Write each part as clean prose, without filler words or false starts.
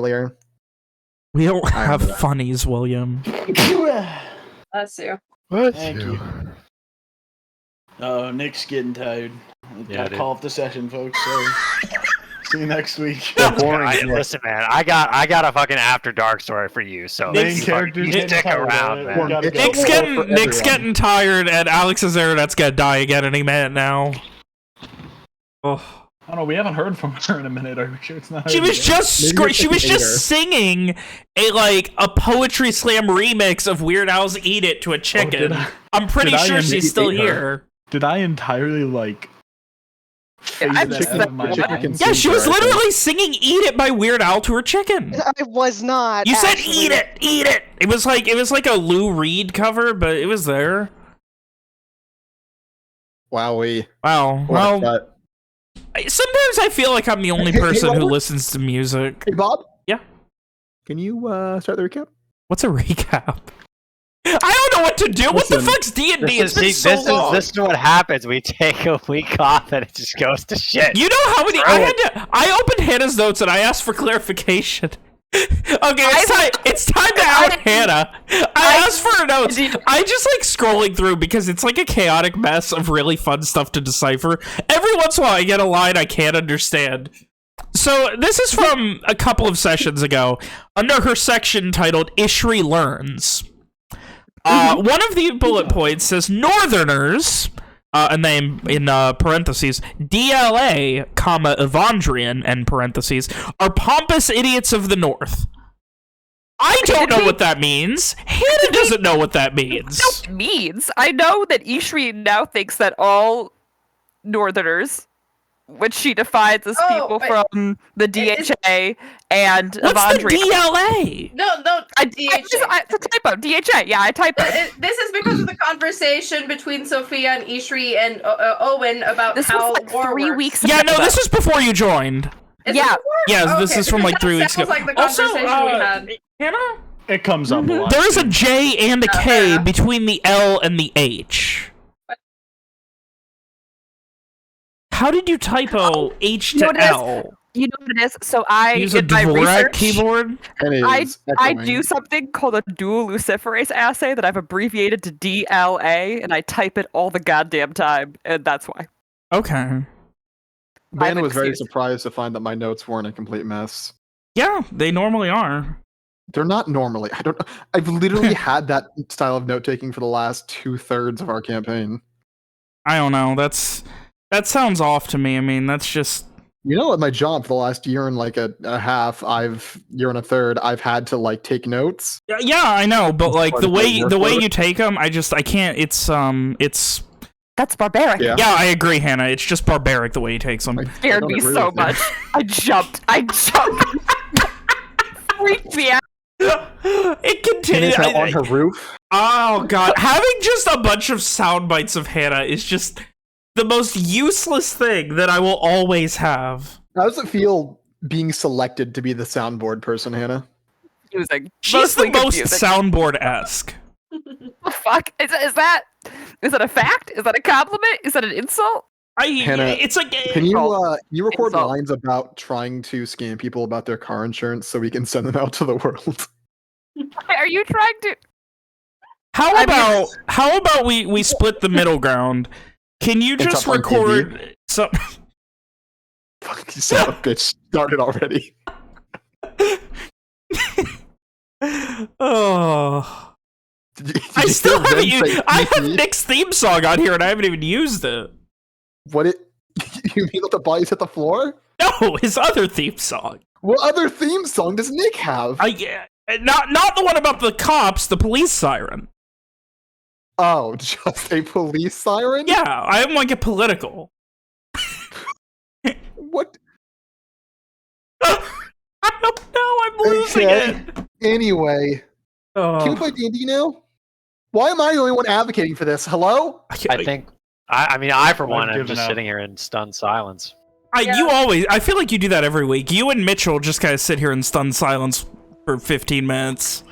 earlier. We don't have funnies, William. Bless you. Thank you. Oh, Nick's getting tired. Gotta call up the session, folks. So see you next week. Listen, man, I got a fucking after dark story for you. So main characters you stick around, man. Nick's getting tired, and Alex's internet's gonna die again any minute now. Oh. I don't know. We haven't heard from her in a minute. Are we sure it's not? She was just singing a poetry slam remix of Weird Al's "Eat It" to a chicken. I'm pretty sure she's still here. Did I entirely Yeah, she was literally singing "Eat It" by Weird Al to her chicken. I was not. You said "Eat it, eat it." It was like a Lou Reed cover, but it was there. Wowie. Wow. Well. Sometimes I feel like I'm the only person who listens to music. Hey, Bob? Yeah? Can you start the recap? What's a recap? I don't know what to do. What the fuck's D&D? It's been so long. This is what happens. We take a week off and it just goes to shit. You know how many... I opened Hannah's notes and I asked for clarification. Okay, it's time to out Hannah. I asked for her notes. I just like scrolling through because it's like a chaotic mess of really fun stuff to decipher. Every once in a while I get a line I can't understand. So this is from a couple of sessions ago under her section titled Ishri Learns. One of the bullet points says Northerners, and then in parentheses, DLA, Evandrian, and parentheses, are pompous idiots of the North. I don't know what that means. Hannah doesn't know what that means. I know that Ishri now thinks that all Northerners, which she defines as people from the DHA and What's Evandrian. The DLA? No, DHA. It's a typo. DHA. Yeah, I typed it. This is because of the conversation between Sophia and Ishri and Owen about this how was like war 3 works. weeks Yeah, ago. no, this was before you joined. Yeah. Yeah, this is from like 3 weeks ago. Like the conversation we had. Hannah? It comes up a lot. There is a J and a K between the L and the H. How did you typo H to L? You know what it is? So I use a my Dvorak research, keyboard. I do something called a dual luciferase assay that I've abbreviated to DLA, and I type it all the goddamn time, and that's why. Okay. Banna was very surprised to find that my notes weren't a complete mess. Yeah, they normally are. They're not normally. I don't know. I've literally had that style of note taking for the last 2/3 of our campaign. I don't know. That sounds off to me. I mean, that's just... You know, at my job for the last year and like a half, year and a third, I've had to like take notes. Yeah, I know, but like the way you take them, I can't. It's that's barbaric. Yeah, I agree, Hannah. It's just barbaric the way he takes them. It scared me so much. I jumped. Freaked me out. It continues on her roof. Oh god, having just a bunch of sound bites of Hannah is just the most useless thing that I will always have. How does it feel being selected to be the soundboard person, Hannah? She's the most soundboard-esque. The fuck? Is that a fact? Is that a compliment? Is that an insult? Hannah, it's like... Can you record lines about trying to scam people about their car insurance so we can send them out to the world? Are you trying to... How about we split the middle ground? Can you just record some... Fuck, you son of a bitch started already. Oh... I still haven't used... I have Nick's theme song on here and I haven't even used it. You mean let the bodies hit the floor? No, his other theme song. What other theme song does Nick have? Not the one about the cops, the police siren. Oh, just a police siren? Yeah, I'm like a political. What? I don't know, I'm losing it. Anyway, can we play D&D now? Why am I the only one advocating for this? Hello? I for one, am just sitting here in stunned silence. I feel like you do that every week. You and Mitchell just kind of sit here in stunned silence for 15 minutes.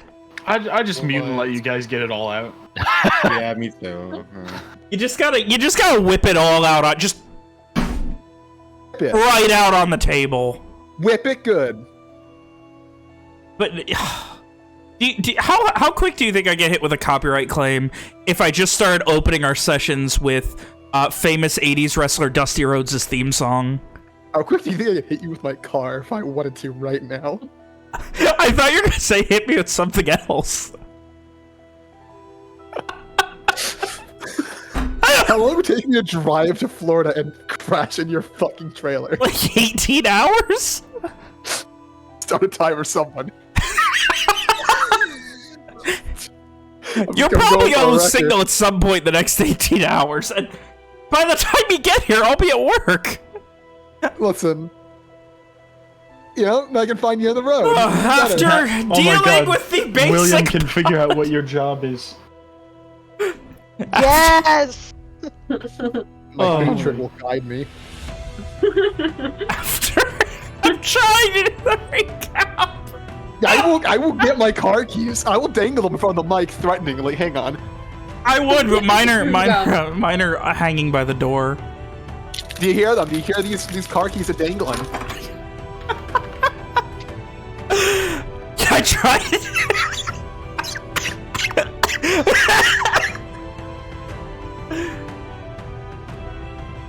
I just mute and let you guys get it all out. Yeah, me too. You just gotta whip it all out. Just right out on the table. Whip it good. But how quick do you think I get hit with a copyright claim if I just started opening our sessions with famous 80s wrestler Dusty Rhodes' theme song? How quick do you think I could hit you with my car if I wanted to right now? I thought you were going to say hit me with something else. How long would it take me to drive to Florida and crash in your fucking trailer? Like 18 hours? Start a timer, someone. You're probably going to lose signal at some point the next 18 hours. And by the time you get here, I'll be at work. Listen. You know, I can find you on the road. After dealing with the basic... William can figure out what your job is. Yes! My patron will guide me. After... I'm trying to do the recap. I will get my car keys. I will dangle them in front of the mic threateningly. Hang on. I would, but mine are hanging by the door. Do you hear them? Do you hear these car keys are dangling? I tried.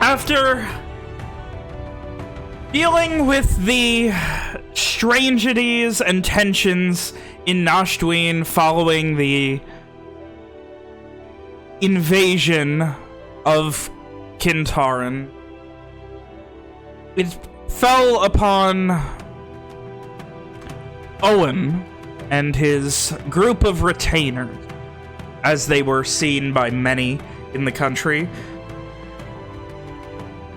After dealing with the strangities and tensions in Nashdween following the invasion of Kintaran, it fell upon Owen and his group of retainers, as they were seen by many in the country,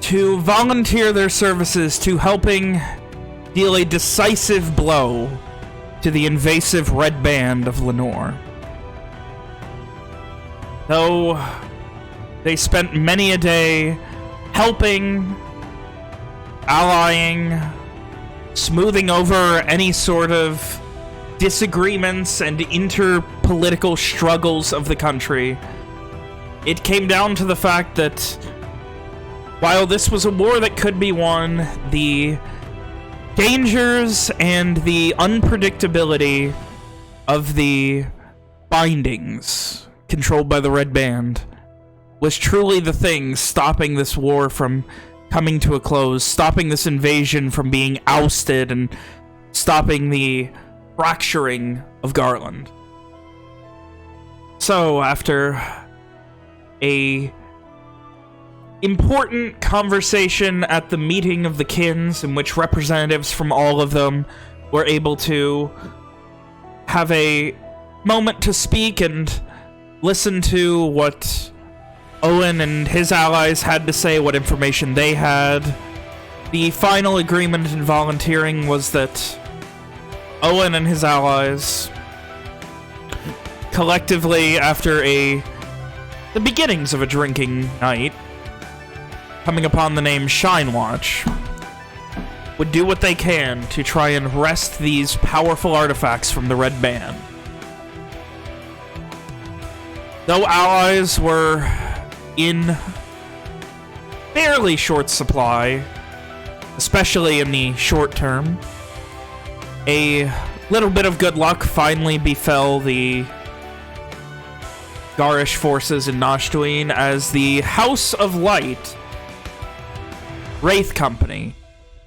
to volunteer their services to helping deal a decisive blow to the invasive Red Band of Lenore. Though they spent many a day helping, allying, smoothing over any sort of disagreements and interpolitical struggles of the country, it came down to the fact that while this was a war that could be won, the dangers and the unpredictability of the bindings controlled by the Red Band was truly the thing stopping this war from coming to a close, stopping this invasion from being ousted, and stopping the fracturing of Garland. So, after a important conversation at the meeting of the Kins, in which representatives from all of them were able to have a moment to speak and listen to what Owen and his allies had to say, what information they had. The final agreement in volunteering was that Owen and his allies, collectively after the beginnings of a drinking night, coming upon the name Shynwatch, would do what they can to try and wrest these powerful artifacts from the Red Band. Though allies were in fairly short supply, especially in the short term, a little bit of good luck finally befell the Garish forces in Nashdween as the House of Light Wraith Company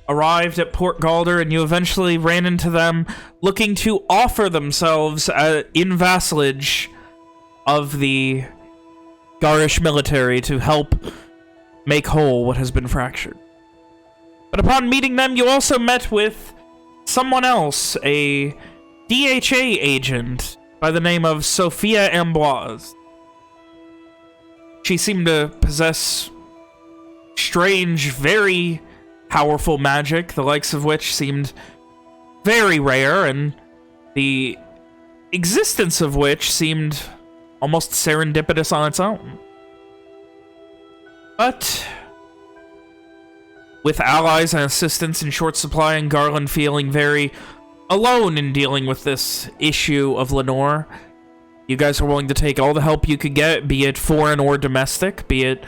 arrived at Port Galder, and you eventually ran into them looking to offer themselves in vassalage of the Garish military to help make whole what has been fractured. But upon meeting them, you also met with someone else, a DHA agent by the name of Sophia Amboise. She seemed to possess strange, very powerful magic, the likes of which seemed very rare, and the existence of which seemed almost serendipitous on its own. But with allies and assistants in short supply, and Garland feeling very alone in dealing with this issue of Lenore, you guys are willing to take all the help you could get, be it foreign or domestic, be it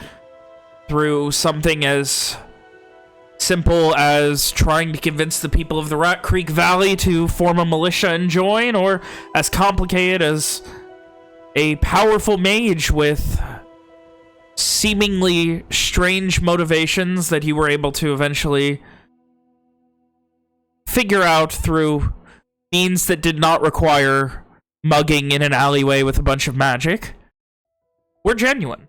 through something as simple as trying to convince the people of the Rat Creek Valley to form a militia and join, or as complicated as a powerful mage with seemingly strange motivations that you were able to eventually figure out through means that did not require mugging in an alleyway with a bunch of magic, were genuine.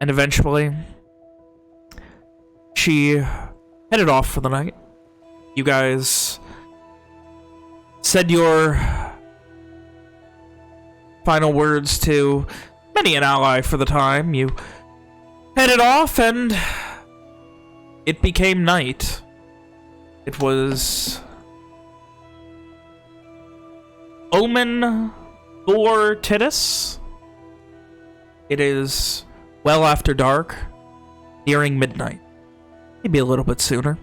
And eventually, she headed off for the night. You guys said your final words to many an ally for the time. You headed off and it became night. It was Omen Thor Titus. It is well after dark, nearing midnight. Maybe a little bit sooner.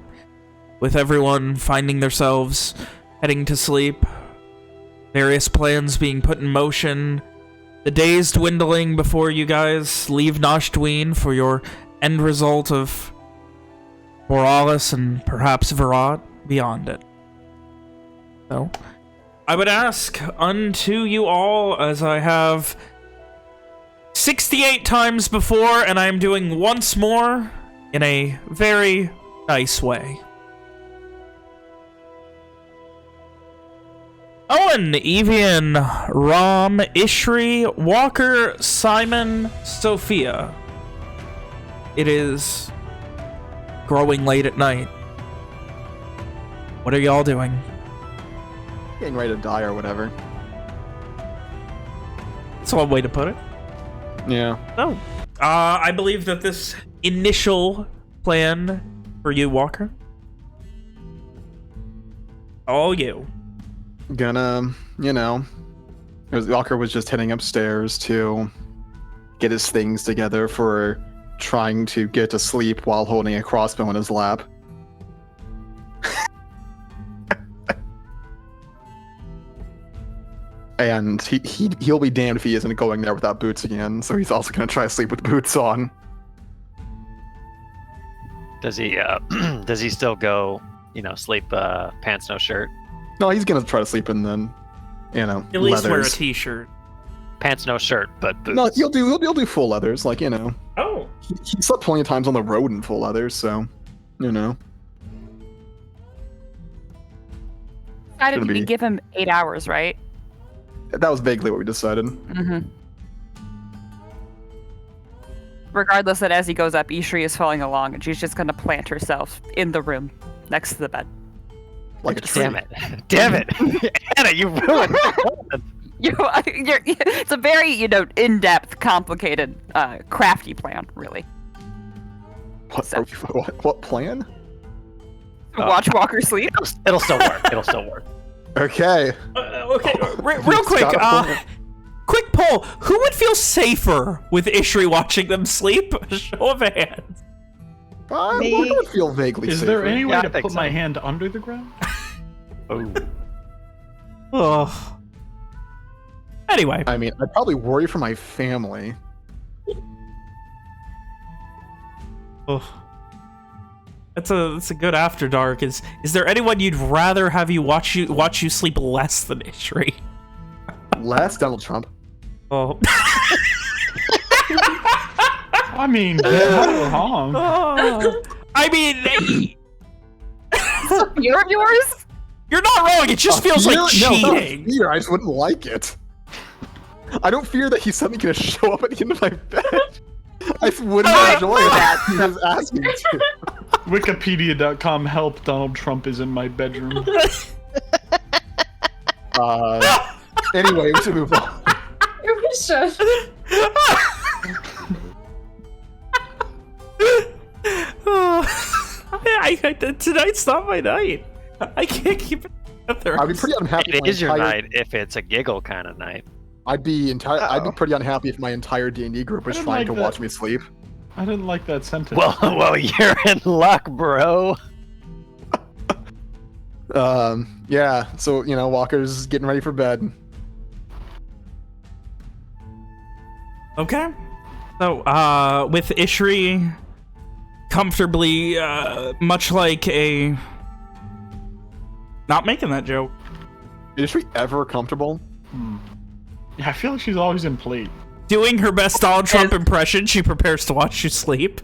With everyone finding themselves heading to sleep, various plans being put in motion, the days dwindling before you guys leave Nosh Dween for your end result of Borealis and perhaps Virat beyond it. So, I would ask unto you all, as I have 68 times before, and I'm doing once more in a very nice way. Owen, Evian, Rom, Ishri, Walker, Simon, Sophia. It is growing late at night. What are y'all doing? Getting ready to die or whatever. That's one way to put it. Yeah. Oh. I believe that this initial plan for you, Walker. All you. Gonna, you know, Walker was just heading upstairs to get his things together for trying to get to sleep while holding a crossbow in his lap. And he'll be damned if he isn't going there without boots again, so he's also gonna try to sleep with boots on. Does he still go, sleep pants no shirt? No, he's gonna try to sleep in then, At least leathers. wear a t-shirt. Pants no shirt, but boots. No, he'll do full leathers, like, Oh. He slept plenty of times on the road in full leathers, so, Decided Gonna you be- could give him 8 hours, right? That was vaguely what we decided. Mm-hmm. Regardless that as he goes up, Ishri is following along, and she's just going to plant herself in the room next to the bed. Like a tree. Damn it, Anna, you ruined it. It's a very, in-depth, complicated, crafty plan, really. What plan? Watch Walker sleep. It'll still work. It'll still work. Okay, Okay. real quick, quick poll. Who would feel safer with Ishri watching them sleep? Show of hands. Walker would feel vaguely Is safer. there any way Yeah, I to think put so. my hand under the ground? Oh. Oh. Anyway. I mean, I'd probably worry for my family. Oh. That's a good after dark. Is there anyone you'd rather have watch you sleep less than Ishri? Less Donald Trump. Oh. I mean, wrong. Oh. I mean, Fear of yours? you're not wrong. It just feels like cheating. No, not fear. I just wouldn't like it. I don't fear that he's suddenly going to show up at the end of my bed. I just wouldn't enjoy that. He was asking to. Wikipedia.com help, Donald Trump is in my bedroom. Anyway, we should move on. We should. Tonight's not my night. I can't keep it together. I'd be pretty unhappy. It if is your entire- night if it's a giggle kind of night. I'd be pretty unhappy if my entire D&D group was I didn't trying like to that. watch me sleep. I didn't like that sentence. Well, you're in luck, bro. Yeah. So Walker's getting ready for bed. Okay. So, with Ishri comfortably, much like a... Not making that joke. Is she ever comfortable? Yeah, I feel like she's always in plate. Doing her best Donald Trump impression, she prepares to watch you sleep.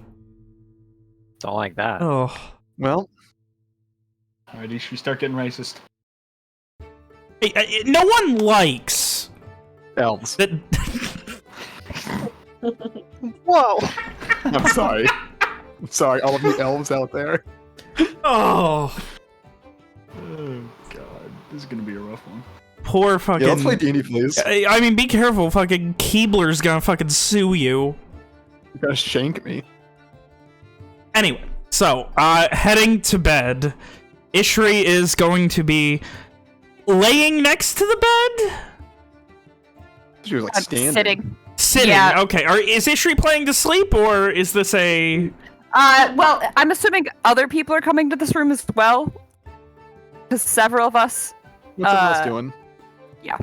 Don't like that. Oh. Well, Alrighty, should we start getting racist? Hey, no one likes... elves. that. Whoa! I'm sorry. I'm sorry, all of you elves out there. Oh. Oh god, this is gonna be a rough one. Poor fucking... Yeah, let's play D&D, please. I mean, be careful. Fucking Keebler's gonna fucking sue you. You're gonna shank me. Anyway, so, heading to bed. Ishri is going to be laying next to the bed? She was like standing. Sitting. Sitting, Yeah. okay. Is Ishri playing to sleep, or is this a... Well, I'm assuming other people are coming to this room as well. Because several of us... What's everyone else doing? Yeah.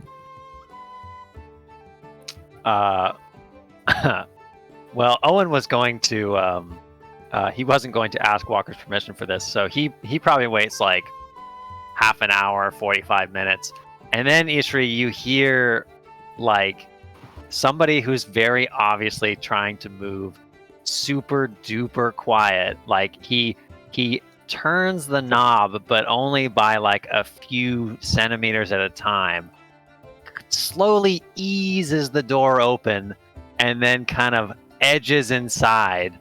Well, Owen was going to, he wasn't going to ask Walker's permission for this, so he probably waits like half an hour, 45 minutes. And then, Ishri, you hear like somebody who's very obviously trying to move super duper quiet. Like he turns the knob, but only by like a few centimeters at a time. Slowly eases the door open and then kind of edges inside,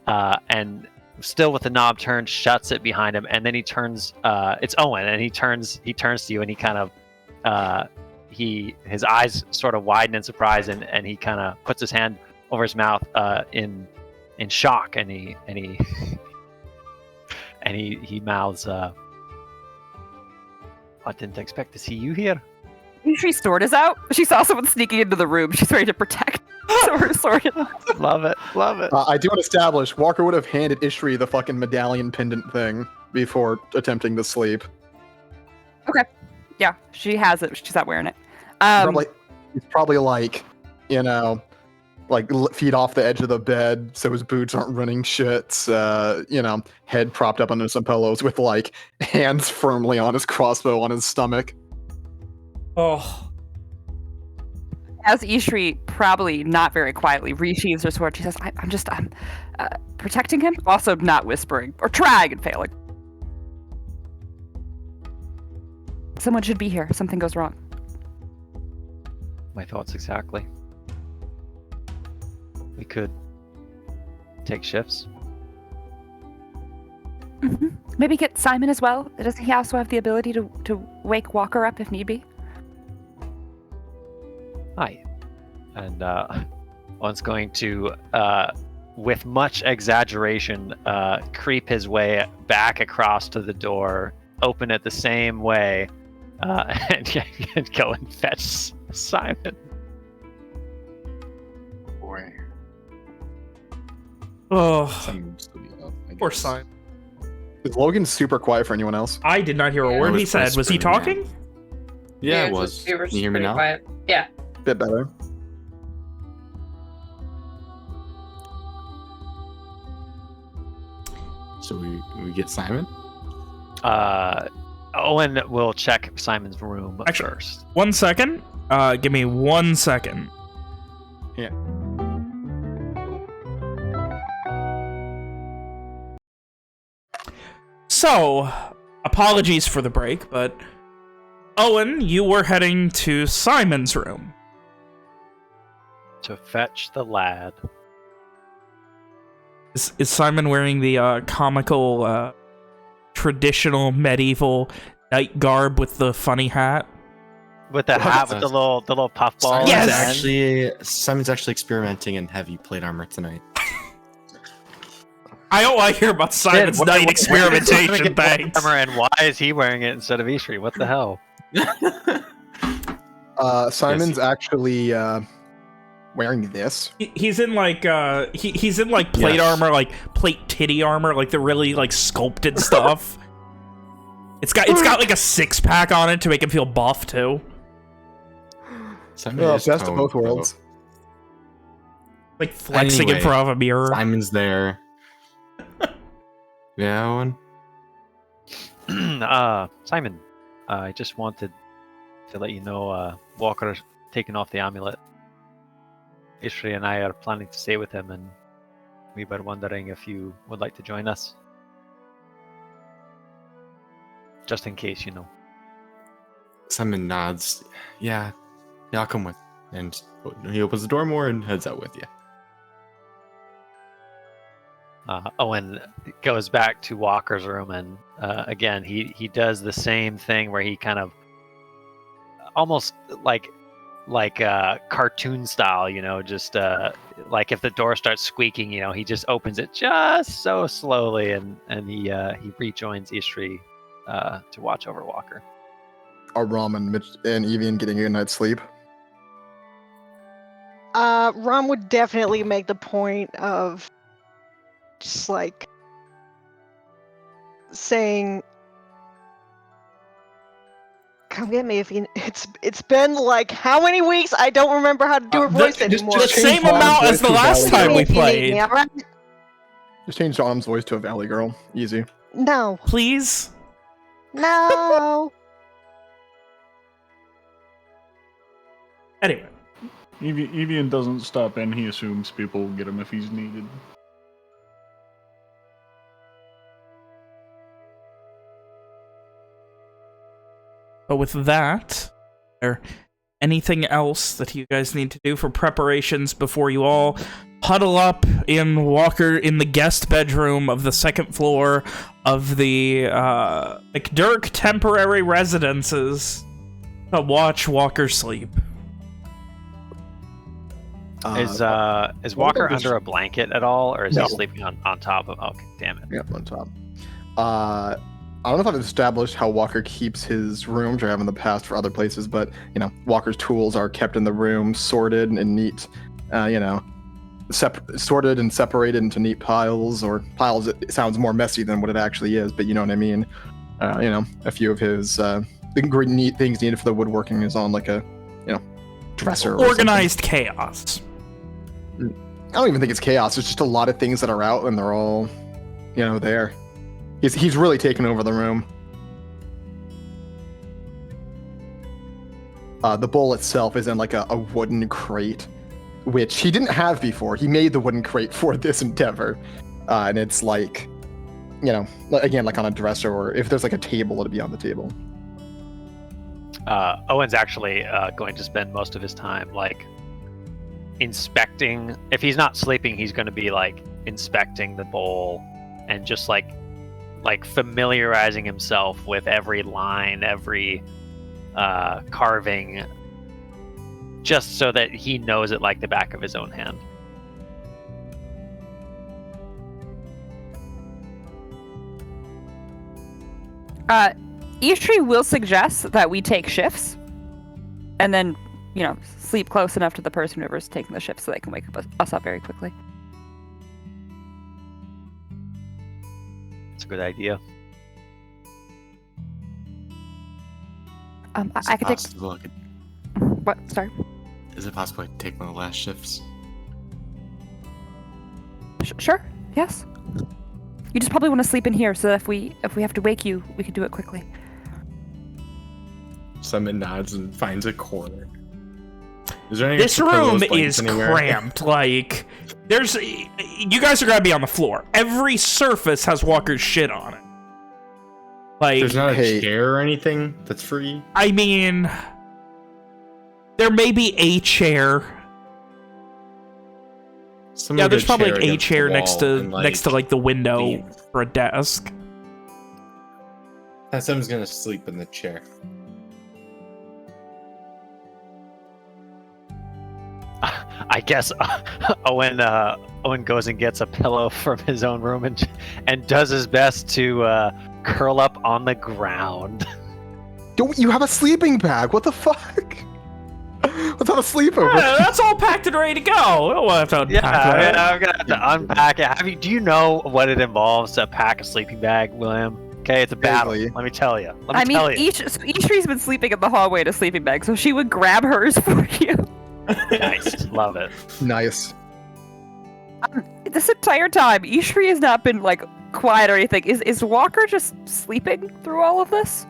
and still with the knob turned, shuts it behind him, and then he turns, it's Owen, and he turns to you, and he kind of his eyes sort of widen in surprise, and he kind of puts his hand over his mouth in shock, and he and he mouths, I didn't expect to see you here. Ishi's sword is out. She saw someone sneaking into the room. She's ready to protect her sword. Love it. I do want to establish, Walker would have handed Ishri the fucking medallion pendant thing before attempting to sleep. Okay. Yeah, she has it. She's not wearing it. He's probably like, you know, like feet off the edge of the bed so his boots aren't running shit. You know, head propped up under some pillows with like hands firmly on his crossbow on his stomach. Oh. As Ishri, probably not very quietly, resheathes her sword. She says, I'm just protecting him. Also not whispering. Or trying and failing. Someone should be here if something goes wrong. My thoughts exactly. We could take shifts. Mm-hmm. Maybe get Simon as well. Doesn't he also have the ability to wake Walker up if need be? Hi. And One's going to, with much exaggeration, creep his way back across to the door, open it the same way, and go and fetch Simon. Boy. Oh. Simon's still up, I Poor guess. Simon. Is Logan super quiet for anyone else? I did not hear a Yeah. word I he was said. Was he whispering, talking? Yeah, it it's was. just- we were Can you hear me pretty now? quiet. Yeah. Bit better. So we get Simon? Owen will check Simon's room Actually- first. 1 second. Give me 1 second. Yeah. So, apologies for the break, but Owen, you were heading to Simon's room. To fetch the lad. Is Simon wearing the comical, traditional medieval knight garb with the funny hat? With the hat with the little puffball. Yes! Simon's actually experimenting in heavy plate armor tonight. I don't want to hear about Simon's knight experimentation, thanks. And why is he wearing it instead of Ishri? What the hell? Simon's actually wearing this. He's in like he's in like plate armor, like plate titty armor, like the really like sculpted stuff. It's got like a 6-pack on it to make him feel buff too. Simon Oh, is best of toned, both though. worlds. Like flexing in Anyway, front of a mirror. Simon's there. Yeah, Owen? Simon, I just wanted to let you know Walker's taken off the amulet. Ishri and I are planning to stay with him, and we were wondering if you would like to join us. Just in case, you know. Simon nods. Yeah, I'll come with. And he opens the door more and heads out with you. Owen goes back to Walker's room, and again, he does the same thing where he kind of almost like cartoon style, you know, just like if the door starts squeaking, you know, he just opens it just so slowly, and he rejoins Ishri to watch over Walker. Are Rom and Mitch and Evian getting a good night's sleep? Rom would definitely make the point of just like saying, "Come get me if you." It's been like how many weeks? I don't remember how to do her voice anymore. The same amount as the last time we played. All right? Just change Autumn's voice to a Valley Girl. Easy. No. Please. No. Anyway. Evian doesn't stop in. He assumes people will get him if he's needed. But with that, there anything else that you guys need to do for preparations before you all huddle up in the guest bedroom of the second floor of the McDurk temporary residences to watch Walker sleep? Is Walker under a blanket at all, or is No. he sleeping on top of? Okay, damn it. Yep, on top. I don't know if I've established how Walker keeps his room, which I have in the past for other places, but, you know, Walker's tools are kept in the room, sorted and neat, you know, sorted and separated into neat piles, or piles. It sounds more messy than what it actually is, but you know what I mean. You know, a few of his neat things needed for the woodworking is on like a, you know, dresser. Or Organized chaos. I don't even think it's chaos. It's just a lot of things that are out and they're all, you know, there. He's really taken over the room. The bowl itself is in like a wooden crate, which he didn't have before. He made the wooden crate for this endeavor. And it's like, you know, again, like on a dresser, or if there's like a table, it'll be on the table. Owen's actually going to spend most of his time like inspecting. If he's not sleeping, he's going to be like inspecting the bowl and just like familiarizing himself with every line, every carving, just so that he knows it like the back of his own hand. Ishri will suggest that we take shifts, and then, you know, sleep close enough to the person whoever's taking the shift so they can wake us up very quickly. It's a good idea. I could take. What? Sorry. Is it possible I could take one of the last shifts? Sure. Yes. You just probably want to sleep in here, so that if we have to wake you, we can do it quickly. Simon nods and finds a corner. Is there any This extra pillows, room blankets is anywhere? cramped. Like, you guys are gonna be on the floor. Every surface has Walker's shit on it. Like, There's not a chair or anything that's free? I mean, there may be a chair. Someone Yeah, there's get probably like a against the chair wall next to like the window leave. for a desk. Someone's gonna sleep in the chair. I guess Owen goes and gets a pillow from his own room and does his best to curl up on the ground. Don't you have a sleeping bag? What the fuck? Let's have a sleepover. Yeah, that's all packed and ready to go. We don't have to unpack that. I'm gonna have to unpack it. Do you know what it involves to pack a sleeping bag, William? Okay, it's a battle. Vaguely. Let me tell you. Ishri's been sleeping in the hallway in a sleeping bag, so she would grab hers for you. Nice, love it. Nice. This entire time, Ishri has not been like quiet or anything. Is Walker just sleeping through all of this?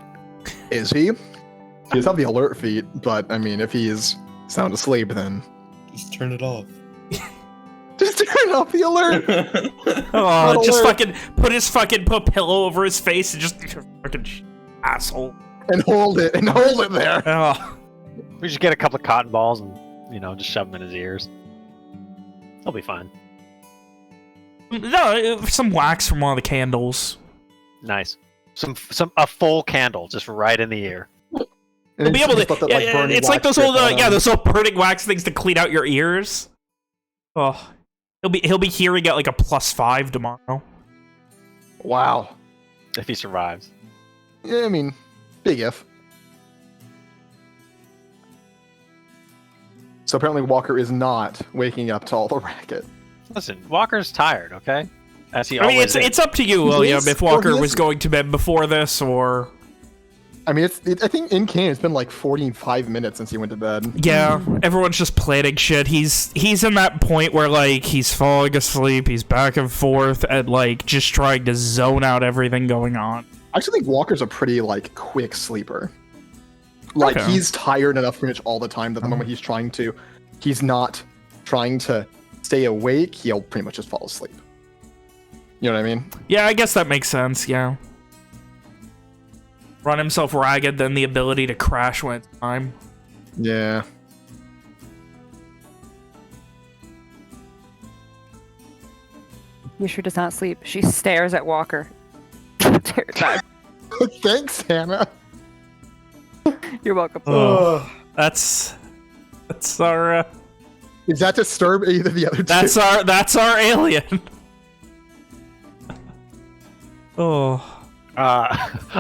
Is he? He does have the alert feat, but I mean, if he's sound asleep, then Just turn it off. just turn off the alert. Oh, Not just alert. put a pillow over his face and just fucking asshole. And hold it there. Oh. We just get a couple of cotton balls and, just shove them in his ears. He'll be fine. No, some wax from one of the candles. Nice. A full candle just right in the ear. And He'll be able just to. let that, like, burning It's like wax those drip old, on him. those old burning wax things to clean out your ears. Oh, he'll be hearing at like a +5 tomorrow. Wow. If he survives. Yeah, I mean, big if. So apparently Walker is not waking up to all the racket. Listen, Walker's tired, okay? As he I mean, always is. it's up to you, William, is, if Walker or he was isn't. going to bed before this or. I mean, I think in canon it's been like 45 minutes since he went to bed. Yeah, everyone's just planning shit. He's in that point where like he's falling asleep, he's back and forth, and like just trying to zone out everything going on. I actually think Walker's a pretty like quick sleeper. Like Okay. he's tired enough pretty much all the time that the moment he's not trying to stay awake, he'll pretty much just fall asleep. You know what I mean? Yeah, I guess that makes sense. Yeah. Run himself ragged, then the ability to crash when it's time. Yeah. Yusha does not sleep. She stares at Walker. Terrified. Thanks, Hannah. You're welcome. Oh, that's our Does that disturb either of the other two? that's our alien. Oh.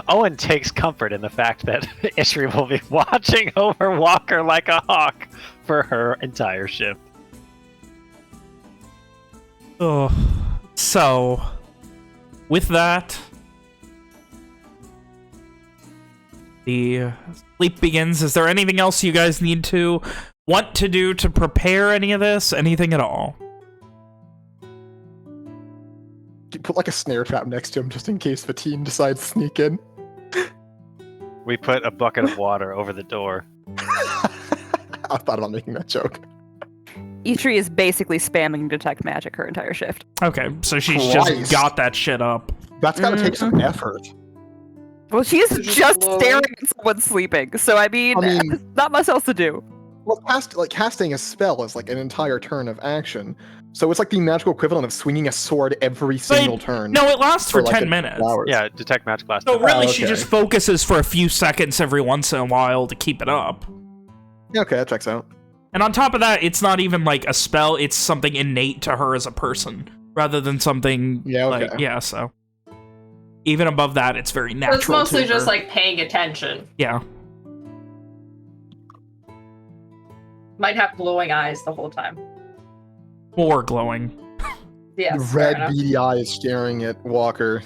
Owen takes comfort in the fact that Ishri will be watching over Walker like a hawk for her entire shift. Oh. So, with that, the sleep begins. Is there anything else you guys want to do to prepare any of this? Anything at all? You put like a snare trap next to him just in case Fatine decides to sneak in. We put a bucket of water over the door. I thought about making that joke. Eitri is basically spamming detect magic her entire shift. Okay, so she's Christ. just got that shit up. That's gotta take some effort. Well, she is Just just glowing. staring at someone sleeping, so I mean, not much else to do. Well, casting a spell is like an entire turn of action. So it's like the magical equivalent of swinging a sword every single turn. No, it lasts for like 10 a minutes. couple hours. Yeah, detect magic lasts. So really, Oh, she okay. just focuses for a few seconds every once in a while to keep it up. Yeah, okay, that checks out. And on top of that, it's not even like a spell, it's something innate to her as a person, rather than something Yeah, okay. like, yeah, so. Even above that, it's very natural. It's mostly to just her. like paying attention. Yeah. Might have glowing eyes the whole time. More glowing. Yes. The fair red enough. beady eye is staring at Walker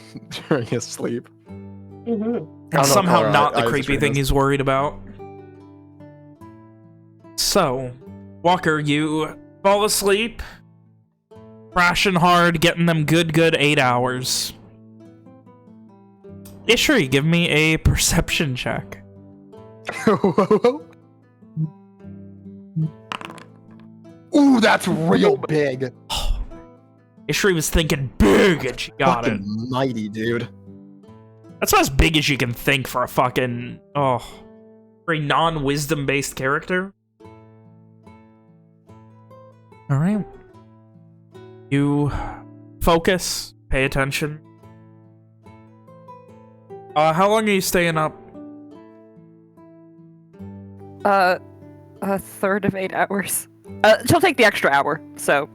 during his sleep. Mhm. I don't know And somehow what not the eyes creepy this thing is. he's worried about. So, Walker, you fall asleep, crashing hard, getting them good 8 hours. Ishri, give me a perception check. Ooh, that's real big. Ishri was thinking big and she got it. Fucking mighty, dude. That's about as big as you can think for a fucking, for a non-wisdom based character. Alright. You focus, pay attention. How long are you staying up? A third of 8 hours. She'll take the extra hour, so.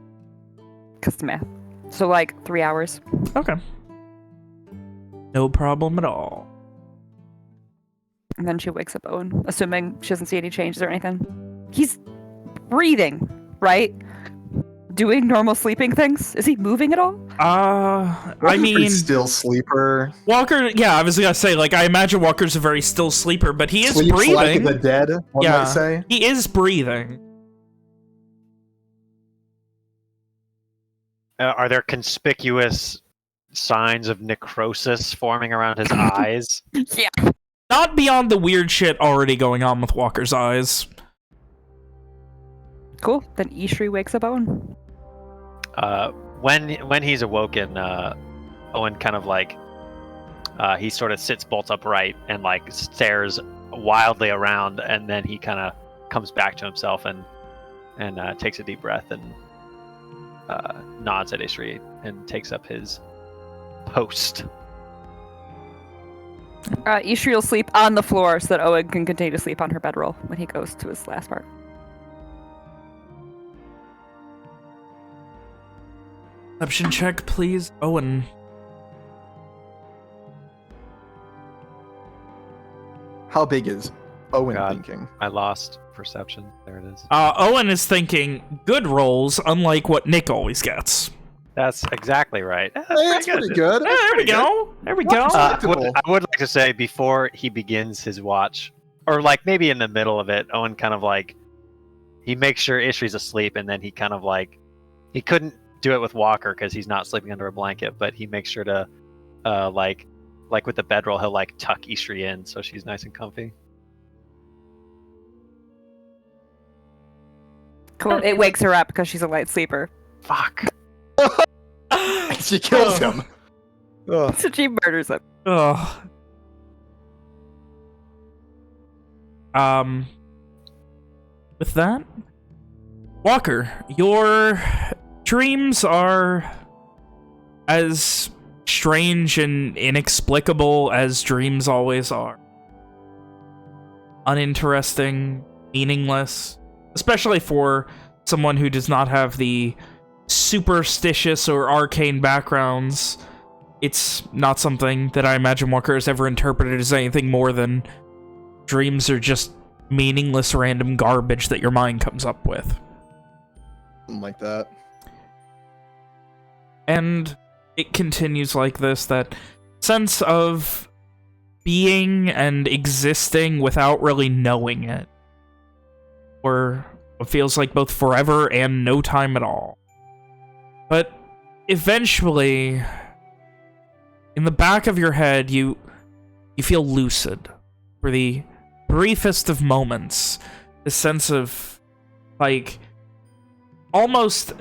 Cause the math. So like 3 hours. Okay. No problem at all. And then she wakes up Owen, assuming she doesn't see any changes or anything. He's breathing, right? Doing normal sleeping things? Is he moving at all? I Walker's mean, pretty still sleeper. Walker, yeah, I was gonna say, like, I imagine Walker's a very still sleeper, but he is Sleeps breathing. like the dead, one Yeah. might say. He is breathing. Are there conspicuous signs of necrosis forming around his eyes. Yeah. Not beyond the weird shit already going on with Walker's eyes. Cool. Then Ishri wakes up Owen. When he's awoken, Owen kind of like he sort of sits bolt upright and like stares wildly around, and then he kind of comes back to himself and takes a deep breath and nods at Ishri and takes up his post. Ishri will sleep on the floor so that Owen can continue to sleep on her bedroll when he goes to his last part. Perception check, please. Owen. How big is Owen God. thinking? I lost perception. There it is. Owen is thinking good rolls, unlike what Nick always gets. That's exactly right. That's pretty good. There we go. There we go. I would like to say before he begins his watch, or like maybe in the middle of it, Owen kind of like he makes sure Ishri's asleep, and then he kind of like he couldn't do it with Walker because he's not sleeping under a blanket, but he makes sure to like with the bedroll, he'll like tuck Ishri in so she's nice and comfy. Cool. It wakes her up because she's a light sleeper. Fuck. She kills him. Ugh. So she murders him. Ugh. With that, Walker, your dreams are as strange and inexplicable as dreams always are. Uninteresting, meaningless, especially for someone who does not have the superstitious or arcane backgrounds. It's not something that I imagine Walker has ever interpreted as anything more than dreams are just meaningless random garbage that your mind comes up with. Something like that. And it continues like this, that sense of being and existing without really knowing it. Or what feels like both forever and no time at all. But eventually, in the back of your head, you feel lucid for the briefest of moments. This sense of, like, almost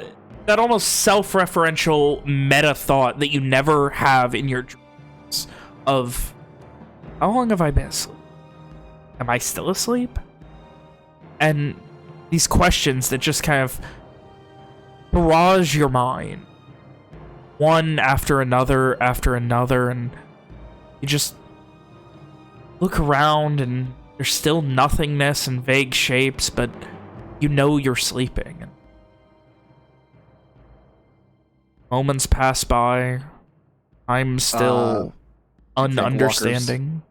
self-referential meta thought that you never have in your dreams of, how long have I been asleep? Am I still asleep? And these questions that just kind of barrage your mind, one after another, and you just look around and there's still nothingness and vague shapes, but you know you're sleeping. Moments pass by. I'm still ununderstanding.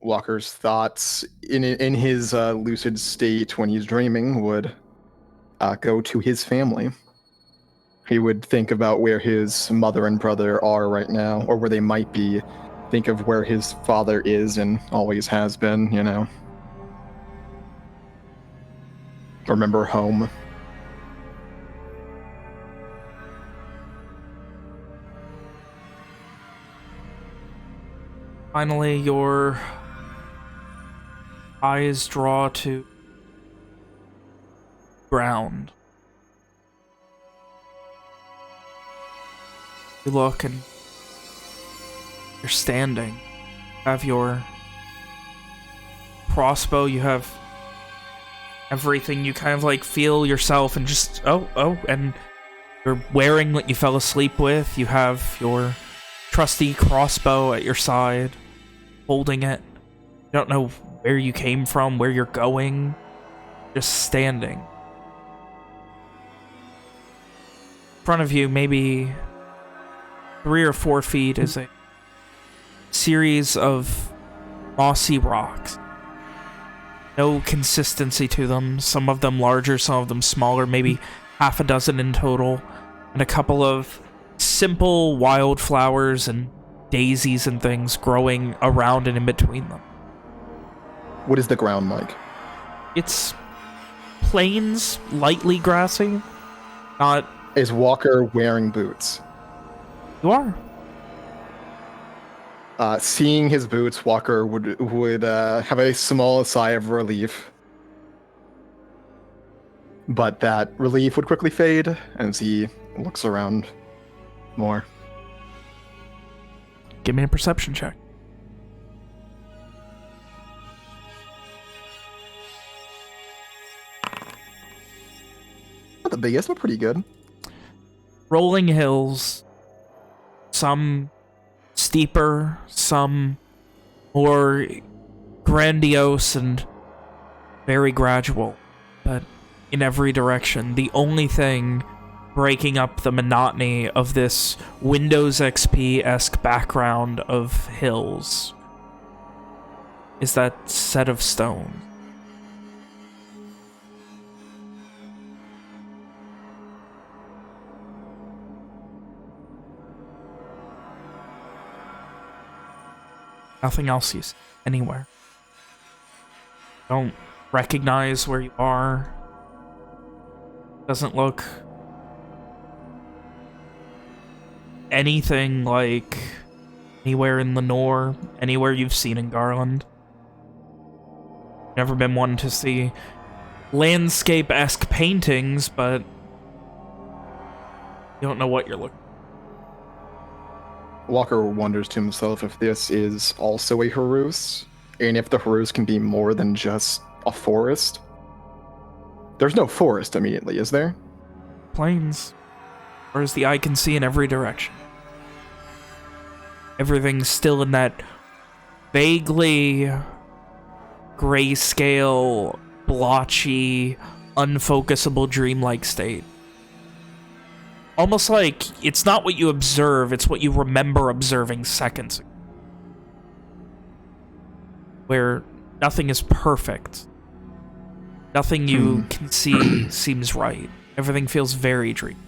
Walker's thoughts in his lucid state when he's dreaming would go to his family. He would think about where his mother and brother are right now, or where they might be. Think of where his father is and always has been, you know. Remember home. Finally, your eyes draw to ground. You look and you're standing. You have your crossbow, you have everything. You kind of like feel yourself and just, and you're wearing what you fell asleep with. You have your trusty crossbow at your side, holding it. You don't know where you came from, where you're going, just standing. In front of you, maybe 3 or 4 feet, is a series of mossy rocks. No consistency to them. Some of them larger, some of them smaller, maybe half a dozen in total. And a couple of simple wildflowers and daisies and things growing around and in between them. What is the ground like? It's plains, lightly grassy. Not... Is Walker wearing boots? You are. Seeing his boots, Walker would have a small sigh of relief. But that relief would quickly fade as he looks around more. Give me a perception check. Not the biggest, but pretty good. Rolling hills, some steeper, some more grandiose and very gradual, but in every direction. The only thing breaking up the monotony of this Windows XP-esque background of hills is that set of stone. Nothing else you see anywhere. Don't recognize where you are. Doesn't look anything like anywhere in Lenore, anywhere you've seen in Garland. Never been one to see landscape-esque paintings, but you don't know what you're looking for. Walker wonders to himself if this is also a Harus, and if the Harus can be more than just a forest. There's no forest immediately, is there? Plains. Or as the eye can see in every direction. Everything's still in that vaguely grayscale, blotchy, unfocusable, dreamlike state. Almost like it's not what you observe, it's what you remember observing seconds ago. Where nothing is perfect. Nothing you can see seems right. Everything feels very dreamy.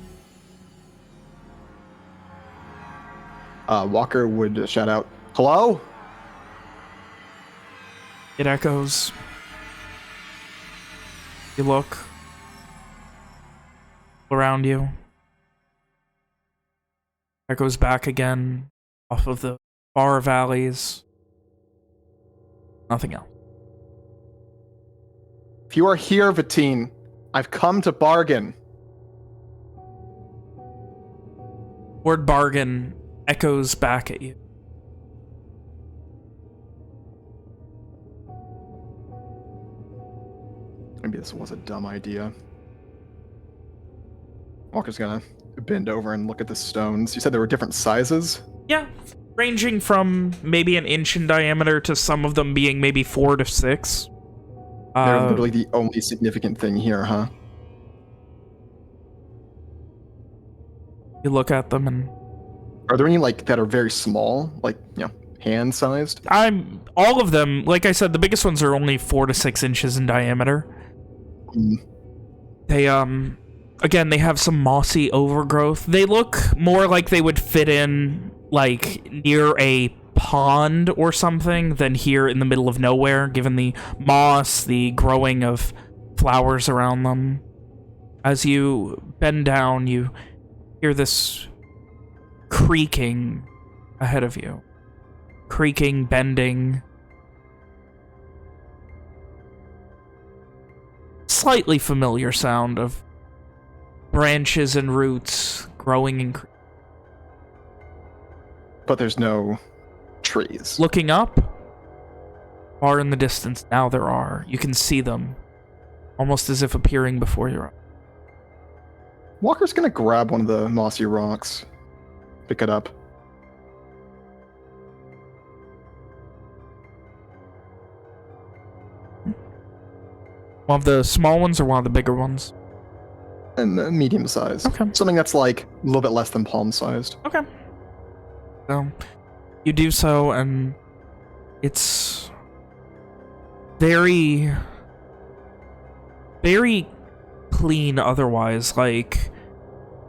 Walker would shout out, "Hello?" It echoes. You look around you. Echoes back again off of the far valleys. Nothing else. If you are here, Vatine, I've come to bargain. Word bargain echoes back at you. Maybe this was a dumb idea. Walker's gonna bend over and look at the stones. You said there were different sizes? Yeah, ranging from maybe an inch in diameter to some of them being maybe 4 to 6. They're literally the only significant thing here, huh? You look at them and... Are there any, like, that are very small? Like, you know, hand-sized? All of them, like I said, the biggest ones are only 4 to 6 inches in diameter. They, again, they have some mossy overgrowth. They look more like they would fit in, like, near a pond or something than here in the middle of nowhere, given the moss, the growing of flowers around them. As you bend down, you hear this creaking ahead of you. Creaking, bending. Slightly familiar sound of branches and roots growing and But there's no trees. looking up, far in the distance, now there are. You can see them, almost as if appearing before your eyes. Walker's gonna grab one of the mossy rocks. Pick it up. One of the small ones or one of the bigger ones? And medium size. Okay. Something that's like a little bit less than palm sized. Okay. So, you do so, and it's very, very clean otherwise. Like,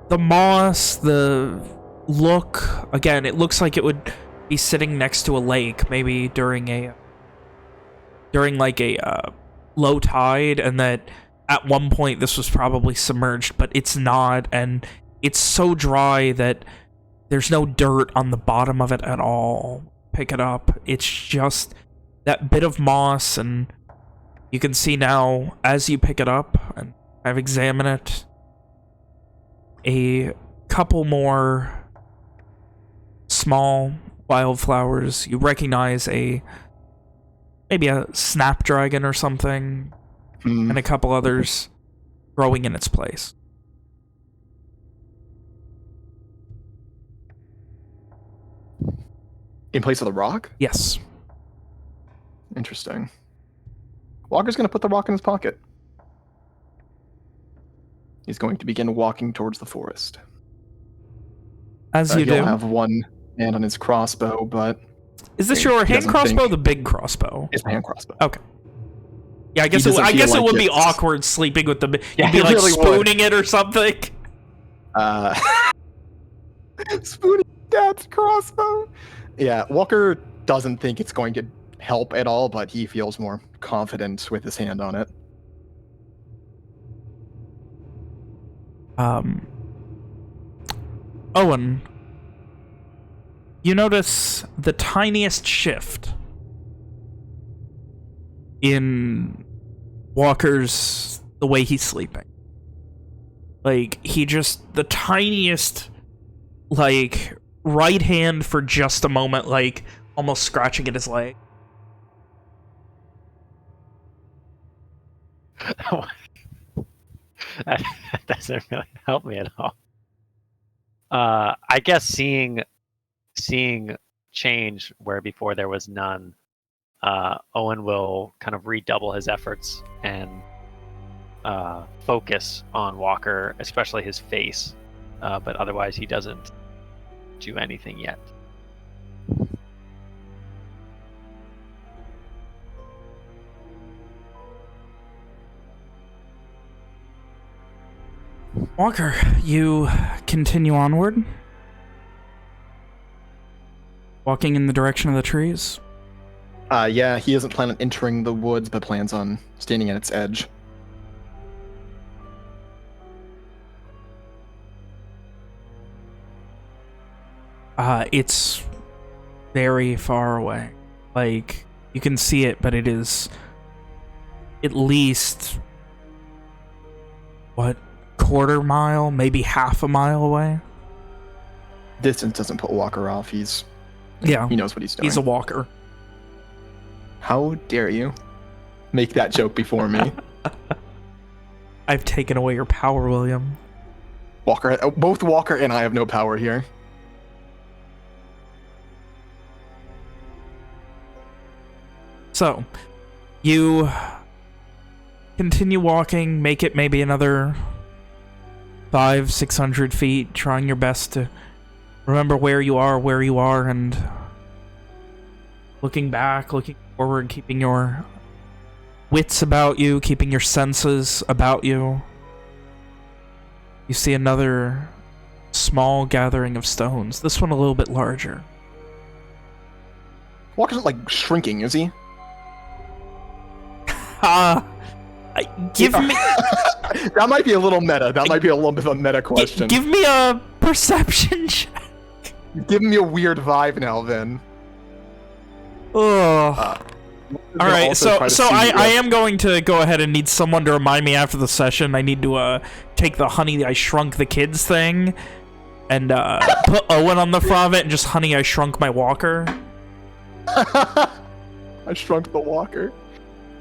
the moss, the look, again, it looks like it would be sitting next to a lake, maybe during like a low tide, and that at one point this was probably submerged, but it's not, and it's so dry that there's no dirt on the bottom of it at all. pick it up, it's just that bit of moss, and you can see now, as you pick it up and I've examined it, a couple more small wildflowers. You recognize maybe a snapdragon or something, and a couple others growing in its place. In place of the rock? Yes. Interesting. Walker's going to put the rock in his pocket. He's going to begin walking towards the forest. As you he'll do. have one hand on his crossbow, but... Is this he your hand doesn't crossbow or think- the big crossbow? It's my hand crossbow. Okay. Yeah, I guess He it, doesn't I guess feel it like would be it's- awkward sleeping with the... Yeah, You'd be it like really would. spooning it or something. Spooning Dad's crossbow. Yeah, Walker doesn't think it's going to help at all, but he feels more confident with his hand on it. Owen, you notice the tiniest shift in Walker's, the way he's sleeping. Like, he just, the tiniest, like, right hand for just a moment, like, almost scratching at his leg. That doesn't really help me at all. I guess seeing change where before there was none, Owen will kind of redouble his efforts and focus on Walker, especially his face. But otherwise, he doesn't do anything yet. Walker, you continue onward, walking in the direction of the trees. Yeah, he doesn't plan on entering the woods, but plans on standing at its edge. It's very far away. Like, you can see it, but it is at least, what, quarter mile, maybe half a mile away? Distance doesn't put Walker off. He Yeah, knows what he's doing. he's a walker. How dare you make that joke before me? I've taken away your power, William. Walker, both Walker and I have no power here. So, you continue walking, make it maybe another 500-600 feet, trying your best to remember where you are, and looking back, looking forward, keeping your wits about you, keeping your senses about you. You see another small gathering of stones, this one a little bit larger. Walker's not like shrinking, is he? Give me... That might be a little meta. That might be a little bit of a meta question. Give me a perception check. You're giving me a weird vibe now, then. Oh. All right, so I am going to go ahead and need someone to remind me after the session. I need to take the Honey, I Shrunk the Kids thing and put Owen on the front of it and just Honey, I Shrunk my Walker. I shrunk the Walker.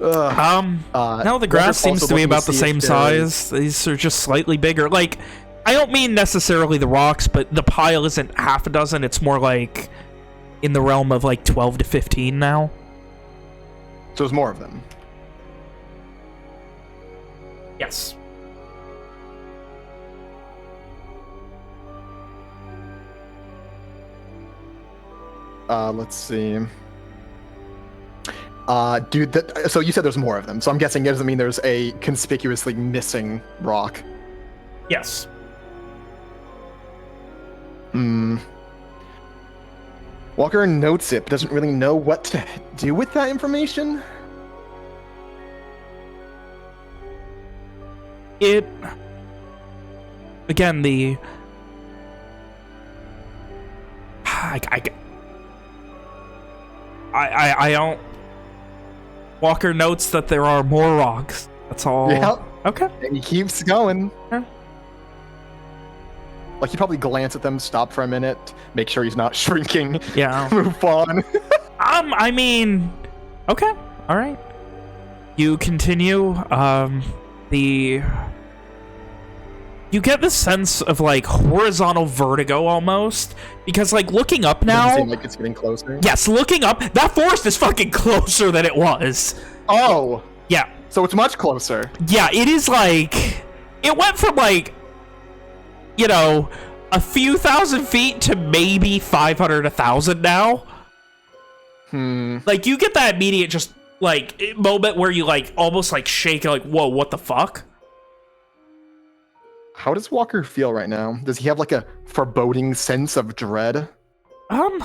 No, the grass seems to be about the same size. These are just slightly bigger. Like, I don't mean necessarily the rocks, but the pile isn't half a dozen. It's more like in the realm of like 12 to 15 now. So there's more of them. Yes. Let's see. Dude, so you said there's more of them. So I'm guessing it doesn't mean there's a conspicuously missing rock. Yes. Walker notes it, but doesn't really know what to do with that information. Again, I don't... Walker notes that there are more rocks. That's all. Yeah. Okay. And he keeps going. Yeah. Like, he'd probably glance at them, stop for a minute, make sure he's not shrinking, Yeah. move on. I mean... Okay. All right. You continue. You get the sense of, like, horizontal vertigo almost. Because, like, looking up Doesn't now... seem like it's getting closer. Yes, looking up, that forest is fucking closer than it was. Oh! Yeah. So it's much closer. Yeah, it is like... It went from, like, you know, a few thousand feet to maybe 500, 1,000 now. Like, you get that immediate just, like, moment where you, like, almost, like, shake, like, whoa, what the fuck? How does Walker feel right now? Does he have, like, a foreboding sense of dread? Not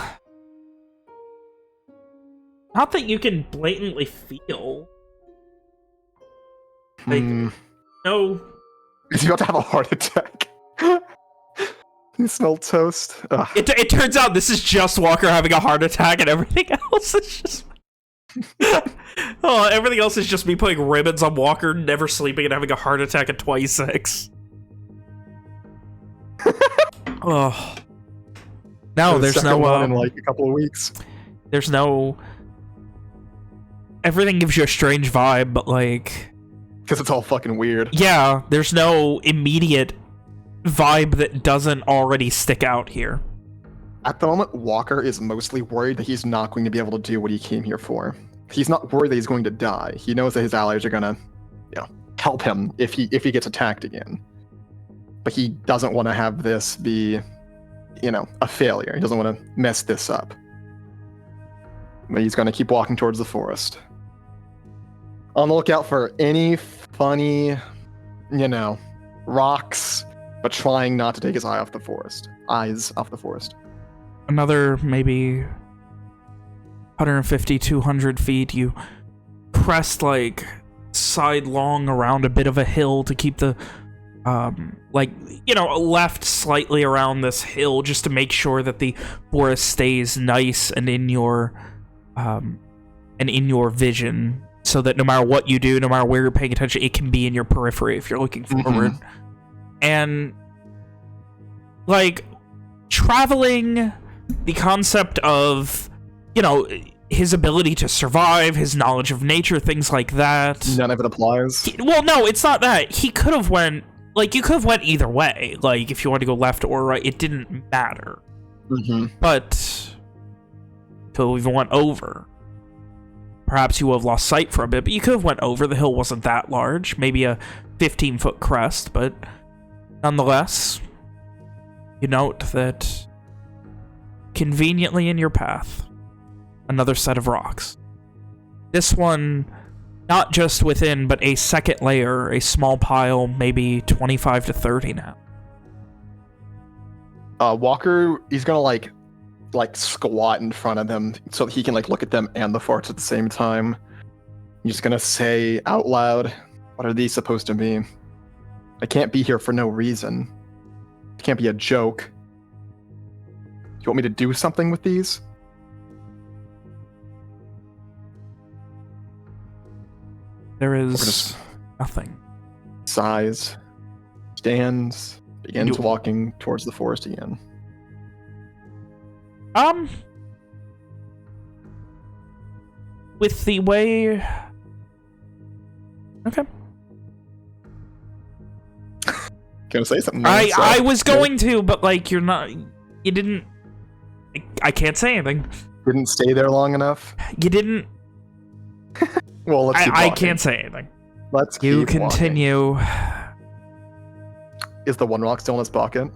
that you can blatantly feel. Like, no. Is he about to have a heart attack? You smell toast. Ugh. It turns out this is just Walker having a heart attack, and everything else is just... Oh, everything else is just me putting ribbons on Walker, never sleeping, and having a heart attack at 26. Oh. No, there's no... one in, like, a couple of weeks. There's no... Everything gives you a strange vibe, but, like... Because it's all fucking weird. Yeah, there's no immediate vibe that doesn't already stick out here. At the moment, Walker is mostly worried that he's not going to be able to do what he came here for. He's not worried that he's going to die. He knows that his allies are gonna, you know, help him if he gets attacked again. But he doesn't want to have this be, you know, a failure. He doesn't want to mess this up. But he's going to keep walking towards the forest. On the lookout for any funny, you know, rocks, but trying not to take his eyes off the forest. Another maybe 150, 200 feet, you pressed like sidelong around a bit of a hill to keep the like, you know, left slightly around this hill just to make sure that the forest stays nice and in your vision, so that no matter what you do, no matter where you're paying attention, it can be in your periphery if you're looking forward. And like traveling, the concept of, you know, his ability to survive, his knowledge of nature, things like that. None of it applies. Well, no, it's not that. He could have went, like, you could have went either way. Like, if you want to go left or right, it didn't matter. But, till we even went over. Perhaps you would have lost sight for a bit, but you could have went over. The hill wasn't that large. Maybe a 15-foot crest, but nonetheless, you note that conveniently in your path, another set of rocks. This one, not just within, but a second layer, a small pile, maybe 25 to 30 now. Walker, he's gonna like squat in front of them so that he can like look at them and the forest at the same time. He's just gonna say out loud, "What are these supposed to be? I can't be here for no reason. It can't be a joke. Do you want me to do something with these?" There is nothing. Sighs, stands, begins walking towards the forest again. With the way... Okay. Gonna say something. I was going to, but like, you're not... You didn't... I can't say anything. Didn't stay there long enough? You didn't... Well, let's keep I walking. can't say anything. Let's keep You continue. walking. Is the one rock still in his pocket?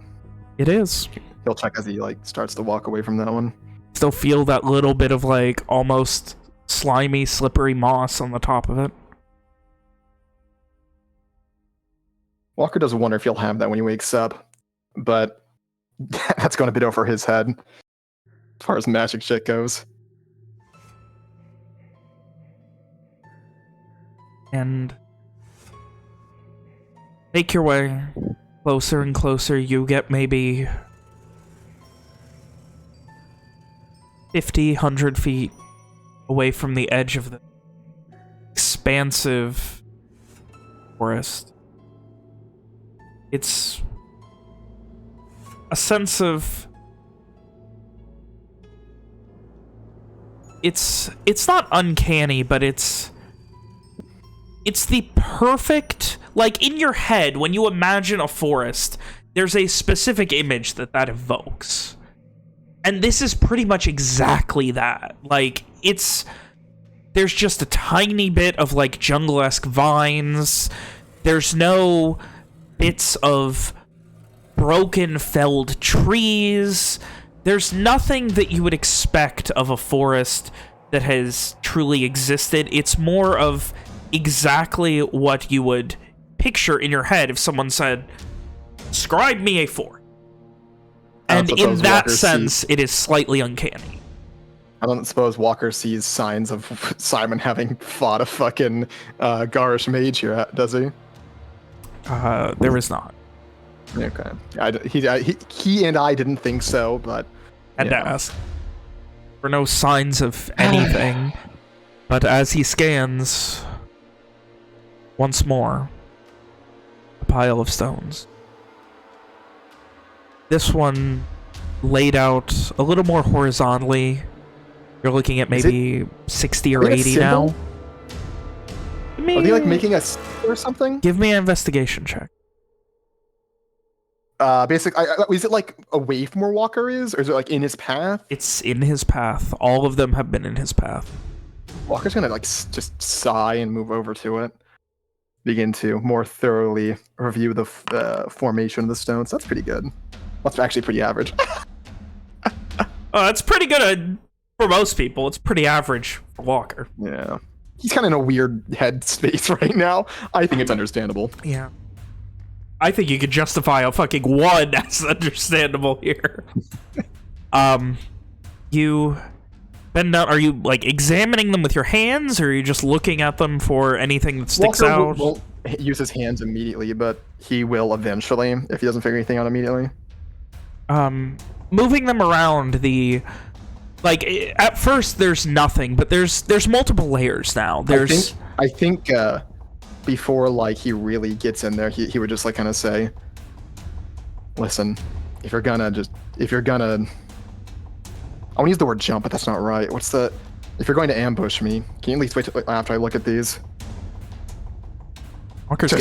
It is. He'll check as he like starts to walk away from that one. Still feel that little bit of like almost slimy, slippery moss on the top of it. Walker does wonder if he'll have that when he wakes up, but that's going a bit over his head as far as magic shit goes. And make your way closer and closer. You get maybe 50, 100 feet away from the edge of the expansive forest. It's a sense of... It's not uncanny, but it's the perfect... Like, in your head, when you imagine a forest, there's a specific image that evokes. And this is pretty much exactly that. Like, there's just a tiny bit of, like, jungle-esque vines. There's no bits of broken felled trees. There's nothing that you would expect of a forest that has truly existed. It's more of exactly what you would picture in your head if someone said, describe me a forest. And in that sense, it is slightly uncanny. I don't suppose Walker sees signs of Simon having fought a fucking Garish mage here, does he? There is not. Okay. He and I didn't think so, but... Had to ask. There were no signs of anything. But as he scans, once more, a pile of stones. This one laid out a little more horizontally. You're looking at maybe 60 or 80 now. Are they like making a or something? Give me an investigation check. Basically, is it like away from where Walker is, or is it like in his path? It's in his path. All of them have been in his path. Walker's gonna like just sigh and move over to it. Begin to more thoroughly review the formation of the stones. That's pretty good. That's actually pretty average. It's pretty good for most people. It's pretty average for Walker. Yeah. He's kind of in a weird head space right now. I think it's understandable. Yeah. I think you could justify a fucking 1 as understandable here. You bend down. Are you like examining them with your hands, or are you just looking at them for anything that sticks Walker out? Won't use his hands immediately, but he will eventually if he doesn't figure anything out immediately. Moving them around like at first there's nothing, but there's multiple layers now. I think before like he really gets in there, he would just like kind of say, listen, if you're gonna I want to use the word jump, but that's not right. If you're going to ambush me, can you at least wait till after I look at these? Walker's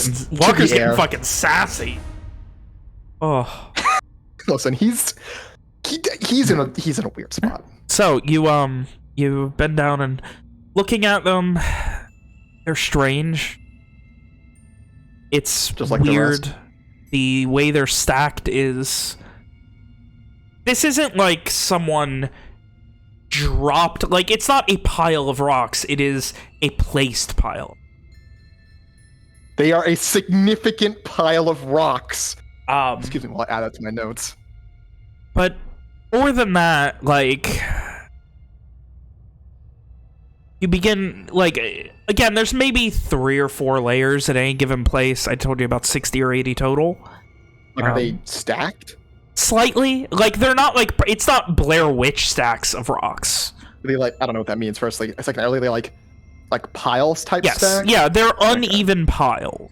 getting fucking sassy. Oh. Listen, he's in a weird spot. So you bend down and looking at them, they're strange. It's just like weird. The way they're stacked is... This isn't like someone dropped... Like, it's not a pile of rocks. It is a placed pile. They are a significant pile of rocks. Excuse me, I'll add that to my notes. But more than that, like... You begin, like, again, there's maybe 3 or 4 layers at any given place. I told you about 60 or 80 total. Like, are they stacked? Slightly. Like, they're not, like, it's not Blair Witch stacks of rocks. Are they, like, I don't know what that means. First, like, it's like, are they, like piles type stacks? Yeah, they're uneven piles.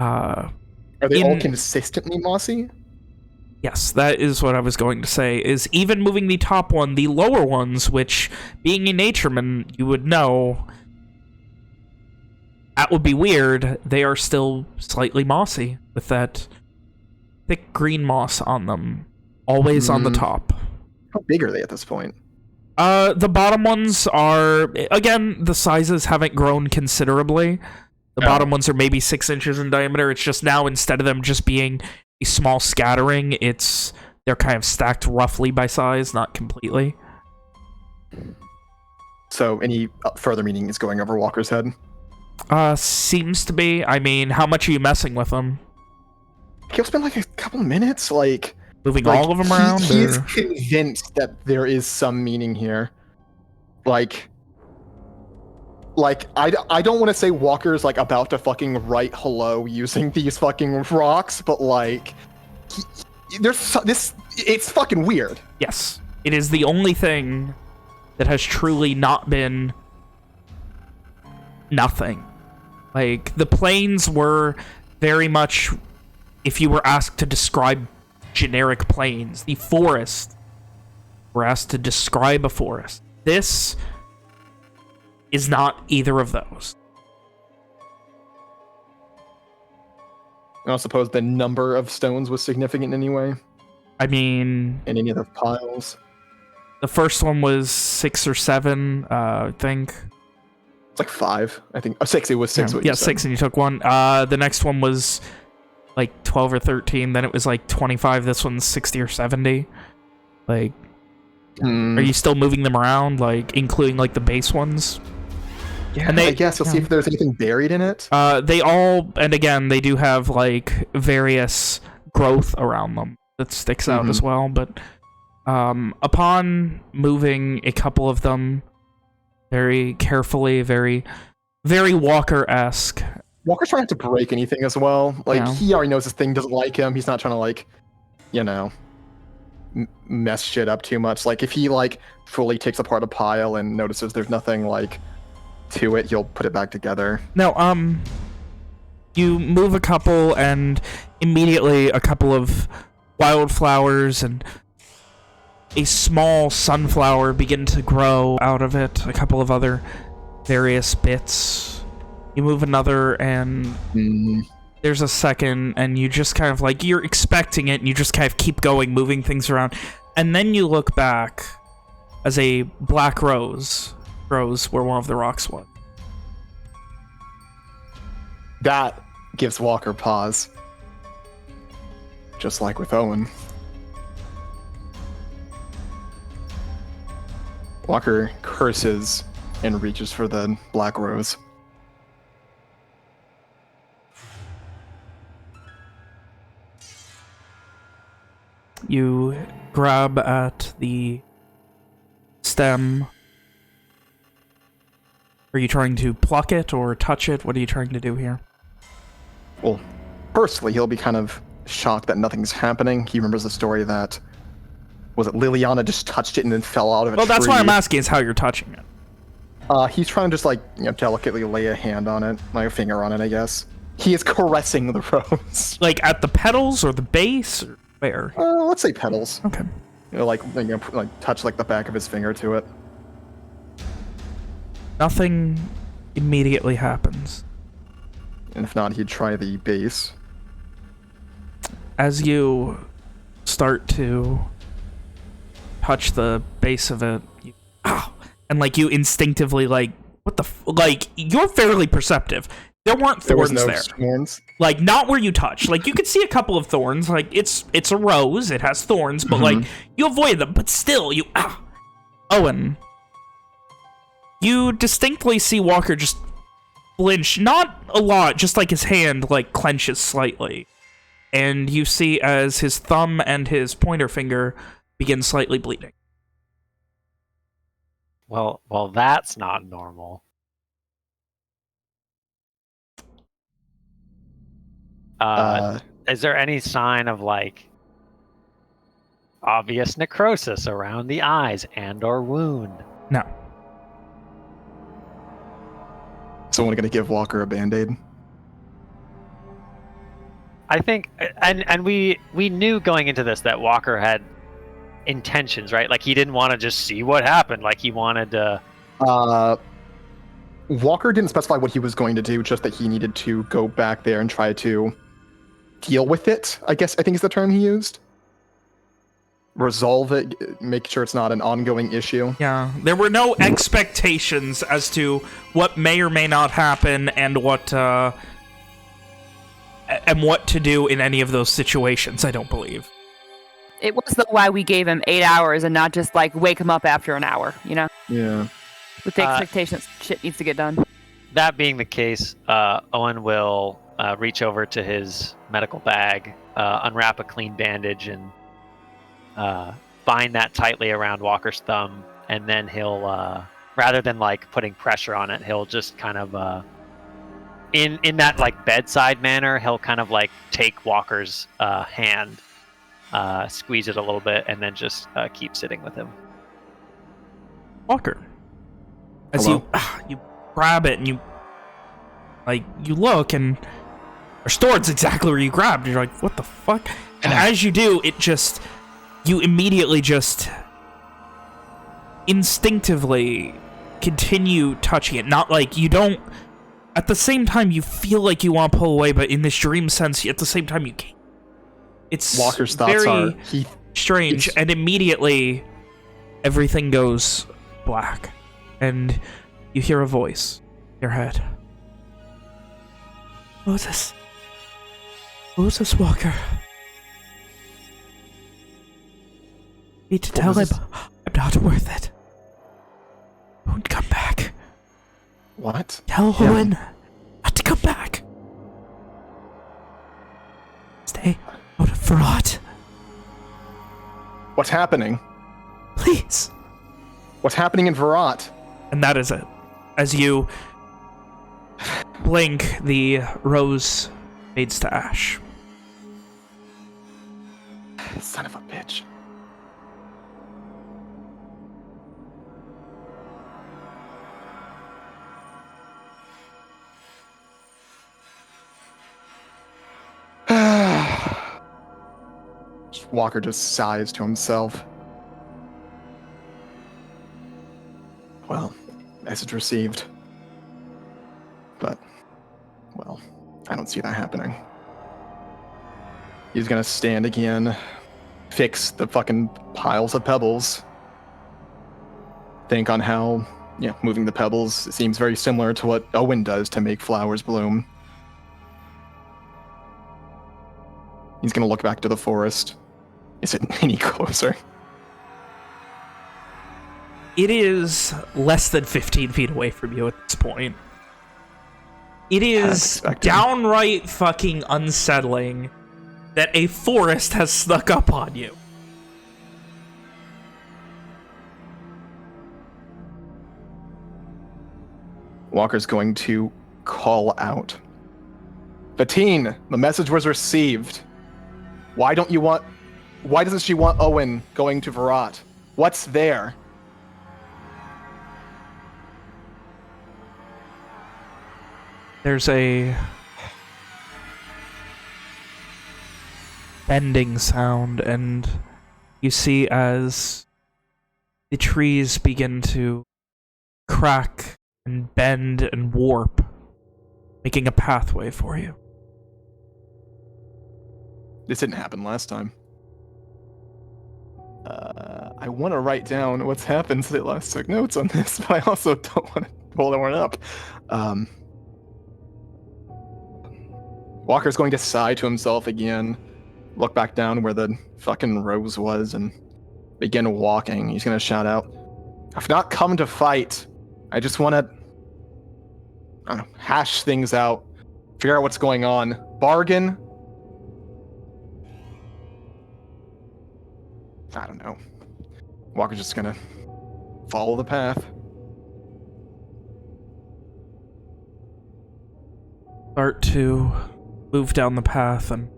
Are they all consistently mossy? Yes, that is what I was going to say, is even moving the top one, the lower ones, which, being a natureman, you would know, that would be weird, they are still slightly mossy, with that thick green moss on them, always on the top. How big are they at this point? The bottom ones are, again, the sizes haven't grown considerably. The bottom ones are maybe 6 inches in diameter. It's just now, instead of them just being a small scattering, they're kind of stacked roughly by size, not completely. So any further meaning is going over Walker's head? Seems to be. I mean, how much are you messing with them? He'll spend like a couple minutes, like... Moving all of them around? He's convinced that there is some meaning here. Like I don't want to say Walker's like about to fucking write hello using these fucking rocks, but like it's fucking weird. Yes, it is the only thing that has truly not been nothing. Like, the plains were very much, if you were asked to describe generic plains, the forest were asked to describe a forest. This is not either of those. I don't suppose the number of stones was significant in any way? I mean... In any of the piles? The first one was 6 or 7, I think. It's like 5, I think. Oh, 6, it was 6. Yeah, 6, and you took 1. The next one was like 12 or 13, then it was like 25. This one's 60 or 70. Like, are you still moving them around, like, including like the base ones? Yeah, and I guess you'll see if there's anything buried in it. They all, and again, they do have like various growth around them that sticks out as well, but upon moving a couple of them very carefully, very Walker-esque. Walker's trying not to break anything as well. Like, he already knows this thing doesn't like him. He's not trying to, like, you know, mess shit up too much. Like, if he, like, fully takes apart a pile and notices there's nothing, like, to it, he'll put it back together. No, you move a couple, and immediately a couple of wildflowers and a small sunflower begin to grow out of it. A couple of other various bits. You move another, and there's a second, and you just kind of like, you're expecting it, and you just kind of keep going, moving things around. And then you look back as a black rose grows where one of the rocks was. That gives Walker pause. Just like with Owen. Walker curses and reaches for the black rose. You grab at the stem. Are you trying to pluck it or touch it? What are you trying to do here? Well, firstly, he'll be kind of shocked that nothing's happening. He remembers the story that, was it Liliana just touched it and then fell out of a tree? Well, that's why I'm asking is how you're touching it. He's trying to just, like, you know, delicately lay a hand on it, like a finger on it, I guess. He is caressing the rose. Like at the petals or the base, or where? Let's say petals. Okay. You know, like touch like the back of his finger to it. Nothing immediately happens. And if not, he'd try the base. As you start to touch the base of it, and like you instinctively like, what the like, you're fairly perceptive. There weren't thorns there. Thorns? Like, not where you touch. Like, you could see a couple of thorns. Like, it's a rose. It has thorns, but like, you avoid them. But still, you Owen, you distinctly see Walker just flinch. Not a lot, just like his hand like clenches slightly. And you see as his thumb and his pointer finger begin slightly bleeding. Well, that's not normal. Is there any sign of, like, obvious necrosis around the eyes and or wound? No. Someone gonna give Walker a band-aid? I think, and we knew going into this that Walker had intentions, right? Like, he didn't want to just see what happened. Like, he wanted to... Walker didn't specify what he was going to do, just that he needed to go back there and try to deal with it, I think is the term he used. Resolve it, make sure it's not an ongoing issue. Yeah, there were no expectations as to what may or may not happen and what to do in any of those situations, I don't believe. It was why we gave him 8 hours and not just like wake him up after an hour, you know? Yeah. With the expectation that shit needs to get done. That being the case, Owen will reach over to his medical bag, unwrap a clean bandage, and bind that tightly around Walker's thumb, and then he'll, rather than like putting pressure on it, he'll just kind of, in that like bedside manner, he'll kind of like take Walker's hand, squeeze it a little bit, and then just keep sitting with him. Walker. As Hello? you grab it and you look and restored's exactly where you grabbed. You're like, what the fuck? And as you do, you immediately just instinctively continue touching it. Not like you don't, at the same time you feel like you want to pull away, but in this dream sense, at the same time you can't. It's Walker's thoughts very are strange, and immediately everything goes black. And you hear a voice in your head. Who's this? Who's this, Walker? Need to tell him I'm not worth it. Don't come back. What? Tell Owen not to come back. Stay out of Verot. What's happening? Please. What's happening in Verot? And that is it. As you blink, the rose fades to ash. Son of a bitch. Walker just sighs to himself. Well, message received. But, well, I don't see that happening. He's gonna stand again, fix the fucking piles of pebbles. Think on how, moving the pebbles seems very similar to what Owen does to make flowers bloom. He's gonna look back to the forest. Is it any closer? It is less than 15 feet away from you at this point. It is downright fucking unsettling that a forest has snuck up on you. Walker's going to call out. Fatine, the message was received. Why doesn't she want Owen going to Verot? What's there? There's a bending sound, and you see as the trees begin to crack and bend and warp, making a pathway for you. This didn't happen last time. I want to write down what's happened since I last took notes on this, but I also don't want to pull everyone up. Walker's going to sigh to himself again, look back down where the fucking rose was, and begin walking. He's going to shout out, I've not come to fight. I just want to hash things out, figure out what's going on. Bargain? I don't know. Walker's just gonna follow the path. Start to move down the path and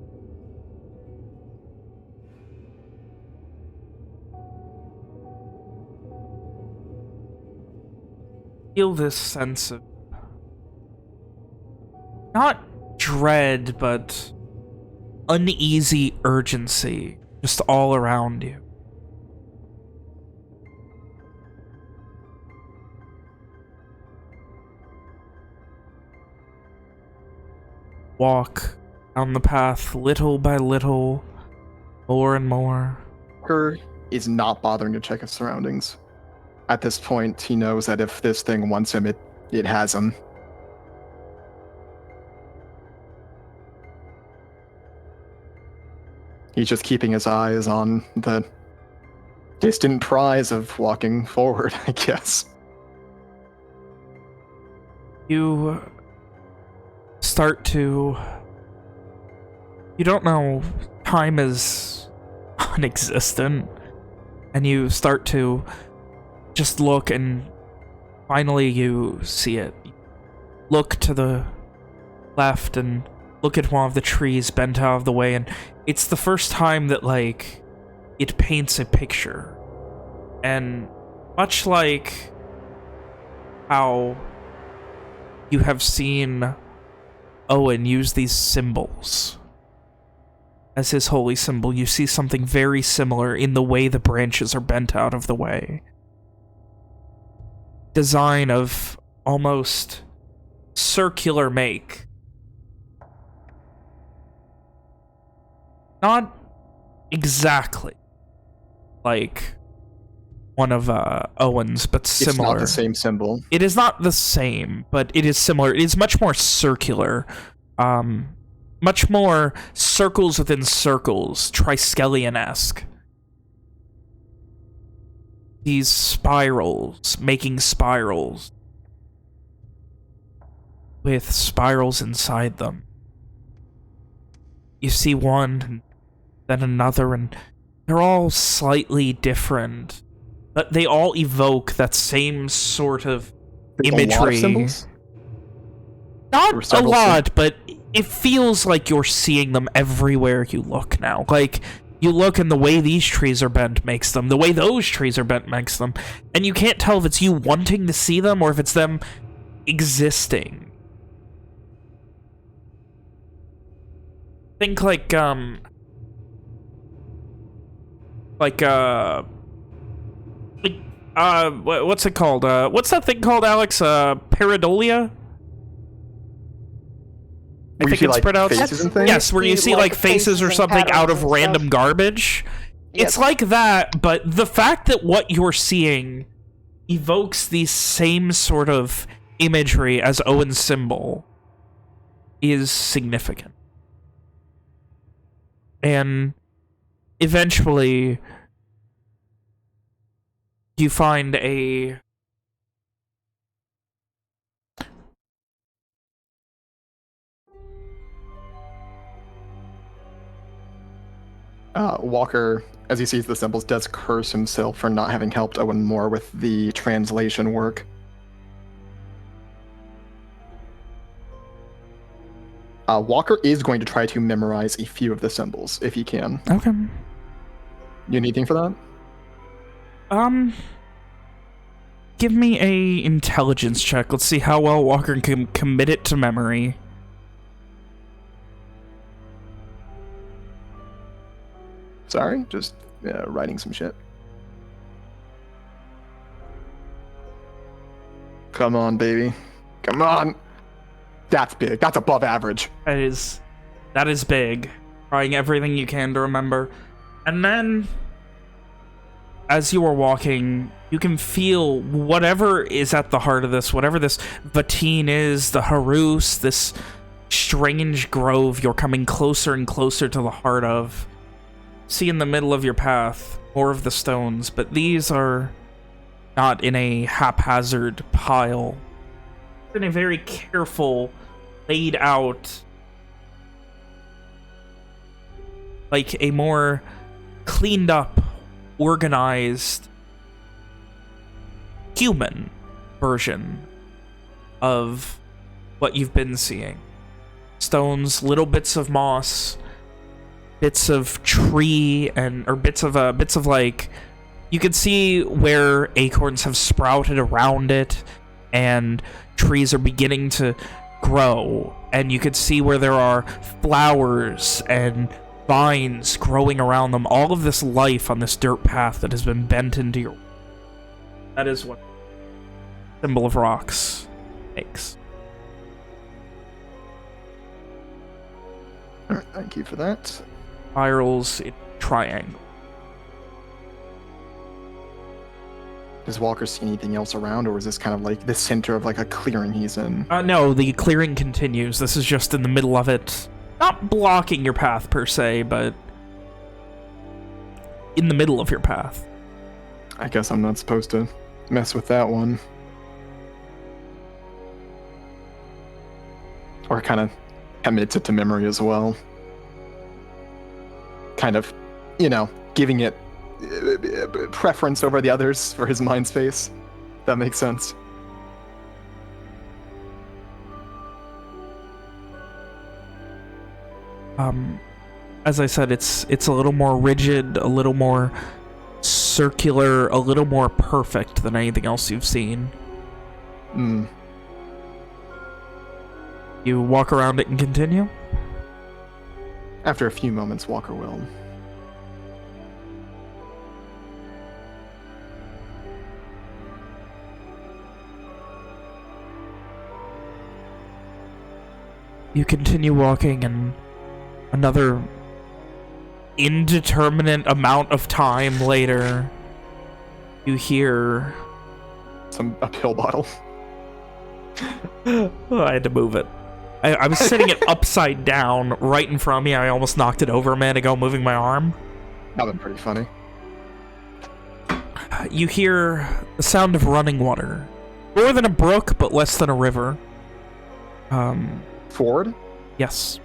feel this sense of not dread, but uneasy urgency just all around you. Walk down the path little by little, more and more. Walker is not bothering to check his surroundings. At this point, he knows that if this thing wants him, it has him. He's just keeping his eyes on the distant prize of walking forward, I guess. You start to... You don't know, time is non-existent, and you start to just look, and finally you see it. Look to the left and look at one of the trees bent out of the way, and it's the first time that, like, it paints a picture. And much like how you have seen Owen use these symbols as his holy symbol, you see something very similar in the way the branches are bent out of the way. Design of almost circular make. Not exactly like one of Owen's, but similar. It's not the same symbol. It is not the same, but it is similar. It is much more circular. Much more circles within circles, Triskelion-esque. These spirals, making spirals. With spirals inside them. You see one, then another, and they're all slightly different. But they all evoke that same sort of imagery. A lot of symbols? Not a lot, but it feels like you're seeing them everywhere you look now. Like, you look and the way these trees are bent makes them, the way those trees are bent makes them, and you can't tell if it's you wanting to see them or if it's them existing. Think like, what's it called? What's that thing called, Alex? Pareidolia? Where you see, like, faces and things? Yes, where you see like faces or something out of random garbage. Yes. It's like that, but the fact that what you're seeing evokes the same sort of imagery as Owen's symbol is significant. And eventually you find a Walker, as he sees the symbols, does curse himself for not having helped Owen more with the translation work. Walker is going to try to memorize a few of the symbols, if he can. Okay. You need anything for that? Give me a intelligence check. Let's see how well Walker can commit it to memory. Sorry, just writing some shit. Come on, baby. Come on. That's big. That's above average. That is big. Trying everything you can to remember. And then, as you are walking, you can feel whatever is at the heart of this, whatever this Vatine is, the Harus, this strange grove you're coming closer and closer to the heart of. See in the middle of your path more of the stones, but these are not in a haphazard pile. In a very careful, laid out, like a more cleaned up, organized human version of what you've been seeing. Stones, little bits of moss, bits of tree, or bits of like, you can see where acorns have sprouted around it, and trees are beginning to grow, and you could see where there are flowers and vines growing around them. All of this life on this dirt path that has been bent into your... That is what symbol of rocks makes. All right, thank you for that. Spirals in triangle. Does Walker see anything else around, or is this kind of like the center of like a clearing he's in? No, the clearing continues. This is just in the middle of it. Not blocking your path per se, but in the middle of your path. I guess I'm not supposed to mess with that one. Or kind of commits it to memory as well. Kind of, you know, giving it preference over the others for his mind space. That makes sense. As I said, it's a little more rigid, a little more circular, a little more perfect than anything else you've seen. You walk around it and continue? After a few moments, Walker will. You continue walking, and another indeterminate amount of time later, you hear... A pill bottle. Oh, I had to move it. I was sitting it upside down right in front of me. I almost knocked it over a minute ago, moving my arm. That would be pretty funny. You hear the sound of running water. More than a brook, but less than a river. Ford? Yes.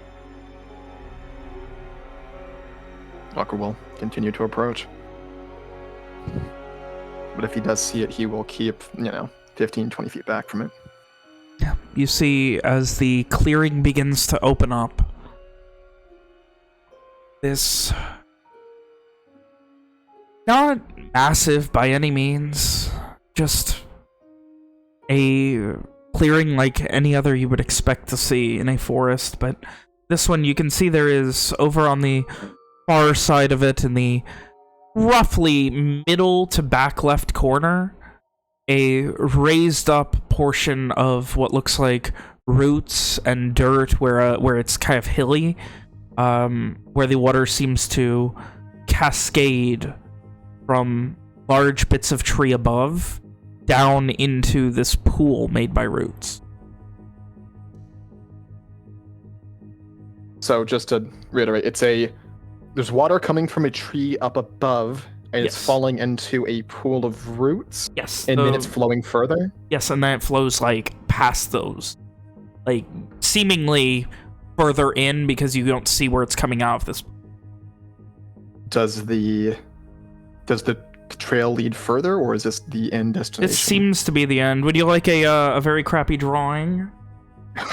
Walker will continue to approach. But if he does see it, he will keep, 15, 20 feet back from it. You see, as the clearing begins to open up, this... not massive by any means, just a clearing like any other you would expect to see in a forest, but this one you can see there is, over on the far side of it, in the roughly middle to back left corner, a raised up portion of what looks like roots and dirt where it's kind of hilly, where the water seems to cascade from large bits of tree above down into this pool made by roots. So just to reiterate, there's water coming from a tree up above, and it's falling into a pool of roots. Yes. And then it's flowing further? Yes, and then it flows, like, past those. Like, seemingly further in, because you don't see where it's coming out of this. Does the trail lead further, or is this the end destination? It seems to be the end. Would you like a very crappy drawing?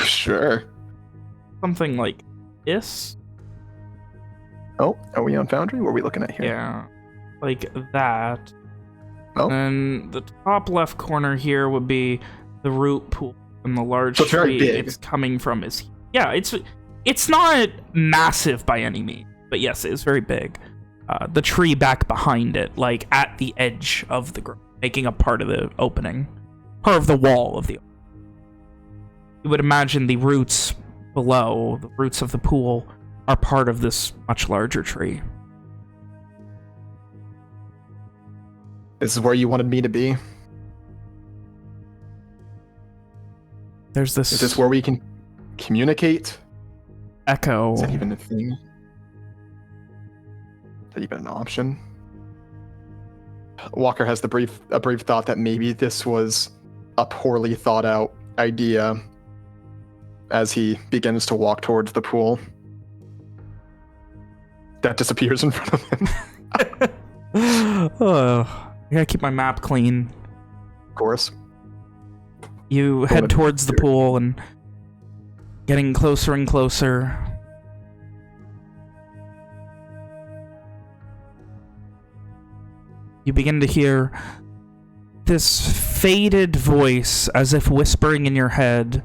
Sure. Something like this? Oh, are we on Foundry? What are we looking at here? Yeah, like that. Oh. And the top left corner here would be the root pool, and the large So it's very tree big. it's coming from is... Yeah, it's not massive by any means, but yes, it is very big. The tree back behind it, like at the edge of the grove, making up part of the opening. Part of the wall of the opening. You would imagine the roots below, the roots of the pool, are part of this much larger tree. This is where you wanted me to be? There's this... Is this where we can communicate? Echo. Is that even a thing? Is that even an option? Walker has a brief thought that maybe this was a poorly thought out idea as he begins to walk towards the pool. That disappears in front of him. Oh, I gotta keep my map clean. Of course. You head towards the pool and getting closer and closer. You begin to hear this faded voice, as if whispering in your head,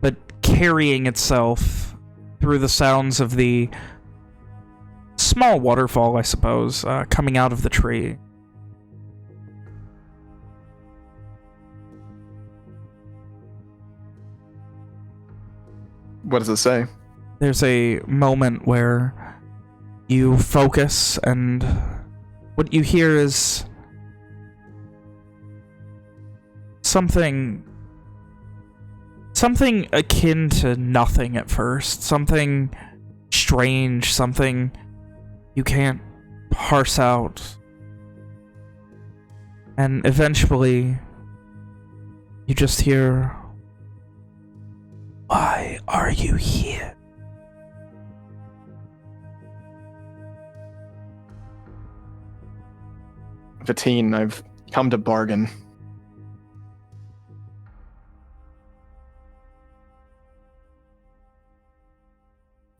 but carrying itself through the sounds of the small waterfall, I suppose, coming out of the tree. What does it say? There's a moment where you focus, and what you hear is something akin to nothing at first. Something strange, something you can't parse out. And eventually, you just hear, "Why are you here?" Vatine, I've come to bargain.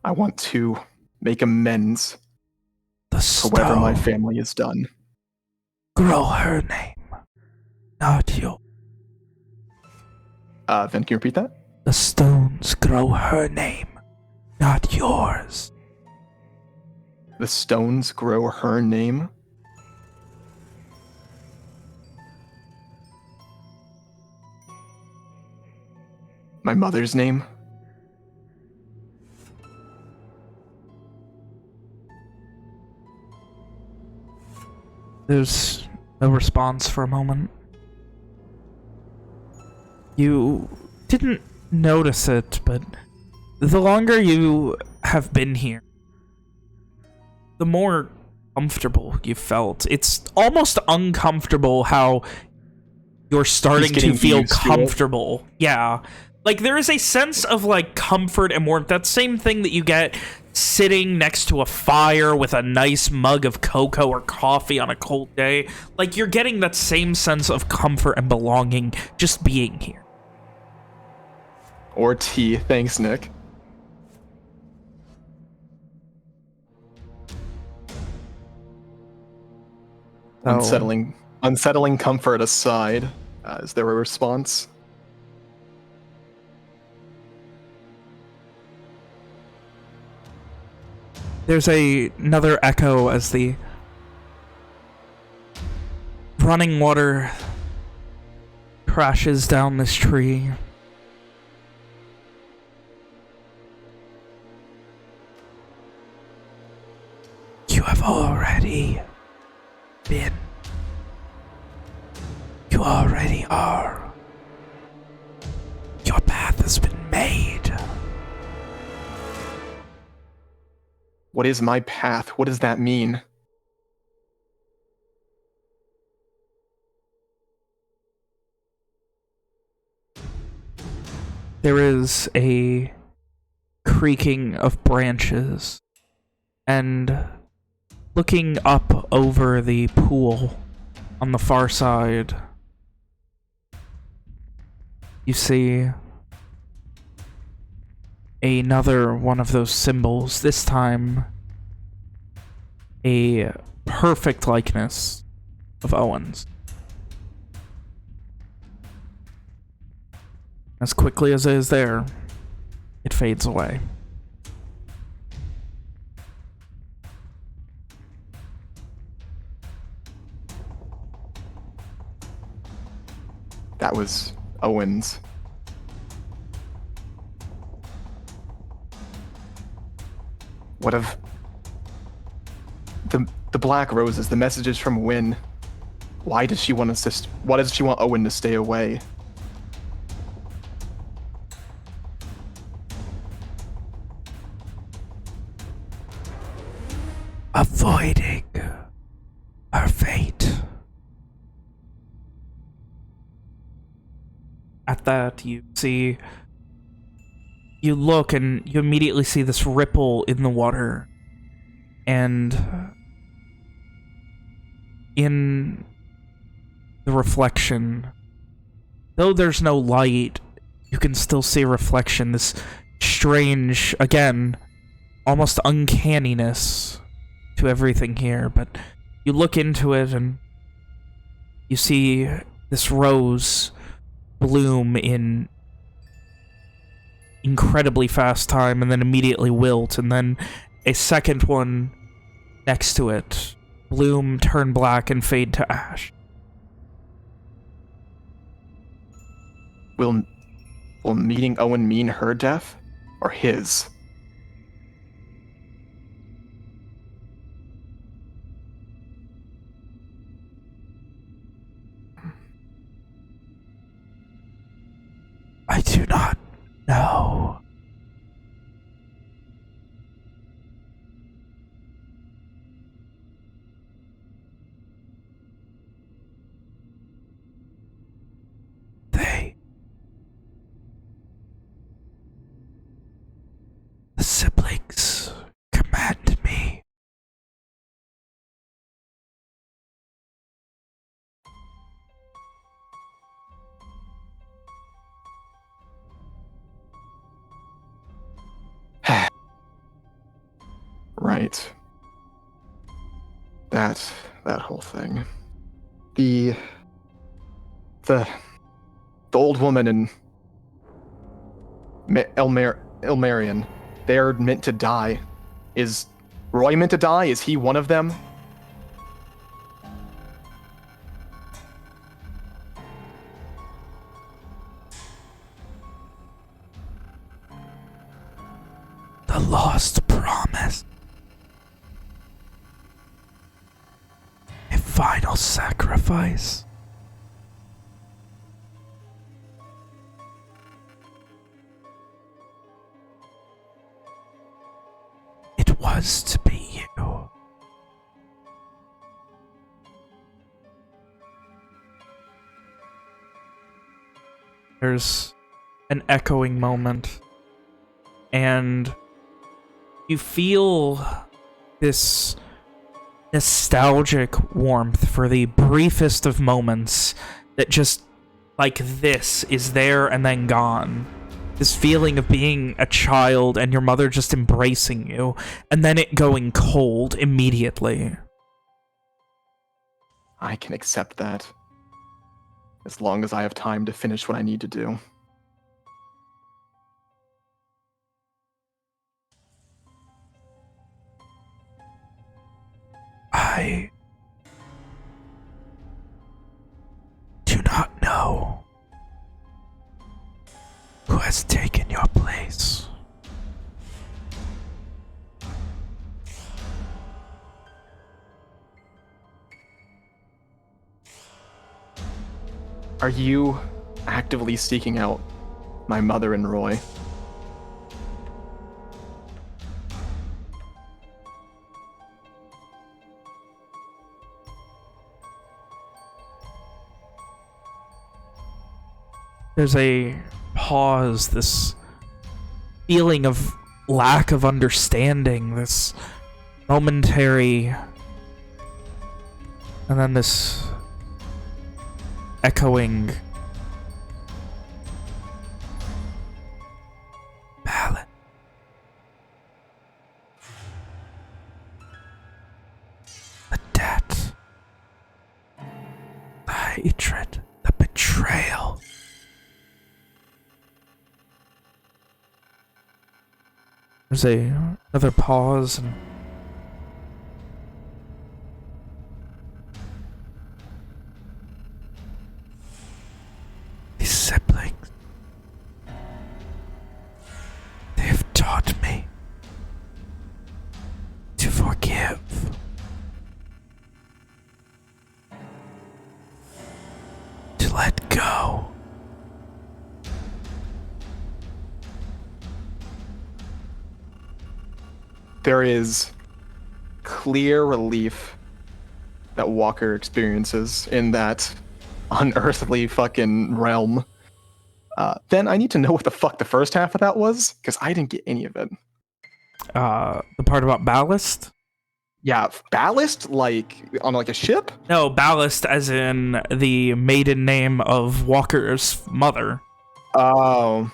I want to make amends for whatever my family has done. grow her name, not you. Vin, can you repeat that? The stones grow her name, not yours. The stones grow her name? My mother's name? There's no response for a moment. You didn't notice it, but the longer you have been here, the more comfortable you felt. It's almost uncomfortable how you're starting to feel comfortable. Yeah. Like, there is a sense of, like, comfort and warmth. That same thing that you get sitting next to a fire with a nice mug of cocoa or coffee on a cold day. Like, you're getting that same sense of comfort and belonging just being here. Or tea. Thanks, Nick. Oh. Unsettling comfort aside, is there a response? There's another echo as the running water crashes down this tree. You have already been. You already are. Your path has been made. What is my path? What does that mean? There is a creaking of branches, and looking up over the pool on the far side, you see another one of those symbols, this time a perfect likeness of Owen's. As quickly as it is there, it fades away. That was Owen's. What of the black roses, the messages from Wynn? Why does she want why does she want Owen to stay away? Avoiding our fate. At that, you look and you immediately see this ripple in the water. And in the reflection, though there's no light, you can still see a reflection, this strange, again, almost uncanniness to everything here. But you look into it and you see this rose bloom in incredibly fast time and then immediately wilt, and then a second one next to it bloom, turn black, and fade to ash. Will meeting Owen mean her death or his? I do not know. The siblings command me. Right. That whole thing. The old woman and Elmarion, they're meant to die. Is Roy meant to die? Is he one of them? The lost promise. A final sacrifice. It was to be you. There's an echoing moment, and you feel this nostalgic warmth for the briefest of moments that just, like this, is there and then gone. This feeling of being a child and your mother just embracing you, and then it going cold immediately. I can accept that. As long as I have time to finish what I need to do. I do not know who has taken your place. Are you actively seeking out my mother and Roy? There's a pause, this feeling of lack of understanding, this momentary, and then this echoing ballad. The debt, the hatred, the betrayal. There's another pause, and these siblings, they've taught me to forgive. To let go. There is clear relief that Walker experiences in that unearthly fucking realm. Then I need to know what the fuck the first half of that was, because I didn't get any of it. The part about ballast? Yeah, ballast? Like, on like a ship? No, ballast as in the maiden name of Walker's mother. Oh.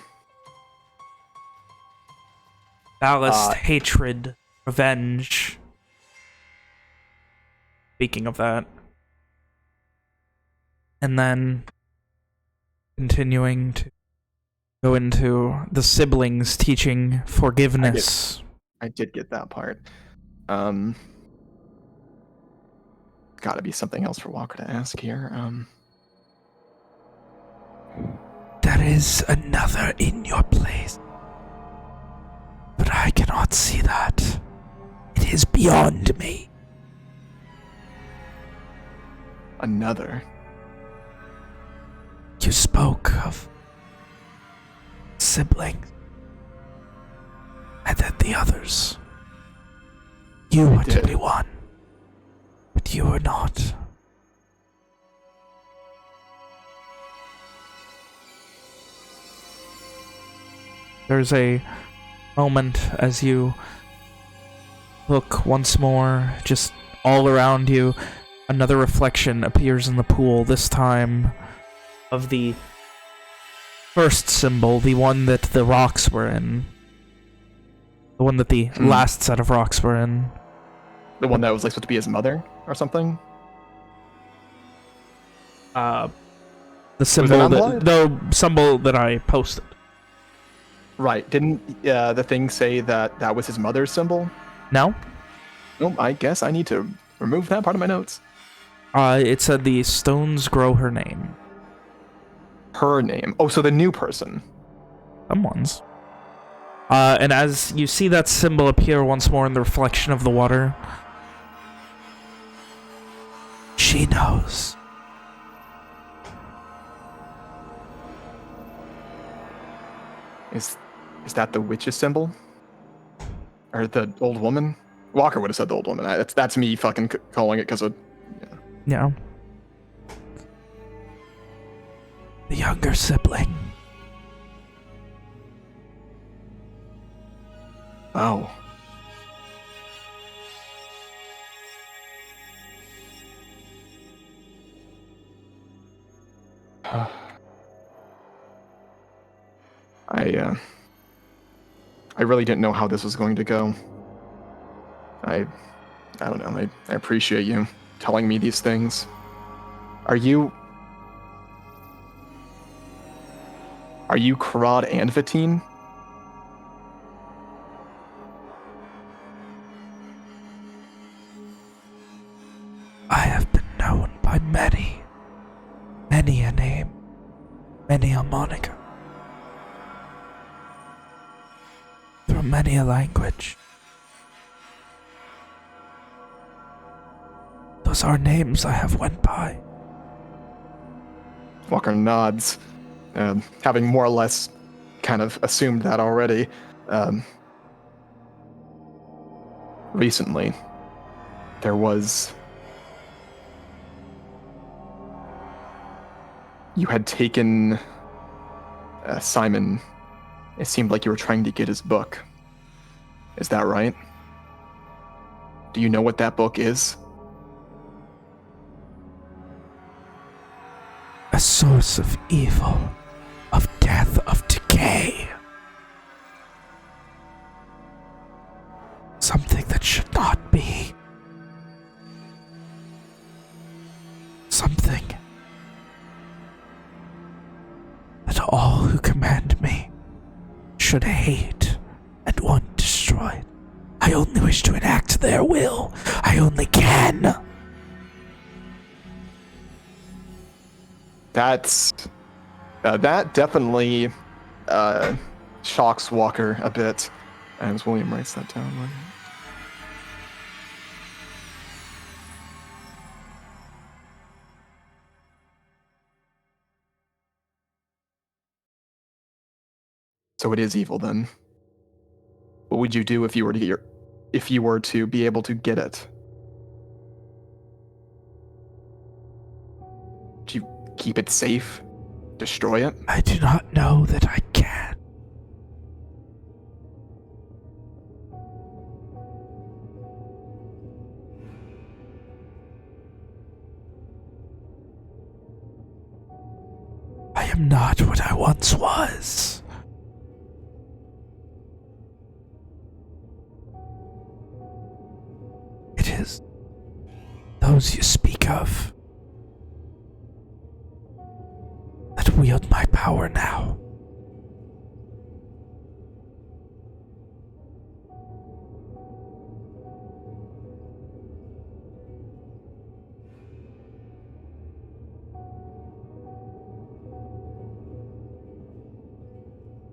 Ballast, hatred, revenge. Speaking of that. And then continuing to go into the siblings teaching forgiveness. I did get that part. Gotta be something else for Walker to ask here. There is another in your place. But I cannot see that. It is beyond me. Another? You spoke of siblings. And then the others. You were to be one. But you were not. There's a moment as you look once more, just all around you. Another reflection appears in the pool, this time of the first symbol, the one that the rocks were in. The one that the last set of rocks were in. The one that was like supposed to be his mother or something? The symbol unblooded? the symbol that I posted. Right. Didn't the thing say that that was his mother's symbol? No? No, I guess I need to remove that part of my notes. It said the stones grow her name. Her name. Oh, so the new person. Someone's. And as you see that symbol appear once more in the reflection of the water, she knows. Is that the witch's symbol? Or the old woman? Walker would have said the old woman. That's me fucking calling it because of... Yeah. The younger sibling. Oh. I really didn't know how this was going to go. I don't know. I appreciate you telling me these things. Are you Karad and Vatine? I have been known by many a name, many a moniker, through many a language. Those are names I have went by. Walker nods, having more or less kind of assumed that already. Recently, there was... You had taken Simon. It seemed like you were trying to get his book. Is that right? Do you know what that book is? A source of evil, of death, of decay. Something that should not be. Something that all who command me should hate and want destroyed. I only wish to enact their will. I only can. That definitely shocks Walker a bit, as William writes that down. Right? So it is evil then. What would you do if you were to be able to get it? Do you keep it safe? Destroy it? I do not know that I can. I am not what I once was. It is those you speak of that wield my power now.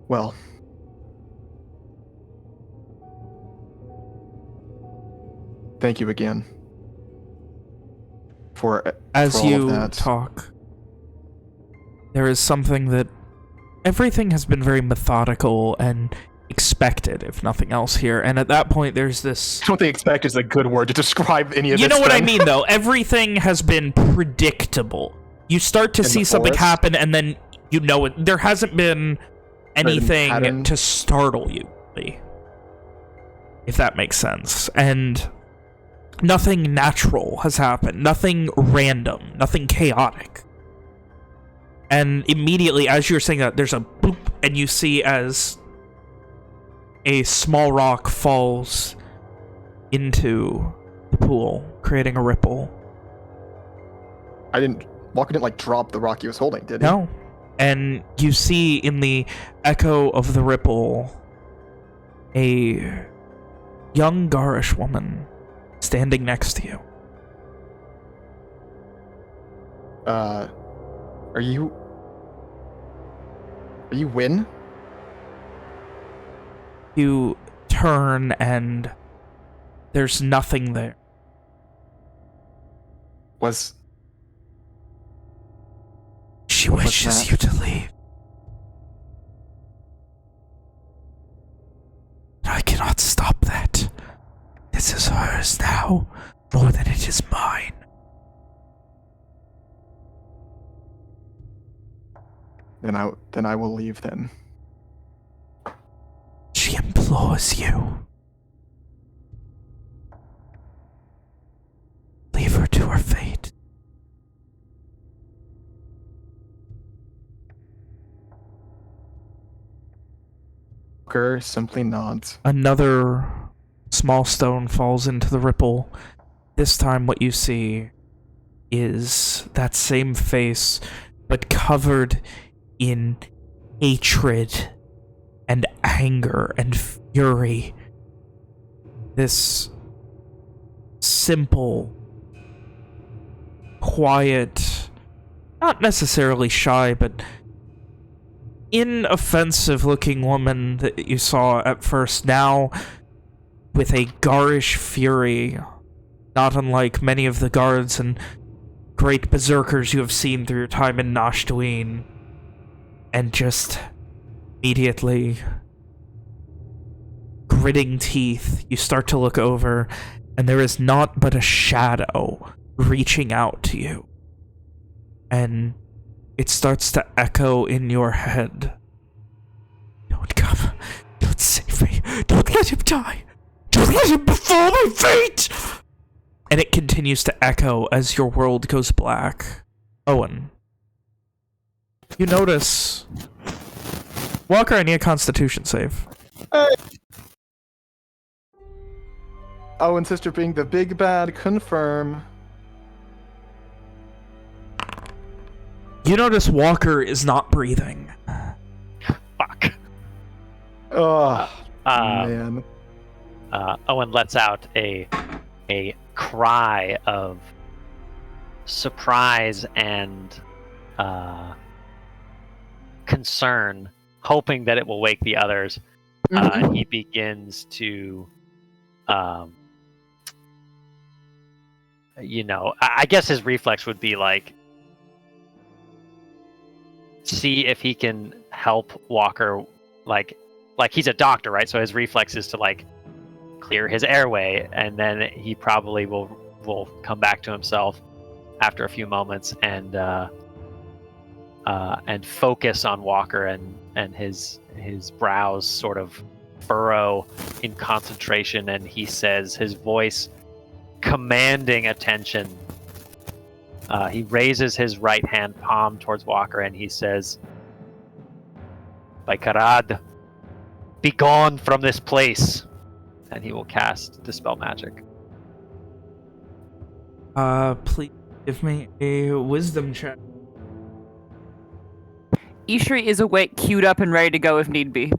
Well, thank you again for as for all you of that. talk. There is something that everything has been very methodical and expected, if nothing else here. And at that point, there's this... I don't think expect is a good word to describe any of this. You know what I then. mean, though? Everything has been predictable. You start to In the see something forest? happen, and then you know it. There hasn't been anything pattern? to startle you, really, if that makes sense. And nothing natural has happened. Nothing random. Nothing chaotic. And immediately, as you're saying that, there's a boop, and you see as a small rock falls into the pool, creating a ripple. I didn't Walker didn't like drop the rock he was holding, did he? No. And you see in the echo of the ripple a young garish woman standing next to you. Are you Win? You turn and there's nothing there. She What was wishes that? you to leave. I cannot stop that. This is hers now, more than it is mine. Then I will leave then. She implores you. Leave her to her fate. Walker simply nods. Another small stone falls into the ripple. This time what you see is that same face, but covered in hatred and anger and fury. This simple, quiet, not necessarily shy, but inoffensive looking woman that you saw at first, now with a garish fury, not unlike many of the guards and great berserkers you have seen through your time in Nashtween. And just immediately, gritting teeth, you start to look over, and there is naught but a shadow reaching out to you. And it starts to echo in your head. Don't come. Don't save me. Don't let him die. Don't let him befall my fate! And it continues to echo as your world goes black. Owen, you notice... Walker, I need a Constitution save. Owen's sister being the big bad, confirm. You notice Walker is not breathing. Fuck. Oh, man. Owen lets out a cry of surprise and concern, hoping that it will wake the others. He begins to, I guess his reflex would be like, see if he can help Walker, like he's a doctor, right? So his reflex is to like clear his airway, and then he probably will come back to himself after a few moments and focus on Walker, and his brows sort of furrow in concentration, and he says, his voice commanding attention, he raises his right hand palm towards Walker and he says, "By Karad, be gone from this place," and he will cast Dispel Magic. Please give me a wisdom check. Ishri is awake, queued up, and ready to go if need be.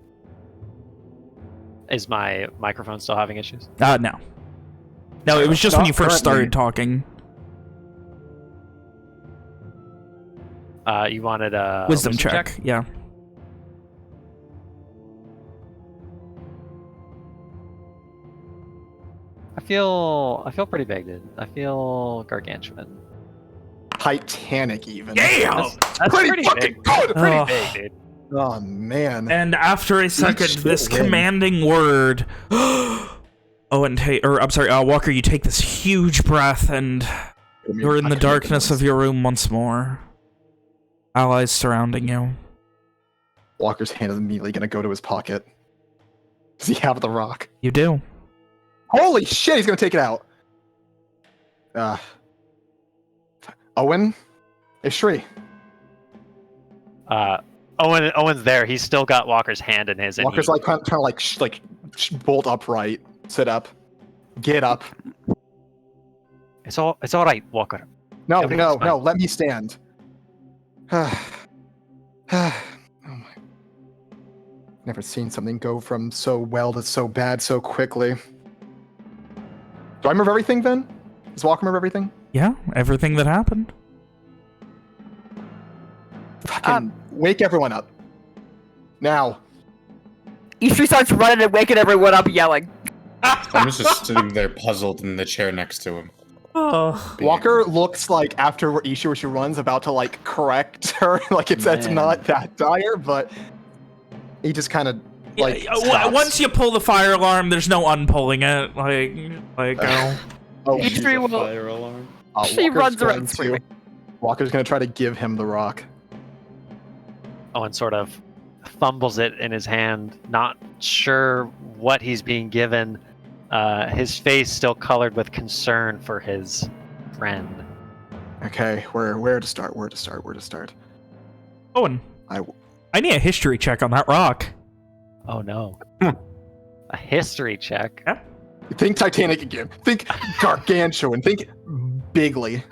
Is my microphone still having issues? No. No, it was just when you first started talking. You wanted a wisdom check? Yeah. I feel pretty big, dude. I feel gargantuan. Titanic, even. Damn! That's pretty fucking big. good! Pretty big, dude. Oh, man. And after a second, this commanding word, Walker, you take this huge breath, and you're in the darkness of your room once more. Allies surrounding you. Walker's hand is immediately going to go to his pocket. Does he have the rock? You do. Holy shit, he's going to take it out. Owen? Hey, Shri. Owen's there. He's still got Walker's hand in his. Walker's like trying to bolt upright, sit up, get up. It's all right, Walker. No, Everything's no, fine. no. Let me stand. Oh my. Never seen something go from so well to so bad so quickly. Do I remember everything then? Does Walker remember everything? Yeah, everything that happened. Fucking wake everyone up. Now. Ishri starts running and waking everyone up, yelling. I'm just sitting there puzzled in the chair next to him. Oh. Walker looks like after Ishri, where she runs, about to like correct her. Like it's Man. not that dire, but he just kind of like stops. Once you pull the fire alarm, there's no unpulling it. Oh, Ishri will. Fire alarm. She Walker's runs around going to- screaming. Walker's gonna try to give him the rock. Owen sort of fumbles it in his hand, not sure what he's being given. His face still colored with concern for his friend. Okay, where to start? Where to start? Owen, I need a history check on that rock. Oh no. A history check. Yeah. Think Titanic again. Think gargantuan. Think bigly.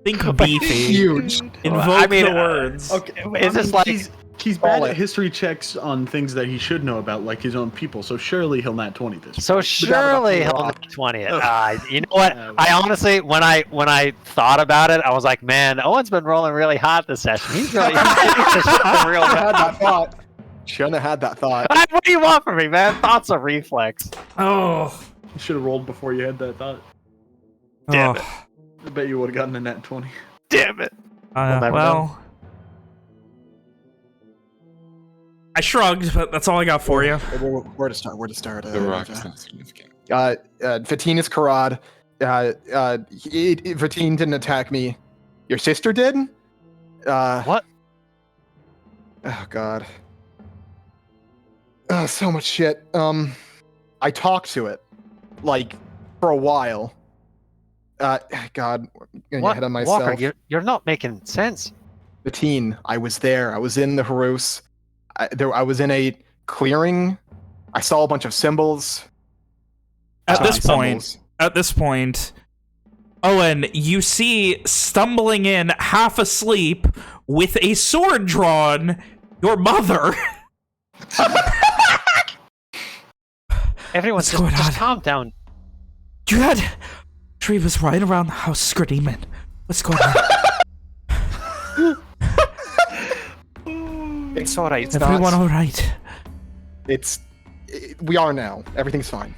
Think beefy. Huge. Invoke I mean, the words. Okay, Is this like- he's bad Call it. at history checks on things that he should know about, like his own people. So surely he'll nat 20 this. So surely about the he'll rock. not 20 it. You know what? I honestly, when I thought about it, I was like, man, Owen's been rolling really hot this session. He's really he's real I had bad. that thought. Shouldn't have had that thought. What do you want from me, man? Thoughts are reflex. Oh. You should have rolled before you had that thought. Damn Oh. it. I bet you would have gotten a nat 20. Damn it. We'll never Well, I shrugged, but that's all I got for you. Where to start? The rock is not significant. Fatin is Karad. Fatin didn't attack me. Your sister did? What? Oh god. So much shit. I talked to it, like, for a while. God, getting What? ahead of myself. Walker, you're not making sense. Fatin, I was there. I was in the Harus. I was in a clearing. I saw a bunch of symbols. At this Symbols. point, Owen, you see stumbling in half asleep with a sword drawn, your mother. Everyone, What's going just on? calm down. You had Tree was right around the house screaming. What's going on? It's alright. It's Everyone not. all right? We are now. Everything's fine.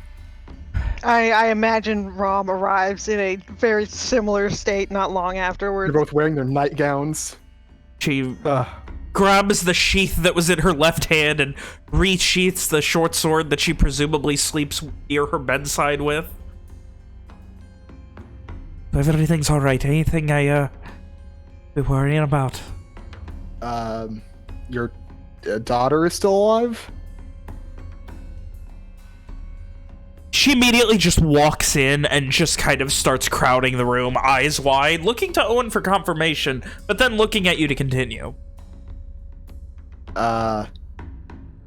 I imagine Rom arrives in a very similar state not long afterwards. They're both wearing their nightgowns. She grabs the sheath that was in her left hand and resheaths the short sword that she presumably sleeps near her bedside with. Everything's all right. Anything I be worrying about? Your daughter is still alive? She immediately just walks in and just kind of starts crowding the room, eyes wide, looking to Owen for confirmation, but then looking at you to continue.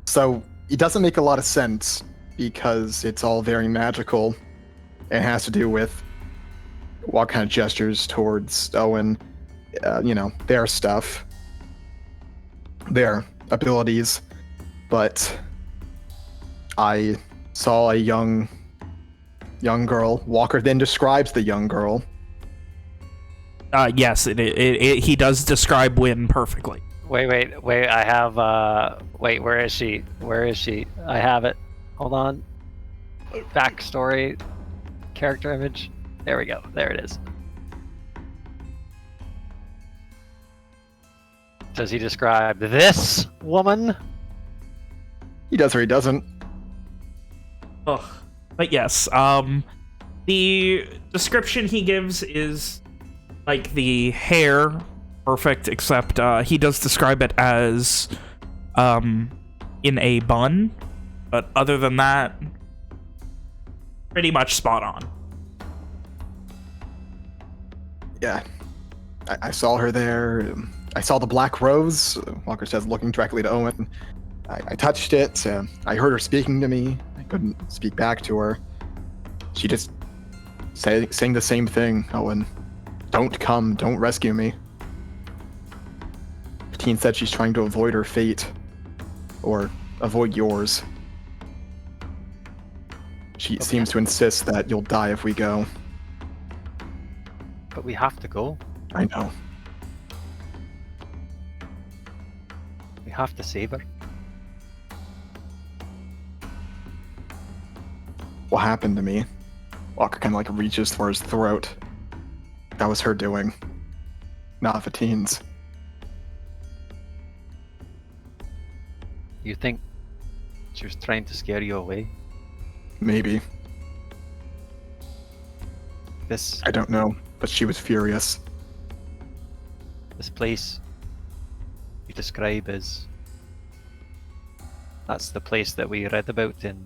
So it doesn't make a lot of sense because it's all very magical and has to do with what kind of gestures towards Owen, their stuff, their abilities. But I saw a young girl. Walker then describes the young girl. Yes, he does describe Wynn perfectly. Wait. I have. Wait, where is she? I have it. Hold on. Backstory. Character image. There we go. There it is. Does he describe this woman? He does or he doesn't. Ugh. But yes, the description he gives is like the hair, perfect, except he does describe it as in a bun, but other than that, pretty much spot on. Yeah, I saw her there. I saw the black rose. Walker says, looking directly to Owen. I touched it. I heard her speaking to me. I couldn't speak back to her. She just saying the same thing, Owen. Don't come. Don't rescue me. Teen said she's trying to avoid her fate. Or avoid yours. She seems to insist that you'll die if we go. But we have to go. I know. We have to save her. What happened to me? Walker kind of like reaches for his throat. That was her doing. Not Vatine's. You think she was trying to scare you away? Maybe. This I don't know, but she was furious. place you describe as... That's the place that we read about in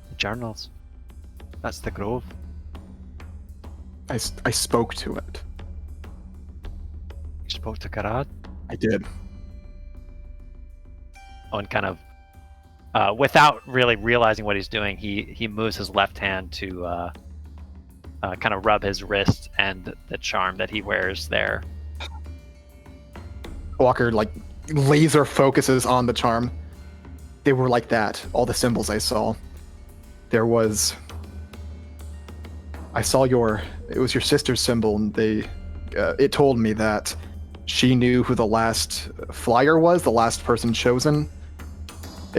the journals. That's the grove. I spoke to it. You spoke to Karad? I did. Oh, and kind of, without really realizing what he's doing, he moves his left hand to kind of rub his wrist and the charm that he wears there. Walker like laser focuses on the charm. They were like that. All the symbols I saw. There was. I saw it was your sister's symbol, and it told me that she knew who the last flyer was, the last person chosen.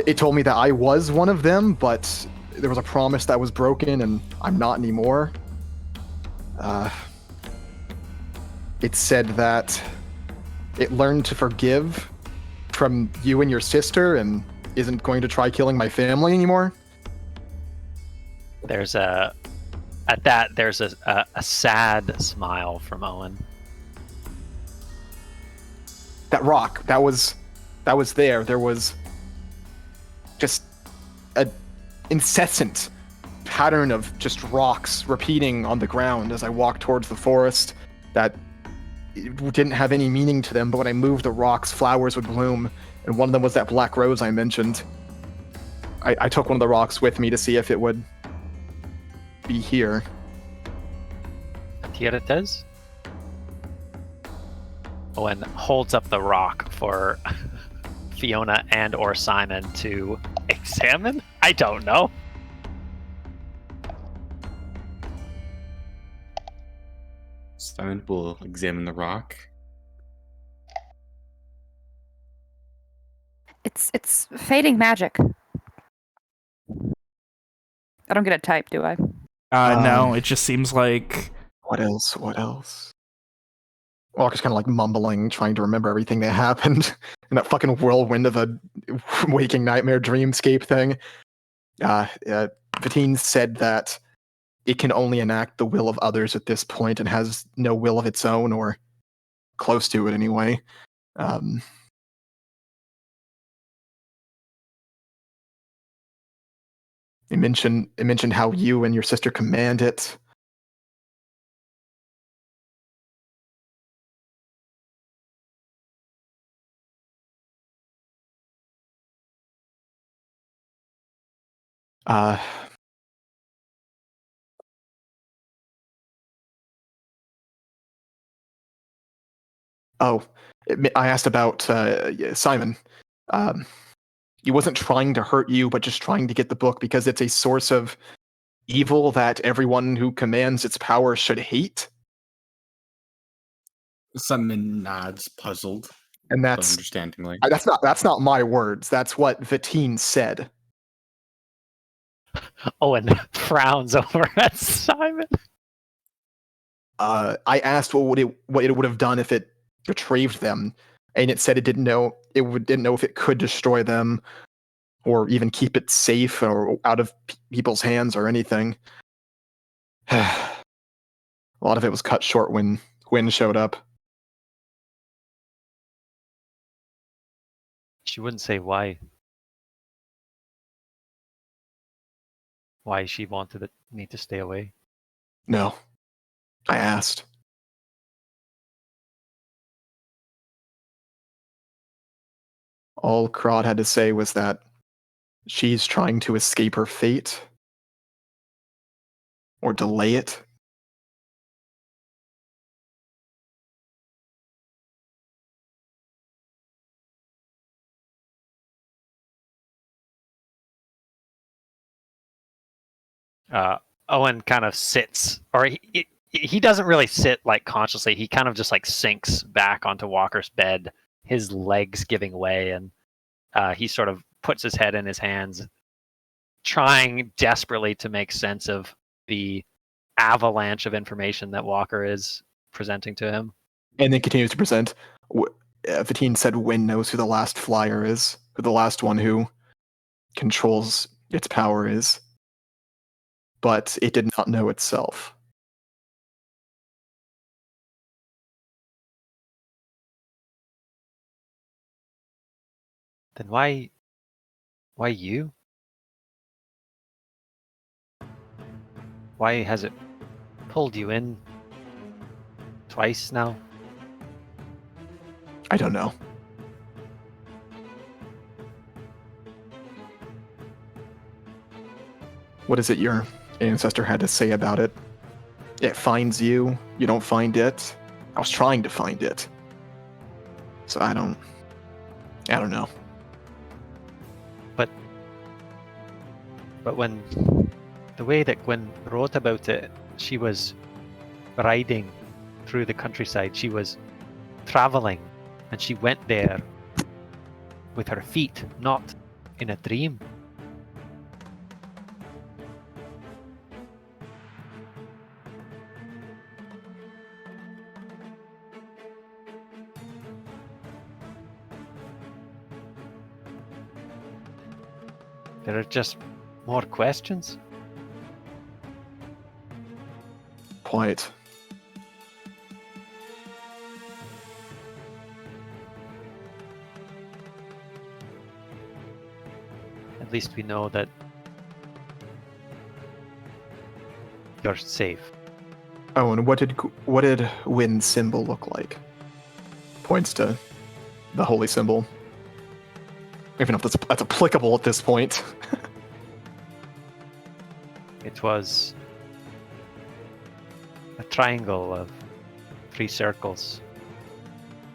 It told me that I was one of them, but there was a promise that was broken, and I'm not anymore. It said that it learned to forgive from you and your sister, and isn't going to try killing my family anymore. There's a sad smile from Owen. That rock, that was there. There was just a incessant pattern of just rocks repeating on the ground as I walked towards the forest that didn't have any meaning to them, but when I moved the rocks, flowers would bloom, and one of them was that black rose I mentioned. I took one of the rocks with me to see if it would be here. And here it is. Owen holds up the rock for Fiona and or Simon to examine? I don't know. Simon will examine the rock. It's fading magic. I don't get a type, do I? No, it just seems like... What else? Walker's kind of like mumbling, trying to remember everything that happened in that fucking whirlwind of a waking nightmare dreamscape thing. Vatine said that it can only enact the will of others at this point and has no will of its own, or close to it anyway. It mentioned how you and your sister command it. I asked about Simon. He wasn't trying to hurt you, but just trying to get the book because it's a source of evil that everyone who commands its power should hate. Simon nods, puzzled, And but that's understandingly. that's not my words. That's what Vatine said. Owen frowns over at Simon. I asked what it would have done if it retrieved them, and it said it didn't know if it could destroy them or even keep it safe or out of people's hands or anything. A lot of it was cut short when Gwyn showed up. She wouldn't say why. Why she wanted me to stay away. No, I asked. All Krod had to say was that she's trying to escape her fate or delay it. Owen kind of sits, or he doesn't really sit like consciously. He kind of just like sinks back onto Walker's bed, his legs giving way, and he sort of puts his head in his hands, trying desperately to make sense of the avalanche of information that Walker is presenting to him. And then continues to present. Fatine said Wynn knows who the last flyer is, who the last one who controls its power is, but it did not know itself. Then why you? Why has it pulled you in twice now? I don't know. What is it your ancestor had to say about it? It finds you, you don't find it. I was trying to find it. So I don't know. But when the way that Gwen wrote about it, she was riding through the countryside. She was traveling, and she went there with her feet, not in a dream. There are just more questions? Quite. At least we know that you're safe. Oh, and what did Wynn's symbol look like? Points to the holy symbol. Even if that's applicable at this point. It was a triangle of 3 circles,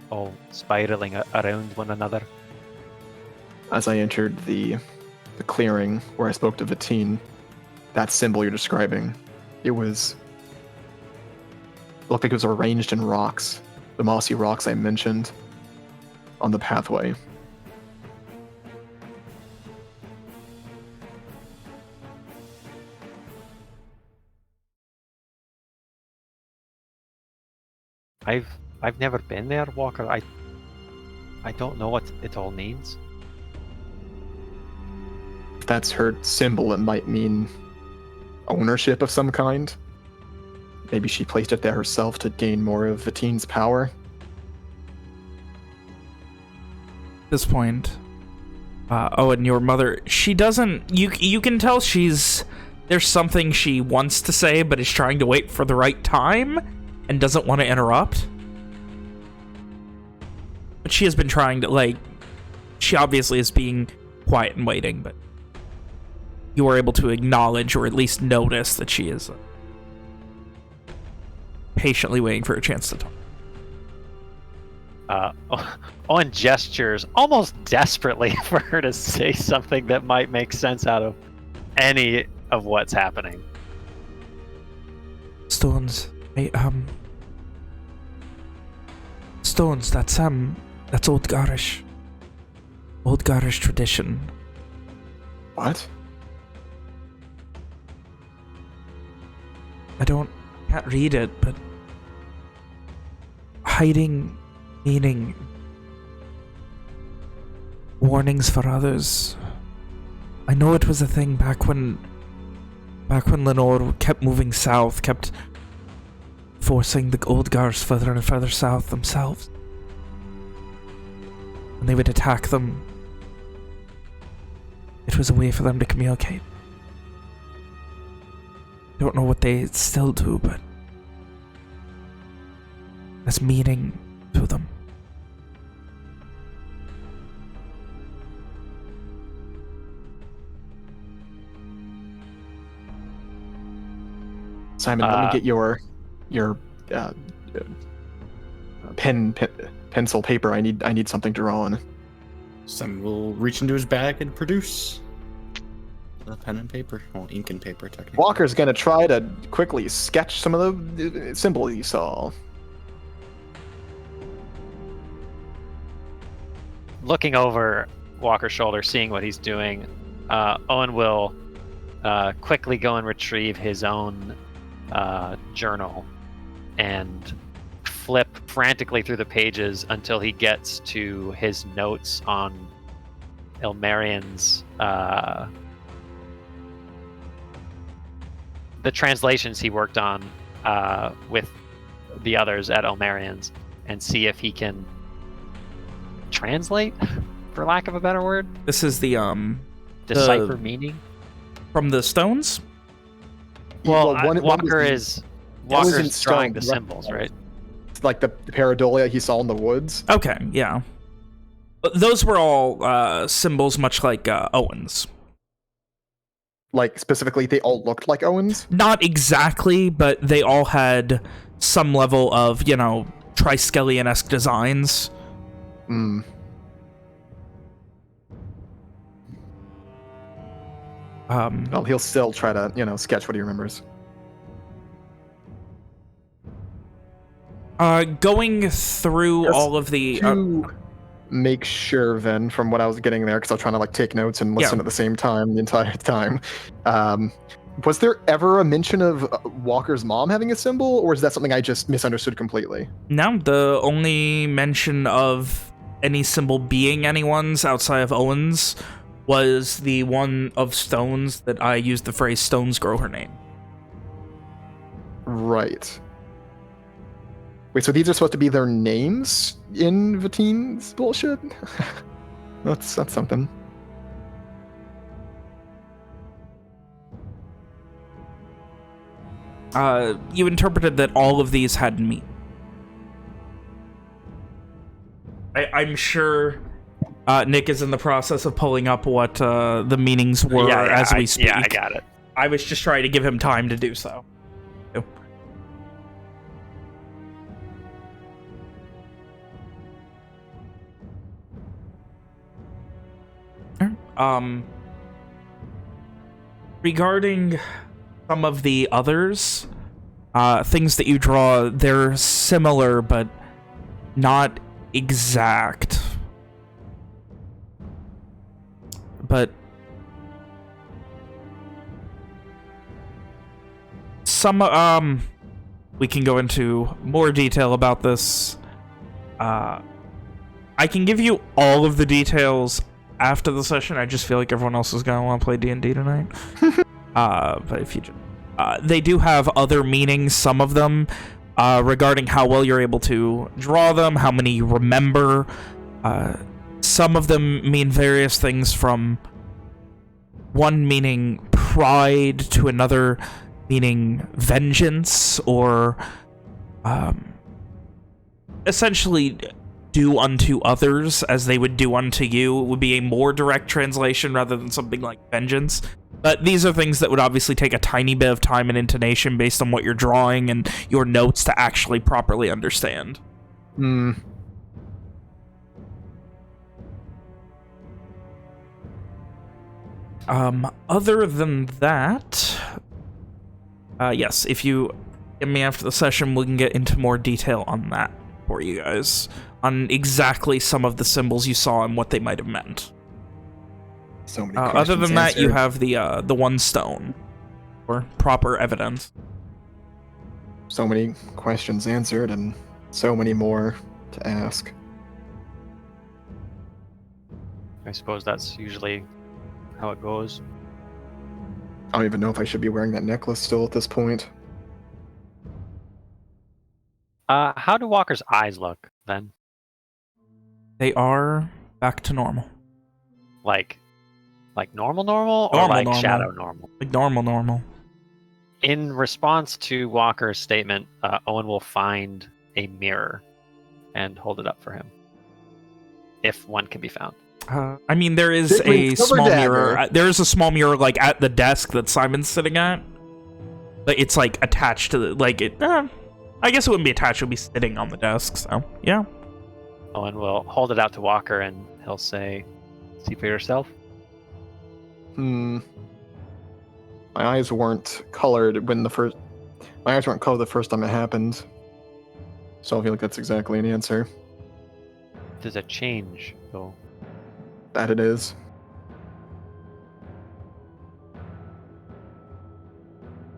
all spiraling around one another. As I entered the clearing where I spoke to Fatine, that symbol you're describing, it looked like it was arranged in rocks, the mossy rocks I mentioned on the pathway. I've never been there, Walker. I don't know what it all means. If that's her symbol, it might mean ownership of some kind. Maybe she placed it there herself to gain more of Fatine's power. At this point, and your mother, she doesn't, you can tell there's something she wants to say, but is trying to wait for the right time and doesn't want to interrupt. But she has been trying to, she obviously is being quiet and waiting, but you are able to acknowledge or at least notice that she is patiently waiting for a chance to talk. Owen gestures almost desperately for her to say something that might make sense out of any of what's happening. Stones, Stones, that's Old Garish. Old Garish tradition. What? I can't read it, but hiding, meaning warnings for others. I know it was a thing back when Lenore kept moving south, kept forcing the Old Gars further and further south themselves. When they would attack them, it was a way for them to communicate. Don't know what they still do, but there's meaning to them. Simon, let me get your pencil, paper. I need something to draw on. Simon will reach into his bag and produce pen and paper. Well, ink and paper, technically. Walker's gonna try to quickly sketch some of the symbols you saw. Looking over Walker's shoulder, seeing what he's doing, Owen will quickly go and retrieve his own journal and flip frantically through the pages until he gets to his notes on Ilmarion's the translations he worked on with the others at Ilmarion's, and see if he can translate, for lack of a better word. This is the Decipher meaning from the stones. Well, one Walker was Walker's drawing the stone, symbols, right? It's like the pareidolia he saw in the woods. Okay, yeah. But those were all symbols, much like Owen's. Like, specifically, they all looked like Owen's? Not exactly, but they all had some level of, you know, Triskelion-esque designs. Hmm. Well, he'll still try to, you know, sketch what he remembers. Going through Just all of the... to make sure, then, from what I was getting there, because I was trying to, like, take notes and listen at the same time the entire time, was there ever a mention of Walker's mom having a symbol, or is that something I just misunderstood completely? No, the only mention of any symbol being anyone's outside of Owen's was the one of stones that I used the phrase "stones grow her name." Right. Wait, so these are supposed to be their names in Vatine's bullshit? that's something. You interpreted that all of these had meaning. I'm sure Nick is in the process of pulling up what the meanings were as we speak. Yeah, I got it. I was just trying to give him time to do so. Regarding some of the others, things that you draw, they're similar, but not exact. But some, we can go into more detail about this. I can give you all of the details after the session. I just feel like everyone else is going to want to play D&D tonight. But if you just, they do have other meanings, some of them, regarding how well you're able to draw them, how many you remember. Some of them mean various things, from one meaning pride to another meaning vengeance, or essentially do unto others as they would do unto you. It would be a more direct translation rather than something like vengeance. But these are things that would obviously take a tiny bit of time and intonation based on what you're drawing and your notes to actually properly understand. Hmm. Other than that, yes, if you get me after the session, we can get into more detail on that for you guys, on exactly some of the symbols you saw and what they might have meant. So many other than that, answered. you have the one stone, or proper evidence. So many questions answered, and so many more to ask. I suppose that's usually how it goes. I don't even know if I should be wearing that necklace still at this point. How do Walker's eyes look, then? They are back to normal. Like normal, or Normal, like normal. shadow normal? Like normal. In response to Walker's statement, Owen will find a mirror and hold it up for him, if one can be found. I mean, there is a small mirror. There is a small mirror, like, at the desk that Simon's sitting at. But it's, like, attached to the, like, it... I guess it wouldn't be attached. It would be sitting on the desk, so, yeah. Owen will hold it out to Walker, and he'll say, "See for yourself." My eyes weren't colored when the first. My eyes weren't colored the first time it happened. So I feel like that's exactly an answer. There's a change, though. That it is.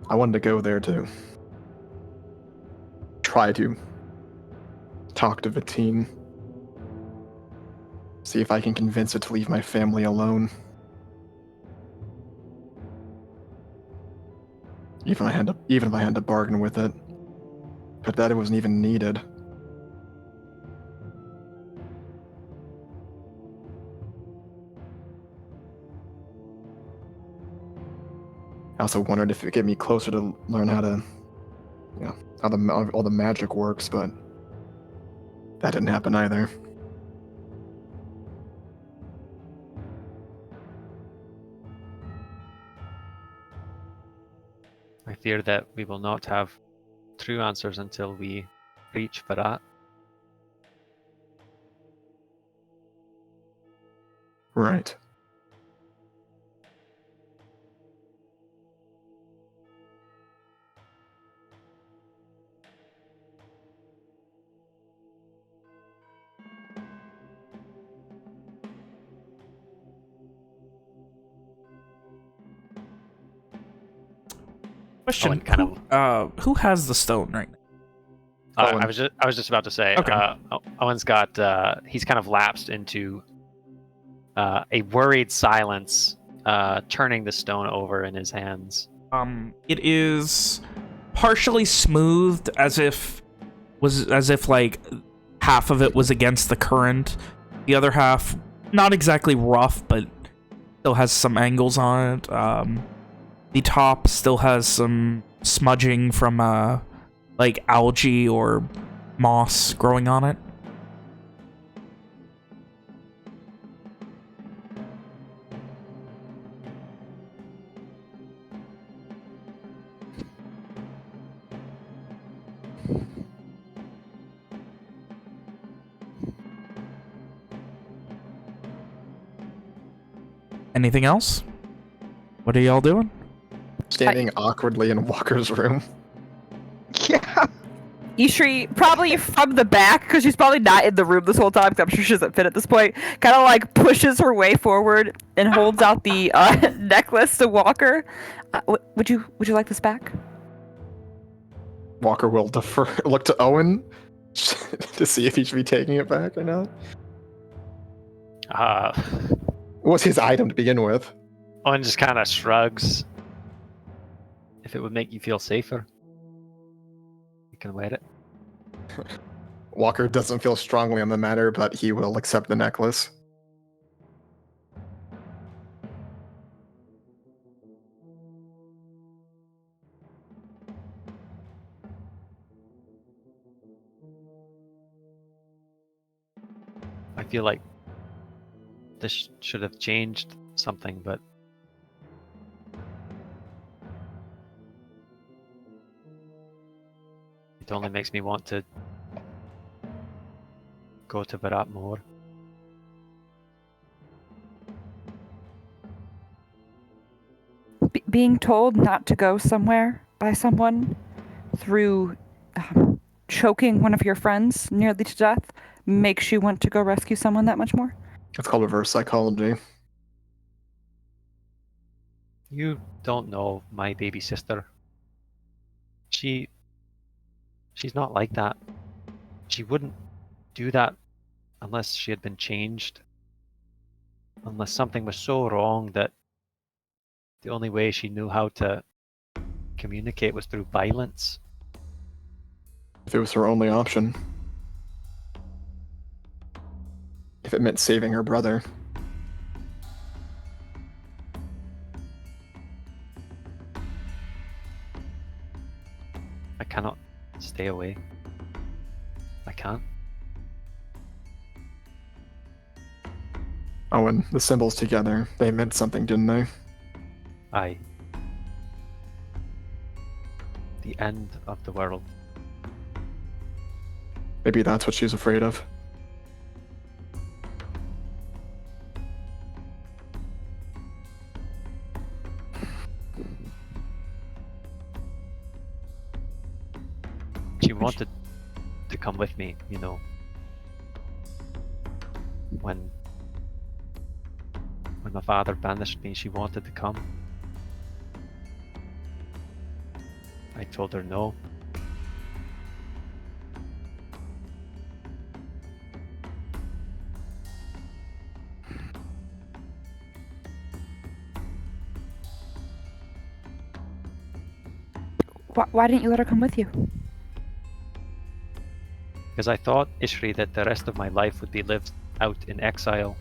I wanted to go there to try to talk to Vittine. See if I can convince it to leave my family alone. Even if I had to bargain with it. But that it wasn't even needed. I also wondered if it would get me closer to learn how to, how all the magic works, but that didn't happen either. I fear that we will not have true answers until we reach Varat. Right. Question: Owen who has the stone right now? Owen. I was just about to say. Okay. Owen's got. He's kind of lapsed into a worried silence, turning the stone over in his hands. It is partially smoothed, as if like half of it was against the current. The other half, not exactly rough, but still has some angles on it. The top still has some smudging from like algae or moss growing on it. Anything else? What are y'all doing? Standing awkwardly in Walker's room. Yeah. Ishri, probably from the back, because she's probably not in the room this whole time, because I'm sure she doesn't fit at this point, kind of like pushes her way forward and holds out the necklace to Walker. Would you like this back? Walker will look to Owen to see if he should be taking it back or not. What's his item to begin with? Owen just kind of shrugs. If it would make you feel safer, you can wear it. Walker doesn't feel strongly on the matter, but he will accept the necklace. I feel like this should have changed something, but it only makes me want to go to Varat more. Being told not to go somewhere by someone through choking one of your friends nearly to death makes you want to go rescue someone that much more? It's called reverse psychology. You don't know my baby sister. She's not like that. She wouldn't do that unless she had been changed. Unless something was so wrong that the only way she knew how to communicate was through violence. If it was her only option. If it meant saving her brother. I cannot stay away. I can't. Owen, the symbols together, they meant something, didn't they? Aye. The end of the world. Maybe that's what she's afraid of. wanted to come with me, you know. When my father banished me, she wanted to come. I told her no. Why didn't you let her come with you? Because I thought, Ishri, that the rest of my life would be lived out in exile.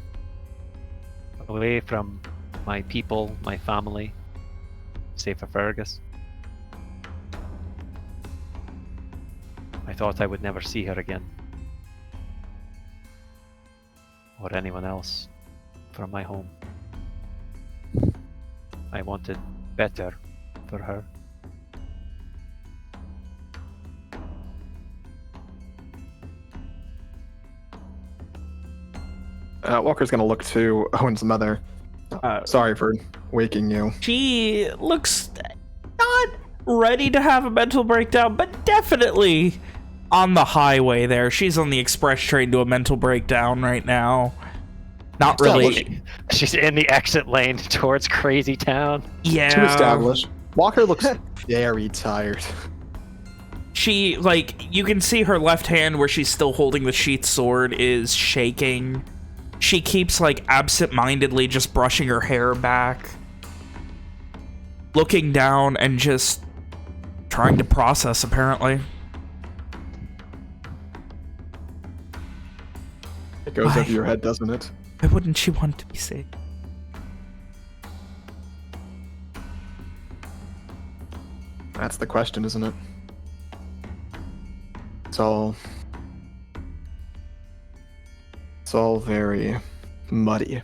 Away from my people, my family. Save for Fergus. I thought I would never see her again. Or anyone else from my home. I wanted better for her. Walker's gonna look to Owen's mother. Sorry for waking you. She looks not ready to have a mental breakdown, but definitely on the highway there. She's on the express train to a mental breakdown right now. Not really. She's in the exit lane towards Crazy Town. Yeah. To establish. Walker looks very tired. She, like, you can see her left hand where she's still holding the sheath sword is shaking. She keeps, like, absent-mindedly just brushing her hair back. Looking down and just trying to process, apparently. It goes over your head, doesn't it? Why wouldn't she want to be saved? That's the question, isn't it? It's all very muddy.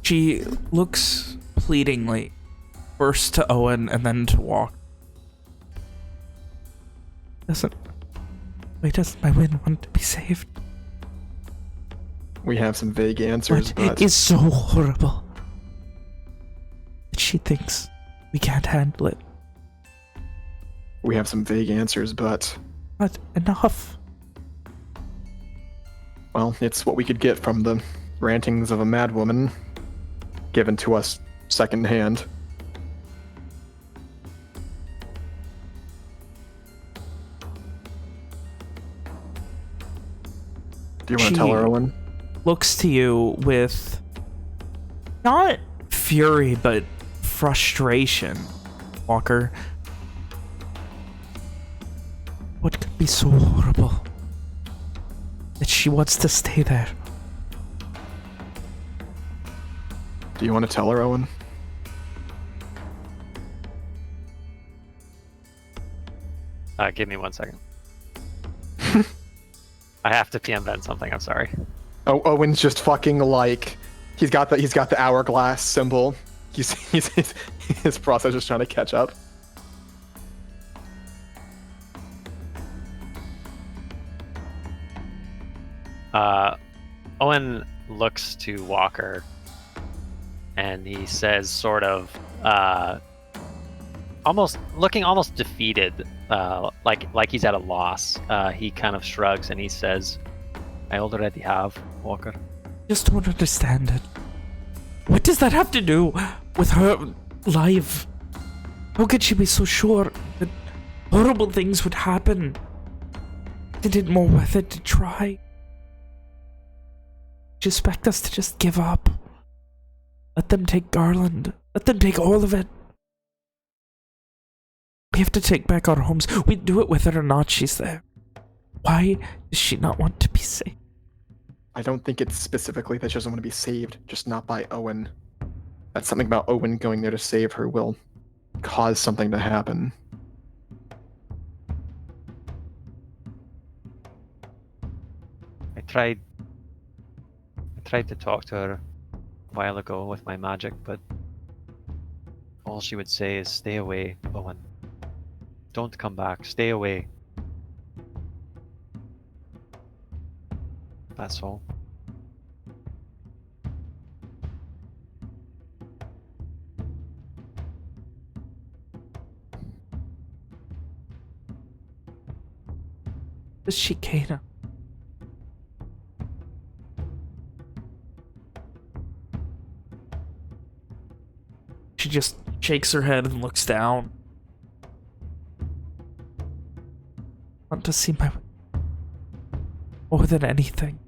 She looks pleadingly, first to Owen and then to Walker. Why doesn't my win want to be saved? We have some vague answers, What but is so horrible that she thinks we can't handle it? we have some vague answers, but Not enough. well, it's what we could get from the rantings of a madwoman given to us secondhand. Do you want to tell her, Owen? Looks to you with not fury, but frustration, Walker. What could be so horrible that she wants to stay there? Do you want to tell her, Owen? Give me 1 second. I have to PM vent something, I'm sorry. Oh, Owen's just fucking like he's got the hourglass symbol. His process is trying to catch up. Owen looks to Walker and he says, sort of, almost defeated, like he's at a loss. He kind of shrugs and he says, I already have, Walker. Just don't understand it. What does that have to do with her life? How could she be so sure that horrible things would happen? Isn't it more worth it to try? Do you expect us to just give up? Let them take Garland. Let them take all of it. We have to take back our homes. We do it with her or not, she's there. Why does she not want to be safe? I don't think it's specifically that she doesn't want to be saved, just not by Owen. That's something about Owen going there to save her will cause something to happen. I tried to talk to her a while ago with my magic, but all she would say is, stay away, Owen. Don't come back, stay away. That's all. This Chicana. She just shakes her head and looks down. I want to see my... more than anything.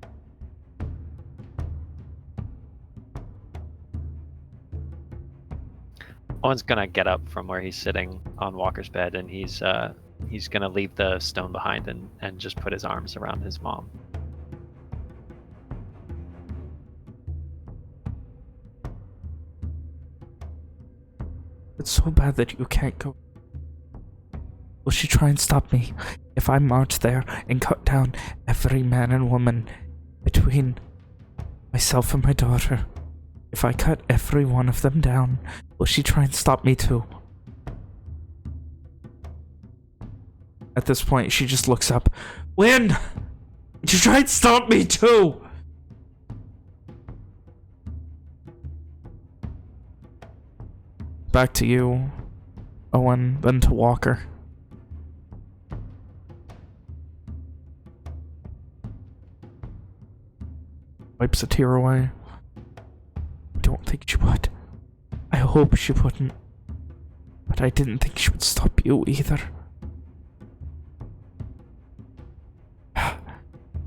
Owen's gonna get up from where he's sitting on Walker's bed, and he's gonna leave the stone behind and just put his arms around his mom. It's so bad that you can't go. Will she try and stop me if I march there and cut down every man and woman between myself and my daughter? If I cut every one of them down, will she try and stop me too? At this point, she just looks up. Lynn! You try and stop me too! Back to you, Owen, then to Walker. Wipes a tear away. I don't think she would. I hope she wouldn't. But I didn't think she would stop you either.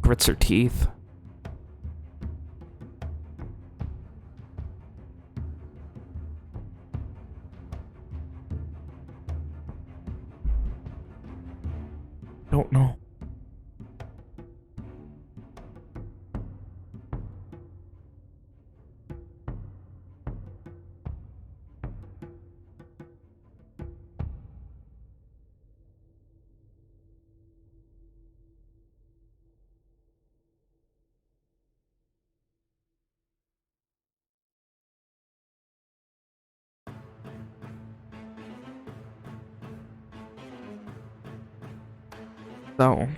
Grits her teeth. Don't know. So,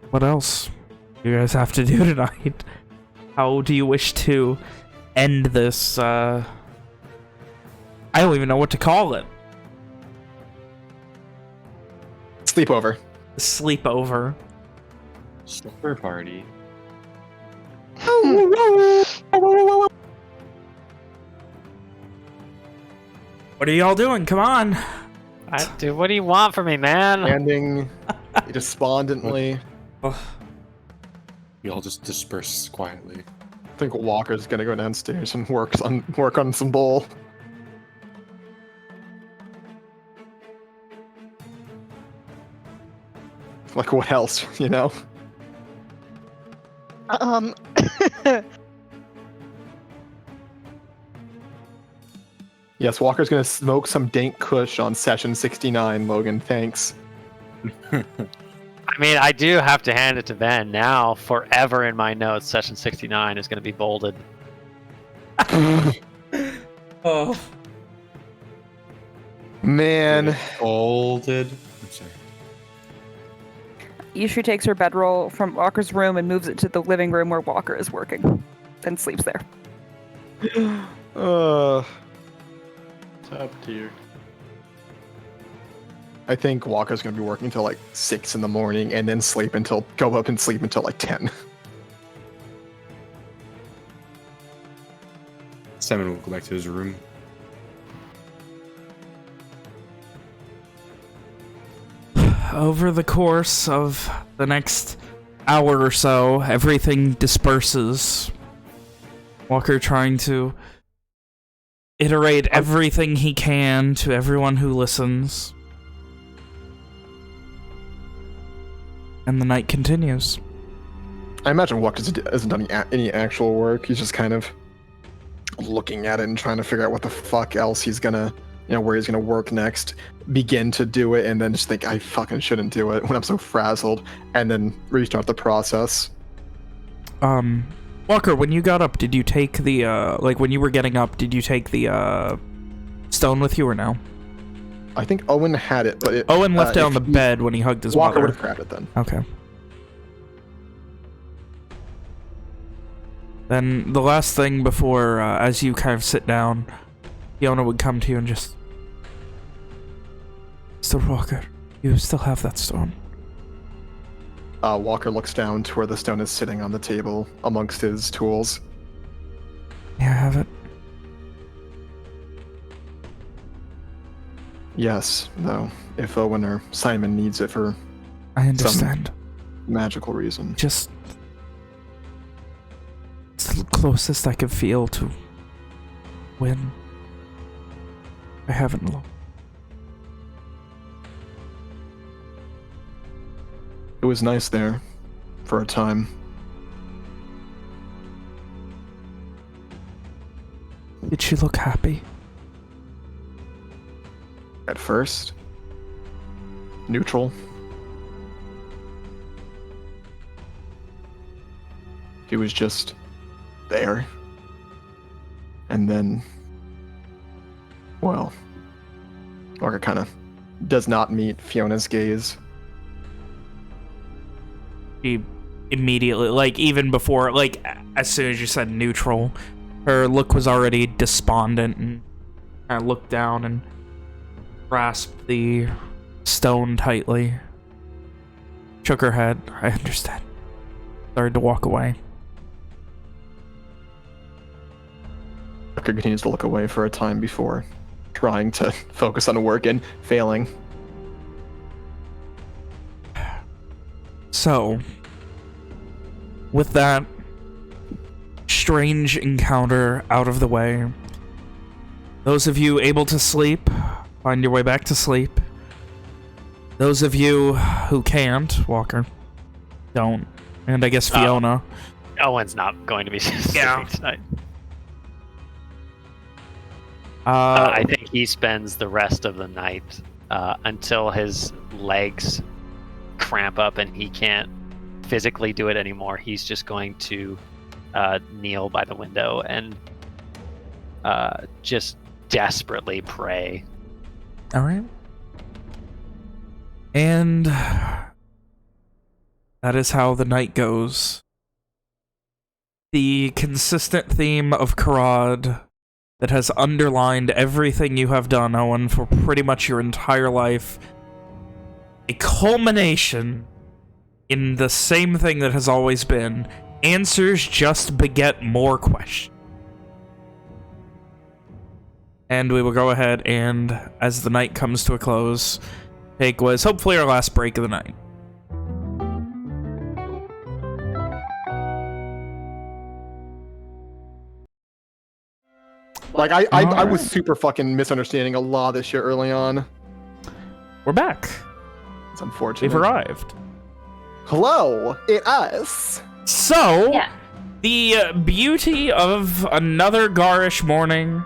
what else do you guys have to do tonight? How do you wish to end this, I don't even know what to call it. Sleepover. Sleepover. Slumber party. What are y'all doing? Come on. Dude, what do you want from me, man? Standing despondently. We all just disperse quietly. I think Walker's gonna go downstairs and work on some bowl. Like what else, you know? Yes, Walker's gonna smoke some dank kush on session 69, Logan, thanks. I mean, I do have to hand it to Ben. Now, forever in my notes, session 69 is going to be bolded. Oh. Man. Folded. I'm sorry. Yushu takes her bedroll from Walker's room and moves it to the living room where Walker is working, and sleeps there. Top tier. I think Walker's gonna be working until like 6 in the morning and then go up and sleep until like 10. Simon will go back to his room. Over the course of the next hour or so, everything disperses. Walker trying to iterate everything he can to everyone who listens. And the night continues. I imagine Walker hasn't done any actual work. He's just kind of looking at it and trying to figure out what the fuck else he's gonna, where he's gonna work next. Begin to do it and then just think, I fucking shouldn't do it when I'm so frazzled. And then restart the process. Walker, when you got up, did you take the, when you were getting up, did you take the, stone with you or no? I think Owen had it, but Owen left it on the bed when he hugged his Walker mother. would have grabbed it then. Okay. Then the last thing before, as you kind of sit down, Fiona would come to you and just... Mr. Walker, you still have that stone. Walker looks down to where the stone is sitting on the table amongst his tools. May I have it? Yes, though, if Owen or Simon needs it for I understand. magical reason. Just... It's the closest I could feel to... when... I haven't looked. It was nice there, for a time. Did she look happy? At first, neutral. He was just there. And then, well, Walker kind of does not meet Fiona's gaze. She immediately, like, even before, like, as soon as you said neutral, her look was already despondent and kind of looked down and grasped the stone tightly. Shook her head. I understand. Started to walk away. Walker continues to look away for a time before trying to focus on work and failing. So, with that strange encounter out of the way, those of you able to sleep, find your way back to sleep. Those of you who can't, Walker, don't. And I guess Fiona. Owen's not going to be sleeping tonight. I think he spends the rest of the night until his legs cramp up and he can't physically do it anymore. He's just going to kneel by the window and just desperately pray. All right. And that is how the night goes. The consistent theme of Karad that has underlined everything you have done, Owen, for pretty much your entire life. A culmination in the same thing that has always been. Answers just beget more questions. And we will go ahead and, as the night comes to a close, take what is hopefully our last break of the night. Like, I was super fucking misunderstanding a lot of this shit early on. We're back. It's unfortunate. We've arrived. Hello, it us. So, Yeah. the beauty of another garish morning,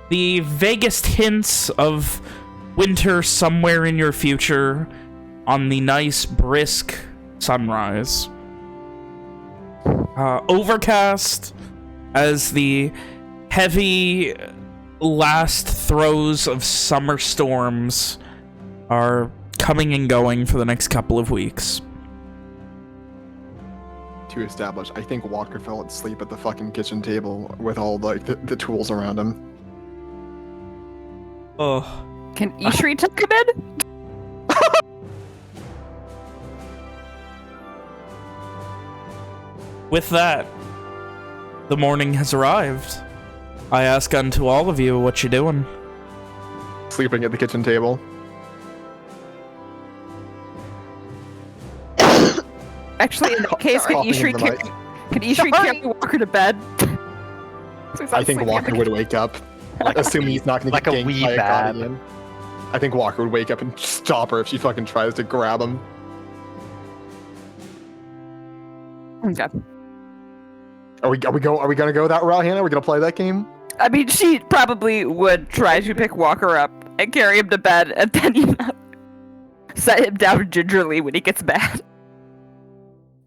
the vaguest hints of winter somewhere in your future on the nice, brisk sunrise. Overcast as the heavy last throes of summer storms are coming and going for the next couple of weeks. To establish, I think Walker fell asleep at the fucking kitchen table with all like the tools around him. Oh. Can Ishri take him in? With that, the morning has arrived. I ask unto all of you what you doing. Sleeping at the kitchen table. Actually, in that case, can Coughing in Ishri the carry Walker to bed? I think Walker would wake up, assuming he's not going to like get a ganked wee by a bad. guardian. I think Walker would wake up and stop her if she fucking tries to grab him. Okay. Are we gonna go that route, Hannah? Are we gonna play that game? I mean, she probably would try to pick Walker up and carry him to bed, and then set him down gingerly when he gets mad.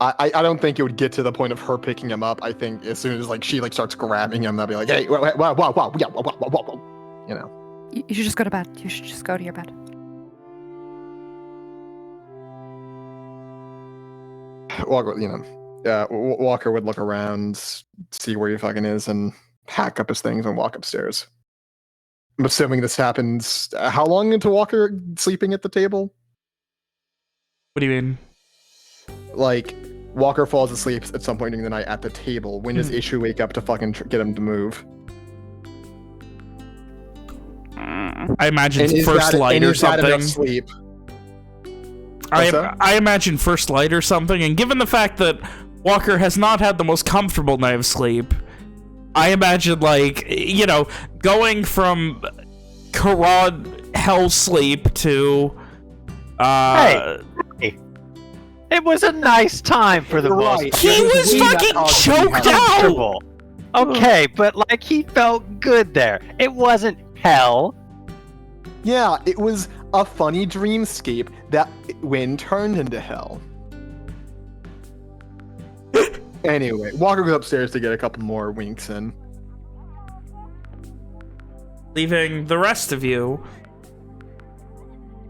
I don't think it would get to the point of her picking him up. I think as soon as like she like starts grabbing him, they'll be like, hey, whoa, you know. You should just go to bed. You should just go to your bed. Walker, Walker would look around, see where he fucking is, and pack up his things and walk upstairs. I'm assuming this happens. How long into Walker sleeping at the table? What do you mean? Like, Walker falls asleep at some point during the night at the table. When does Ishu wake up to fucking get him to move? I imagine first light or something. Sleep? I imagine first light or something, and given the fact that Walker has not had the most comfortable night of sleep, I imagine, like, you know, going from Karad hell sleep to Hey, it was a nice time for the most part. He was fucking choked out! Okay, but like he felt good there. It wasn't hell. Yeah, it was a funny dreamscape that when turned into hell. Anyway, Walker goes upstairs to get a couple more winks in. Leaving the rest of you.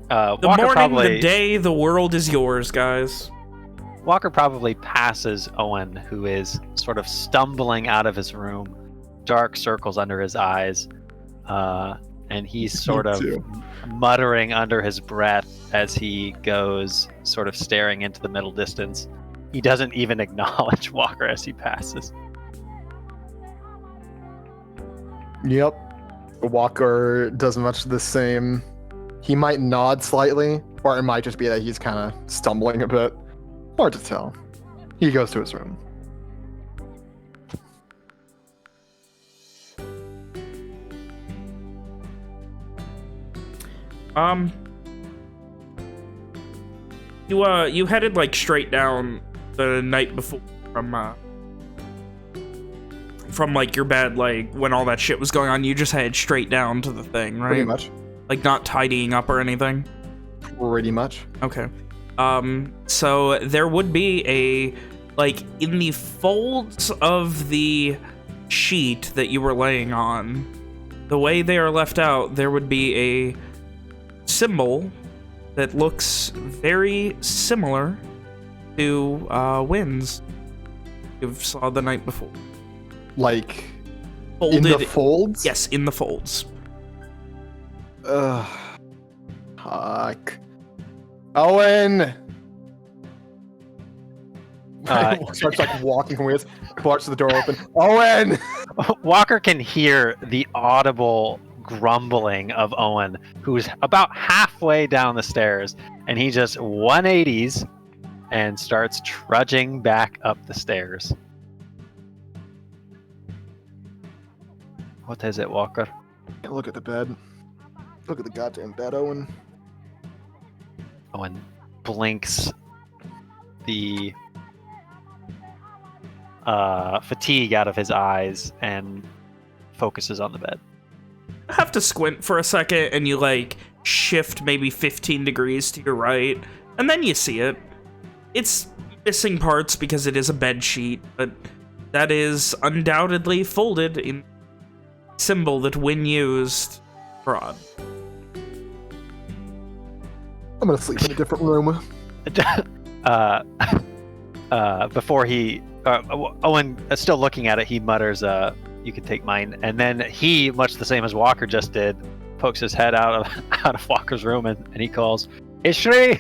The Walker morning, the day, the world is yours, guys. Walker probably passes Owen, who is sort of stumbling out of his room, dark circles under his eyes, and he's sort of muttering under his breath as he goes, sort of staring into the middle distance. He doesn't even acknowledge Walker as he passes. Yep. Walker does much the same. He might nod slightly, or it might just be that he's kind of stumbling a bit. Hard to tell. He goes to his room. You headed like straight down the night before from like your bed, like when all that shit was going on. You just headed straight down to the thing, right? Pretty much. Like not tidying up or anything. Pretty much. Okay. So there would be a, like, in the folds of the sheet that you were laying on, the way they are left out, there would be a symbol that looks very similar to winds you saw the night before. Like, Folded, in the folds? Yes, in the folds. Ugh. Fuck. Owen! Starts like walking from his, watches the door open. Owen! Walker can hear the audible grumbling of Owen, who's about halfway down the stairs, and he just 180s and starts trudging back up the stairs. What is it, Walker? Look at the bed. Look at the goddamn bed, Owen. Owen blinks the fatigue out of his eyes and focuses on the bed. I have to squint for a second, and you like shift maybe 15 degrees to your right, and then you see it. It's missing parts because it is a bed sheet, but that is undoubtedly folded in symbol that Wynn used. Fraud. I'm gonna sleep in a different room. Before he, Owen, still looking at it, he mutters, "You can take mine." And then he, much the same as Walker just did, pokes his head out of Walker's room and he calls, "Ishri!"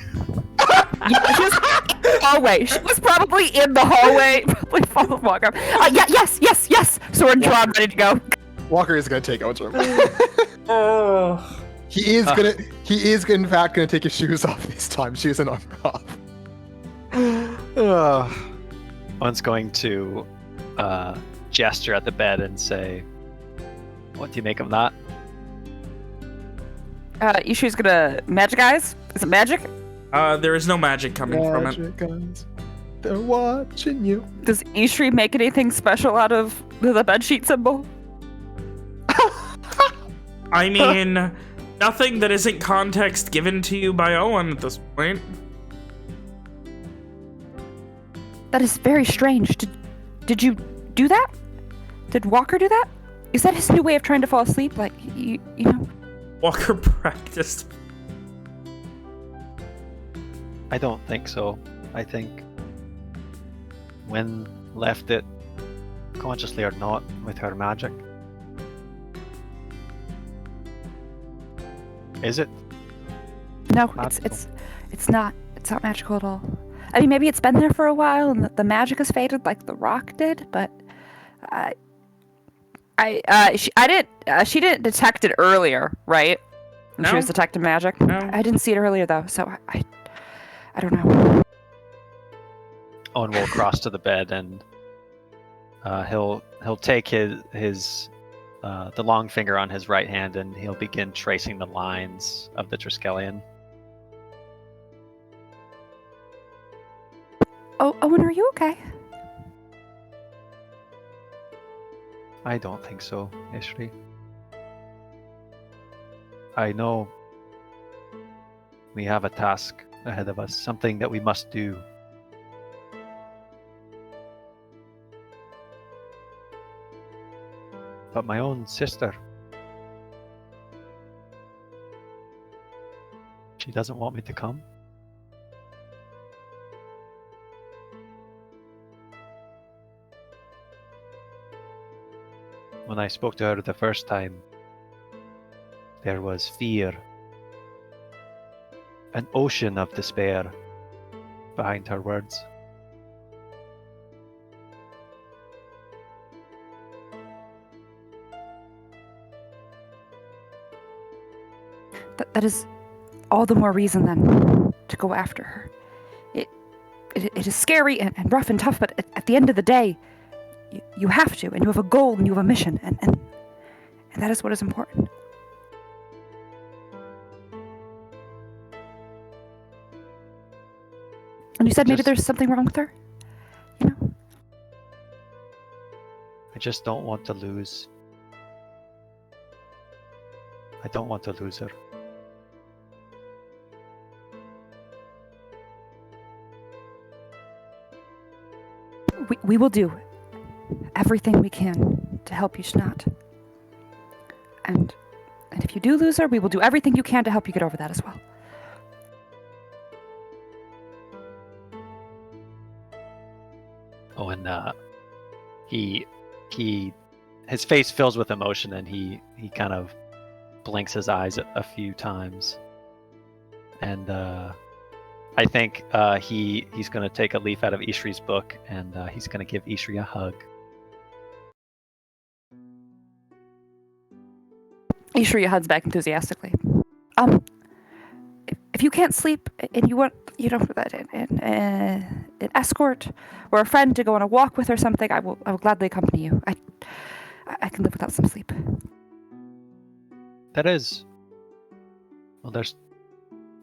Hallway. She was probably in the hallway. Probably followed Walker. Yes. Sword drawn, ready to go. Walker is gonna take Owen's room. Oh. He is in fact gonna take his shoes off this time. Shoes and armor off. Owen's going to gesture at the bed and say, "What do you make of that?" Ishu's gonna magic eyes. Is it magic? There is no magic coming from it. Guys, they're watching you. Does Ishri make anything special out of the bedsheet symbol? I mean, nothing that isn't context given to you by Owen at this point. That is very strange. Did you do that? Did Walker do that? Is that his new way of trying to fall asleep? Like, you know? Walker practiced. I don't think so. I think Wen left it, consciously or not, with her magic. Is it? No, Magical. it's not. It's not magical at all. I mean, maybe it's been there for a while and the magic has faded like the rock did, but she didn't detect it earlier, right? When she No. was detecting magic. No. I didn't see it earlier though, so I don't know. Owen will cross to the bed and he'll take his the long finger on his right hand and he'll begin tracing the lines of the Triskelion. Oh, Owen, are you okay? I don't think so, Ishri. I know we have a task ahead of us, something that we must do. But my own sister, she doesn't want me to come. When I spoke to her the first time, there was fear, an ocean of despair behind her words. That is all the more reason then to go after her. It is scary and rough and tough, but at the end of the day, you have to, and you have a goal and you have a mission, and that is what is important. And you said maybe there's something wrong with her? You know? I just don't want to lose. I don't want to lose her. We will do everything we can to help you, Schnat. And if you do lose her, we will do everything you can to help you get over that as well. Oh, and his face fills with emotion, and he kind of blinks his eyes a few times, and I think he's going to take a leaf out of Ishri's book, and he's going to give Ishri a hug. Ishri hugs back enthusiastically. If you can't sleep and you want, an escort or a friend to go on a walk with or something, I will gladly accompany you. I can live without some sleep. That is, well, there's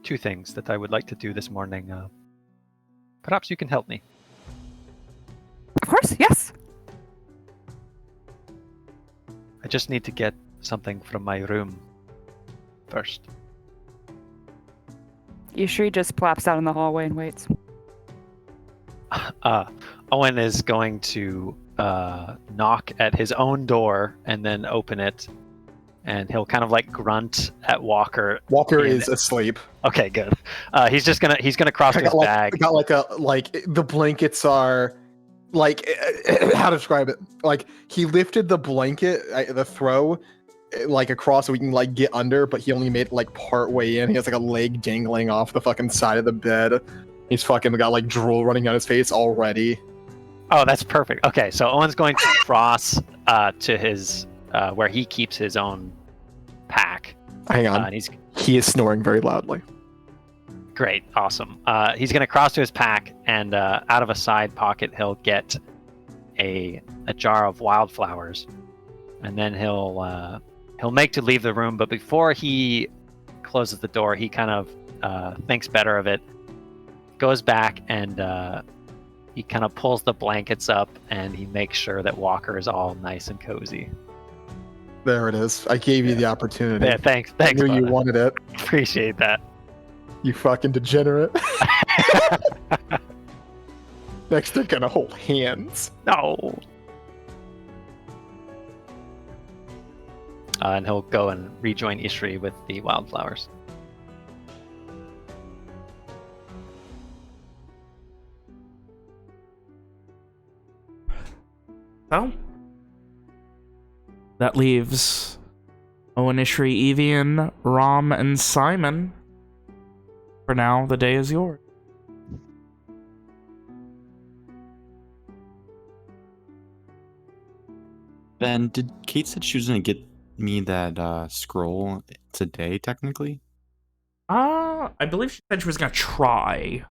two things that I would like to do this morning. Perhaps you can help me. Of course, yes. I just need to get something from my room first. Ishri just plops out in the hallway and waits. Owen is going to knock at his own door and then open it, and he'll kind of like grunt at Walker. Walker is asleep. Okay, good. He's gonna cross to his bag. I got like the blankets are like how to describe it? Like he lifted the blanket, the throw, like across so we can like get under, but he only made it like part way in. He has like a leg dangling off the fucking side of the bed. He's fucking got like drool running down his face already. Oh, that's perfect. Okay, so Owen's going to cross to his where he keeps his own pack. Hang on. And he is snoring very loudly. Great, awesome. He's going to cross to his pack, and out of a side pocket, he'll get a jar of wildflowers, and then he'll make to leave the room. But before he closes the door, he kind of thinks better of it, goes back, and he kind of pulls the blankets up, and he makes sure that Walker is all nice and cozy. There it is. I gave you the opportunity. Yeah, thanks. I knew you bud. wanted it. Appreciate that. You fucking degenerate. Next, they're gonna hold hands. No. and he'll go and rejoin Ishri with the wildflowers. So, that leaves Owen, Ishri, Evian, Rom, and Simon. For now, the day is yours. Ben, did Kate said she was gonna get me that scroll today, technically? I believe she said she was gonna try.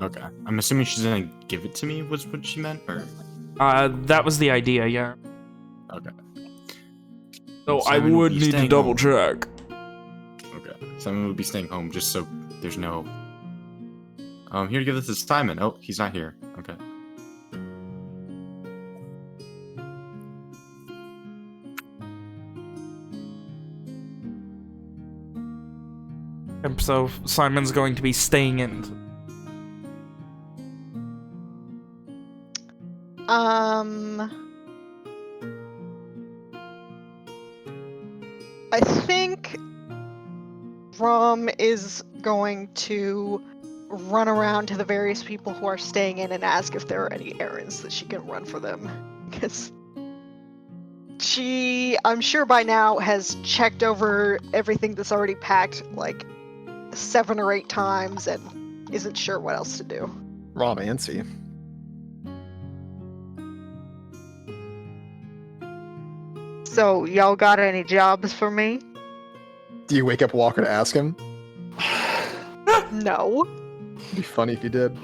Okay. I'm assuming she's gonna give it to me, was what she meant, or? That was the idea, yeah. Okay. So I Simon will would be need to staying double home. check. Okay. Simon will be staying home just so there's no... here to give this to Simon. Oh, he's not here. Okay. And so Simon's going to be staying in. I think Rom is going to run around to the various people who are staying in and ask if there are any errands that she can run for them. Because she, I'm sure by now, has checked over everything that's already packed like 7 or 8 times and isn't sure what else to do. Romancy. So, y'all got any jobs for me? Do you wake up Walker to ask him? No. It'd be funny if you did.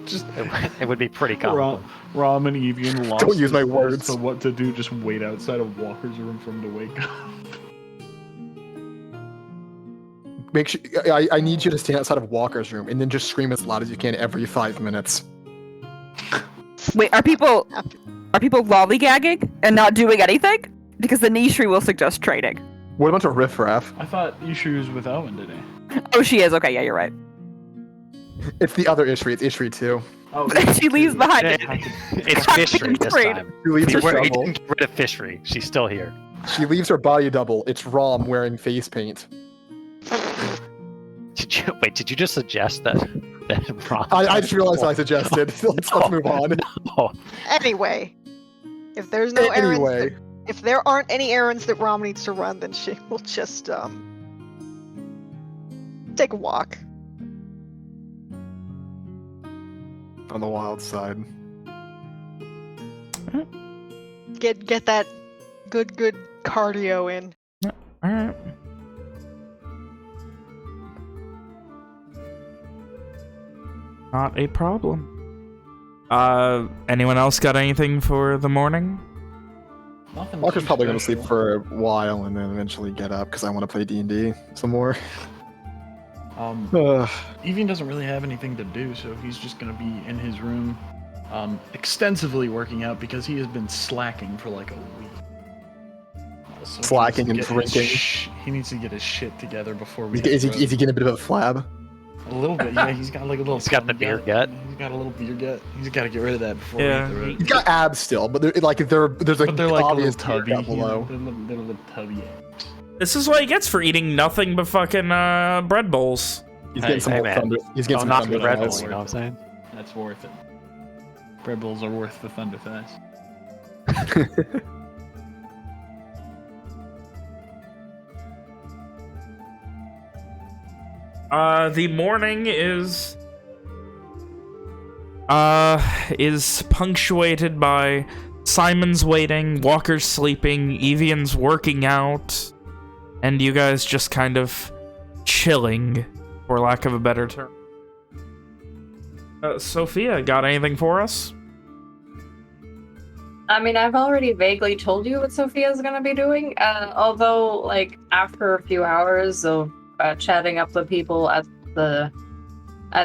Just It would be pretty comical. Rom and Evian lost. Don't use my as words. To what to do? Just wait outside of Walker's room for him to wake up. Make sure I need you to stand outside of Walker's room and then just scream as loud as you can every 5 minutes. Wait, are people lollygagging and not doing anything? Because the Nishri will suggest trading. What about a riffraff? I thought Ishri was with Owen today. Oh, she is. Okay, yeah, you're right. It's the other Ishri. It's Ishri too. Oh, She leaves behind it. It's Fishry this Great. time. She leaves her We shovel. didn't get rid of Fishry. She's still here. She leaves her body double. It's Rom wearing face paint. Did you just suggest that Rom... I just realized I suggested. Let's move on. No. Anyway, if there's no errands, Anyway, if there aren't any errands that Rom needs to run, then she will just take a walk. on the wild side. Get that good cardio in. Alright. Not a problem. Anyone else got anything for the morning? Nothing Walker's too probably going to sleep special. for a while and then eventually get up because I want to play D&D some more. Evian doesn't really have anything to do, so he's just gonna be in his room, extensively working out because he has been slacking for like a week. So Slacking and he needs to get drinking. he needs to get his shit together before we. Is he hit the road. getting a bit of a flab? A little bit, yeah. He's got like a little. He's got the beer gut. He's got a little beer gut. He's got to get rid of that before Yeah, we hit the road. He's got abs still, but there's a But they're like a obvious little tubby. down below. They're little tubby. This is what he gets for eating nothing but fucking bread bowls. He's Hey, getting some hey, more man. thunder. He's getting Don't some knock thunder the Red thighs. Bull, you know what I'm saying? That's worth it. Bread bowls are worth the thunder thighs. The morning is punctuated by Simon's waiting, Walker's sleeping, Evian's working out, and you guys just kind of chilling, for lack of a better term. Sophia, got anything for us? I mean, I've already vaguely told you what Sophia's gonna be doing. Although, like, after a few hours of chatting up the people at the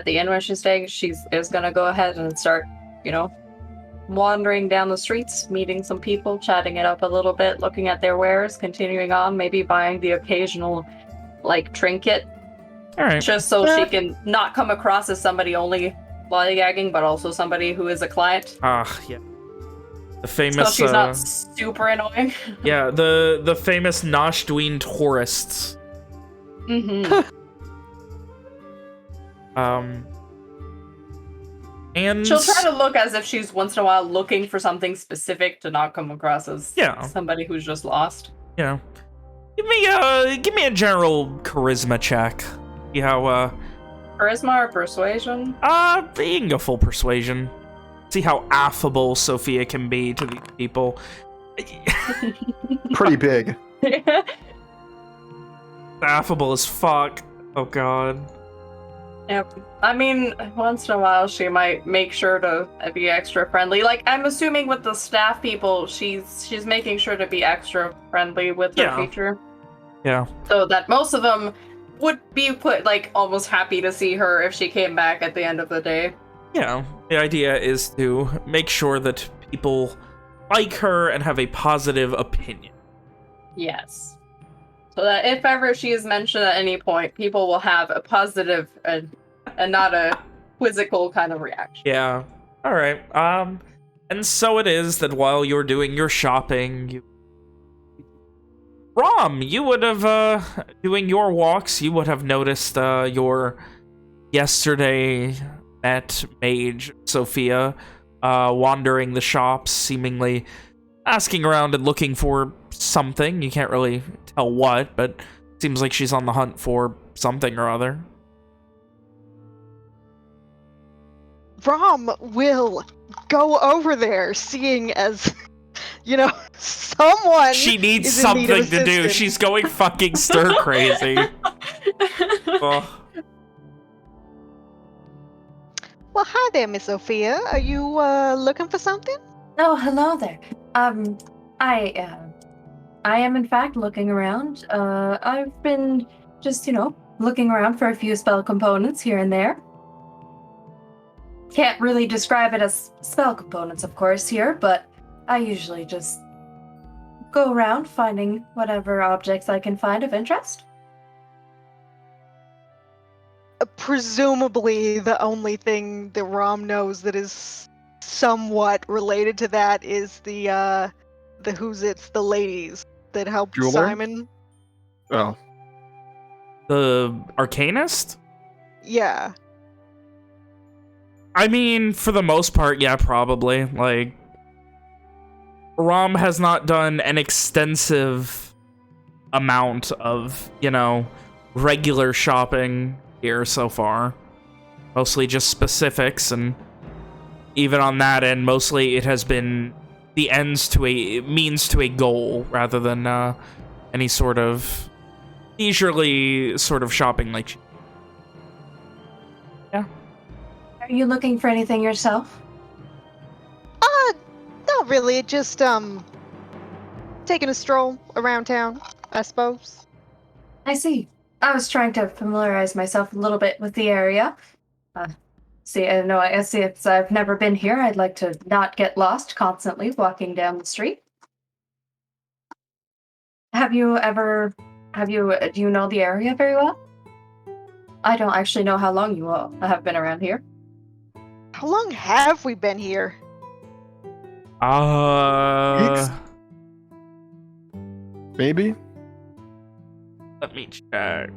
inn where she's staying, she is gonna go ahead and start, wandering down the streets, meeting some people, chatting it up a little bit, looking at their wares, continuing on, maybe buying the occasional, like, trinket, All right. just so she can not come across as somebody only lollygagging, but also somebody who is a client. Yeah. The famous. So she's not super annoying. Yeah, the famous Nashdween tourists. Mm-hmm. And she'll try to look as if she's once in a while looking for something specific to not come across as somebody who's just lost. Yeah. Give me a general charisma check. See how charisma or persuasion? You can go full persuasion. See how affable Sophia can be to these people. Pretty big. Affable as fuck. Oh god. Yep. I mean, once in a while she might make sure to be extra friendly. Like, I'm assuming with the staff people, she's making sure to be extra friendly with her feature. Yeah. So that most of them would be almost happy to see her if she came back at the end of the day. Yeah. The idea is to make sure that people like her and have a positive opinion. Yes. So that if ever she is mentioned at any point, people will have a positive and not a quizzical kind of reaction. Yeah. All right. And so it is that while you're doing your shopping, Rom, you would have, doing your walks, you would have noticed your yesterday met mage, Sophia, wandering the shops, seemingly asking around and looking for something. You can't really tell what, but seems like she's on the hunt for something or other. Rom will go over there, seeing as, someone. She needs is in need of something to do. assistance. She's going fucking stir crazy. Oh. Well, hi there, Miss Sophia. Are you looking for something? Oh, hello there. I am in fact looking around. I've been just, looking around for a few spell components here and there. Can't really describe it as spell components, of course, here, but I usually just go around finding whatever objects I can find of interest. Presumably, the only thing that Rom knows that is somewhat related to that is the the ladies that helped Jeweler? Simon. Oh. The Arcanist? Yeah. I mean, for the most part, yeah, probably. Like, Rom has not done an extensive amount of, regular shopping here so far. Mostly just specifics, and even on that end, mostly it has been the means to a goal rather than any sort of leisurely sort of shopping like. Yeah. Are you looking for anything yourself? Not really. Just taking a stroll around town, I suppose. I see. I was trying to familiarize myself a little bit with the area. I see I've never been here. I'd like to not get lost constantly walking down the street. Do you know the area very well? I don't actually know how long you all have been around here. How long have we been here? Maybe? Let me check.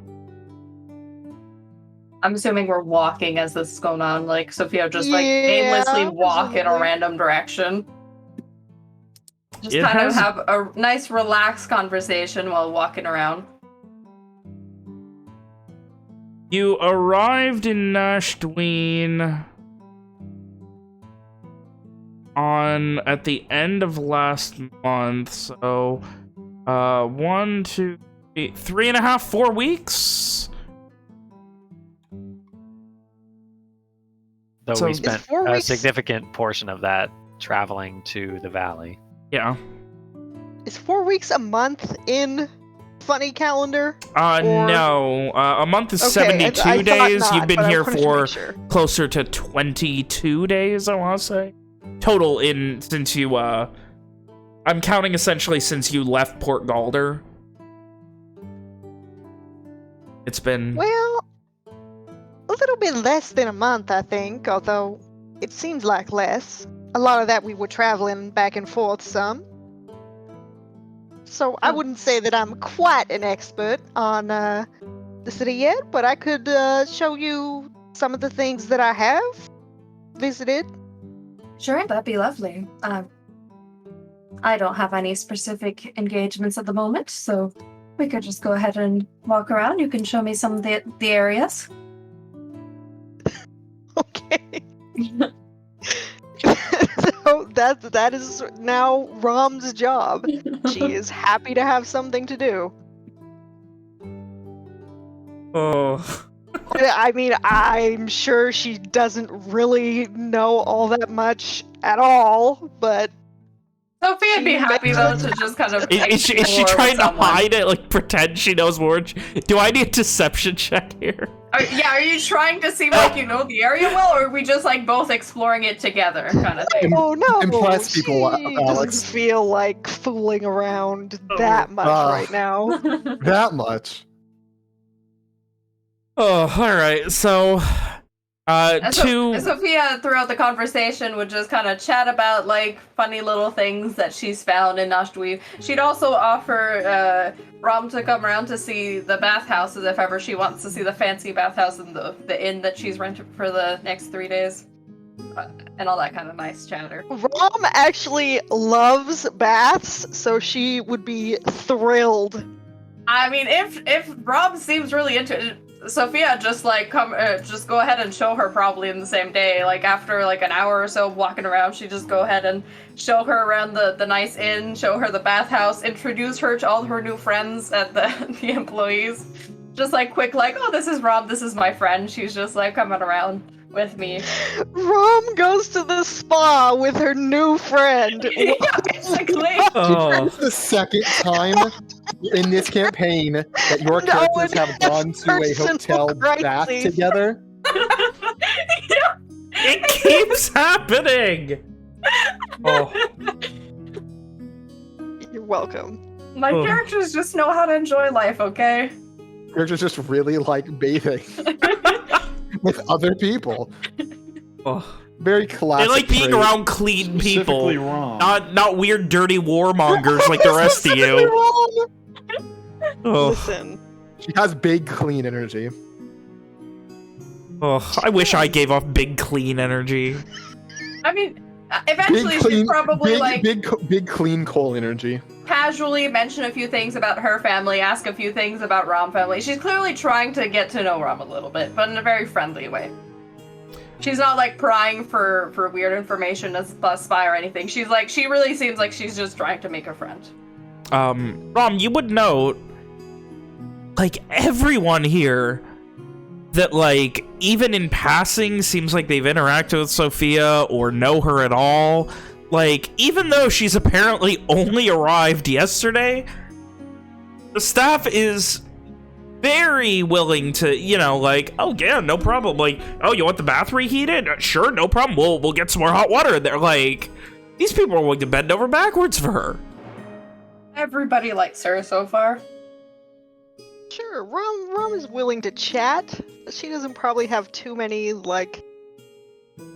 I'm assuming we're walking as this is going on, like Sophia just Yeah, aimlessly walk in a presumably. random direction. Just It kind of has- have a nice relaxed conversation while walking around. You arrived in Nashdween at the end of last month, so 1, 2, 3.5, 4 weeks. Though So- we Is spent 4 a weeks- significant portion of that traveling to the valley. Yeah. Is 4 weeks a month in Funny Calendar? Or- No. A month is Okay, 72 I thought days. not, You've been but I here wanted to for make sure. closer to 22 days, I want to say. Total since you, I'm counting essentially since you left Port Galder. It's been... Well, a little bit less than a month, I think, although it seems like less. a lot of that we were traveling back and forth some. So I wouldn't say that I'm quite an expert on the city yet, but I could show you some of the things that I have visited. Sure, that'd be lovely. I don't have any specific engagements at the moment, so we could just go ahead and walk around. You can show me some of the areas. Okay. So that is now Rom's job. She is happy to have something to do. Oh. I mean, I'm sure she doesn't really know all that much at all, but Sophia would be happy though to just kind of. Is she explore trying to someone. hide it, like pretend she knows more? Do I need a deception check here? Are you trying to seem like you know the area well, or are we just like both exploring it together, kind of thing? oh no, Impress people, she Alex. doesn't feel like fooling around that much right now. That much. Oh, all right. So, Sophia throughout the conversation would just kind of chat about like funny little things that she's found in Nashdweed. She'd also offer Rom to come around to see the bathhouses if ever she wants to see the fancy bathhouse and the inn that she's rented for the next 3 days. And all that kind of nice chatter. Rom actually loves baths, so she would be thrilled. I mean, if Rob seems really into it, Sophia just just go ahead and show her probably in the same day. Like after like an hour or so of walking around, she just go ahead and show her around the nice inn, show her the bathhouse, introduce her to all her new friends at the employees. Just like quick, like, oh, this is Rob, this is my friend. She's just like coming around with me. Rom goes to the spa with her new friend. Yeah, basically. oh. The second time in this campaign that your No, characters have gone to a personal hotel bath crisis. together. It keeps happening. Oh. You're welcome. My Oh. characters just know how to enjoy life, okay? Characters just really like bathing with other people. Oh. Very classic. They like being trait. around clean people, Specifically wrong. not weird, dirty warmongers like the rest of Specifically you. wrong. Oh. Listen, She has big clean energy. Oh, I wish I gave off big clean energy. I mean, eventually she'd probably big clean coal energy. casually mention a few things about her family, ask a few things about Rom family. She's clearly trying to get to know Rom a little bit, but in a very friendly way. She's not like prying for weird information as a spy or anything. She's like, she really seems like she's just trying to make a friend. Rom, you would note, like, everyone here that, like, even in passing seems like they've interacted with Sophia or know her at all. Like, even though she's apparently only arrived yesterday, the staff is very willing to, you know, like, oh yeah, no problem. Like, oh, you want the bath reheated? Sure, no problem. We'll get some more hot water in there. Like, these people are willing to bend over backwards for her. Everybody likes her so far. sure, Rom is willing to chat. She doesn't probably have too many, like,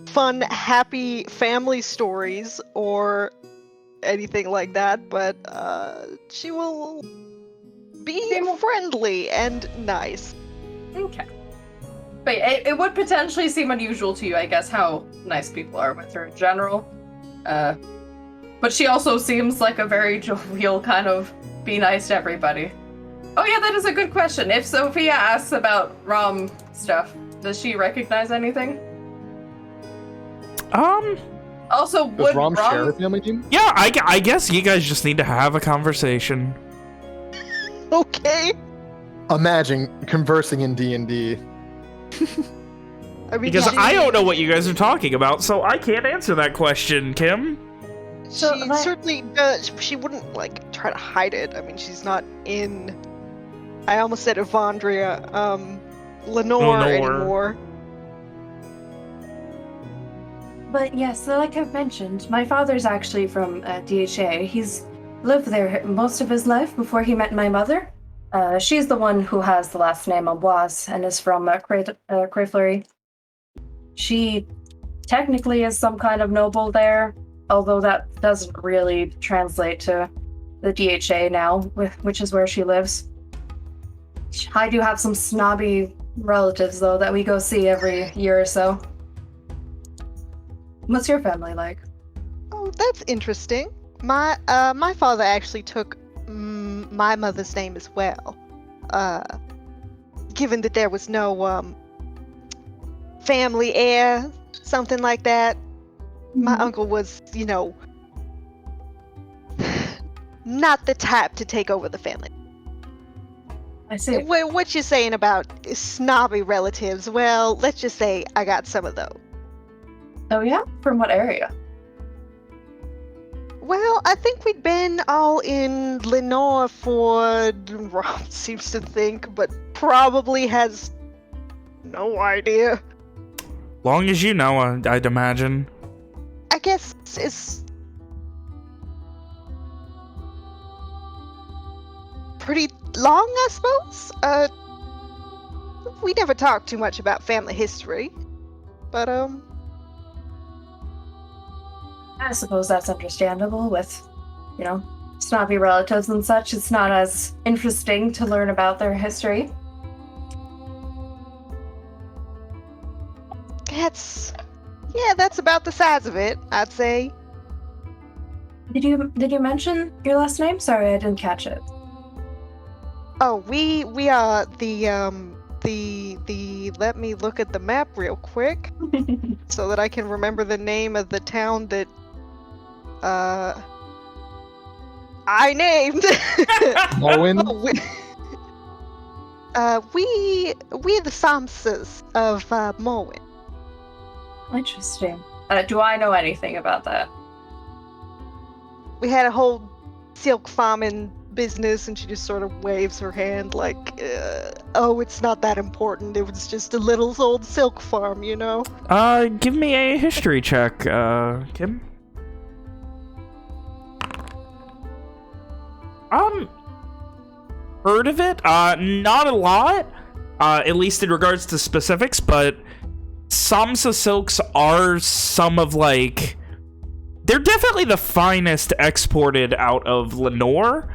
fun, happy family stories or anything like that, but she will be friendly and nice. Okay. But it would potentially seem unusual to you, I guess, how nice people are with her in general. But she also seems like a very jovial kind of be nice to everybody. Oh yeah, that is a good question. If Sophia asks about Rom stuff, does she recognize anything? Also, Does would Rom share a family team? Yeah, I guess you guys just need to have a conversation. Okay. Imagine conversing in D&D. I mean, Because I don't know what you guys are talking about, so I can't answer that question, Kim. So, She like- certainly does. She wouldn't, like, try to hide it. I mean, she's not in... I almost said Evandria, Lenore anymore. But yes, so like I've mentioned, my father's actually from DHA. He's lived there most of his life before he met my mother. She's the one who has the last name Amboise and is from Crayfleury. She technically is some kind of noble there, although that doesn't really translate to the DHA now, which is where she lives. I do have some snobby relatives, though, that we go see every year or so. What's your family like? Oh, that's interesting. My father actually took my mother's name as well. Given that there was no family heir, something like that. My uncle was, not the type to take over the family. I see. What you saying about snobby relatives? Well, let's just say I got some of those. Oh yeah? From what area? Well, I think we'd been all in Lenore for Rob seems to think, but probably has no idea. Long as you know, I'd imagine. I guess it's pretty long, I suppose. We never talked too much about family history, but I suppose that's understandable with, snobby relatives and such. It's not as interesting to learn about their history. that's about the size of it, I'd say. Did you mention your last name? Sorry, I didn't catch it. Oh, we are the let me look at the map real quick so that I can remember the name of the town that I named. Owen? We're the Samsas of Moen. Interesting. Do I know anything about that? We had a whole silk farming business, and she just sort of waves her hand like, oh, it's not that important. It was just a little old silk farm, Give me a history check, Kim. Heard of it? Not a lot, at least in regards to specifics, but Samsa silks are some of, they're definitely the finest exported out of Lenore,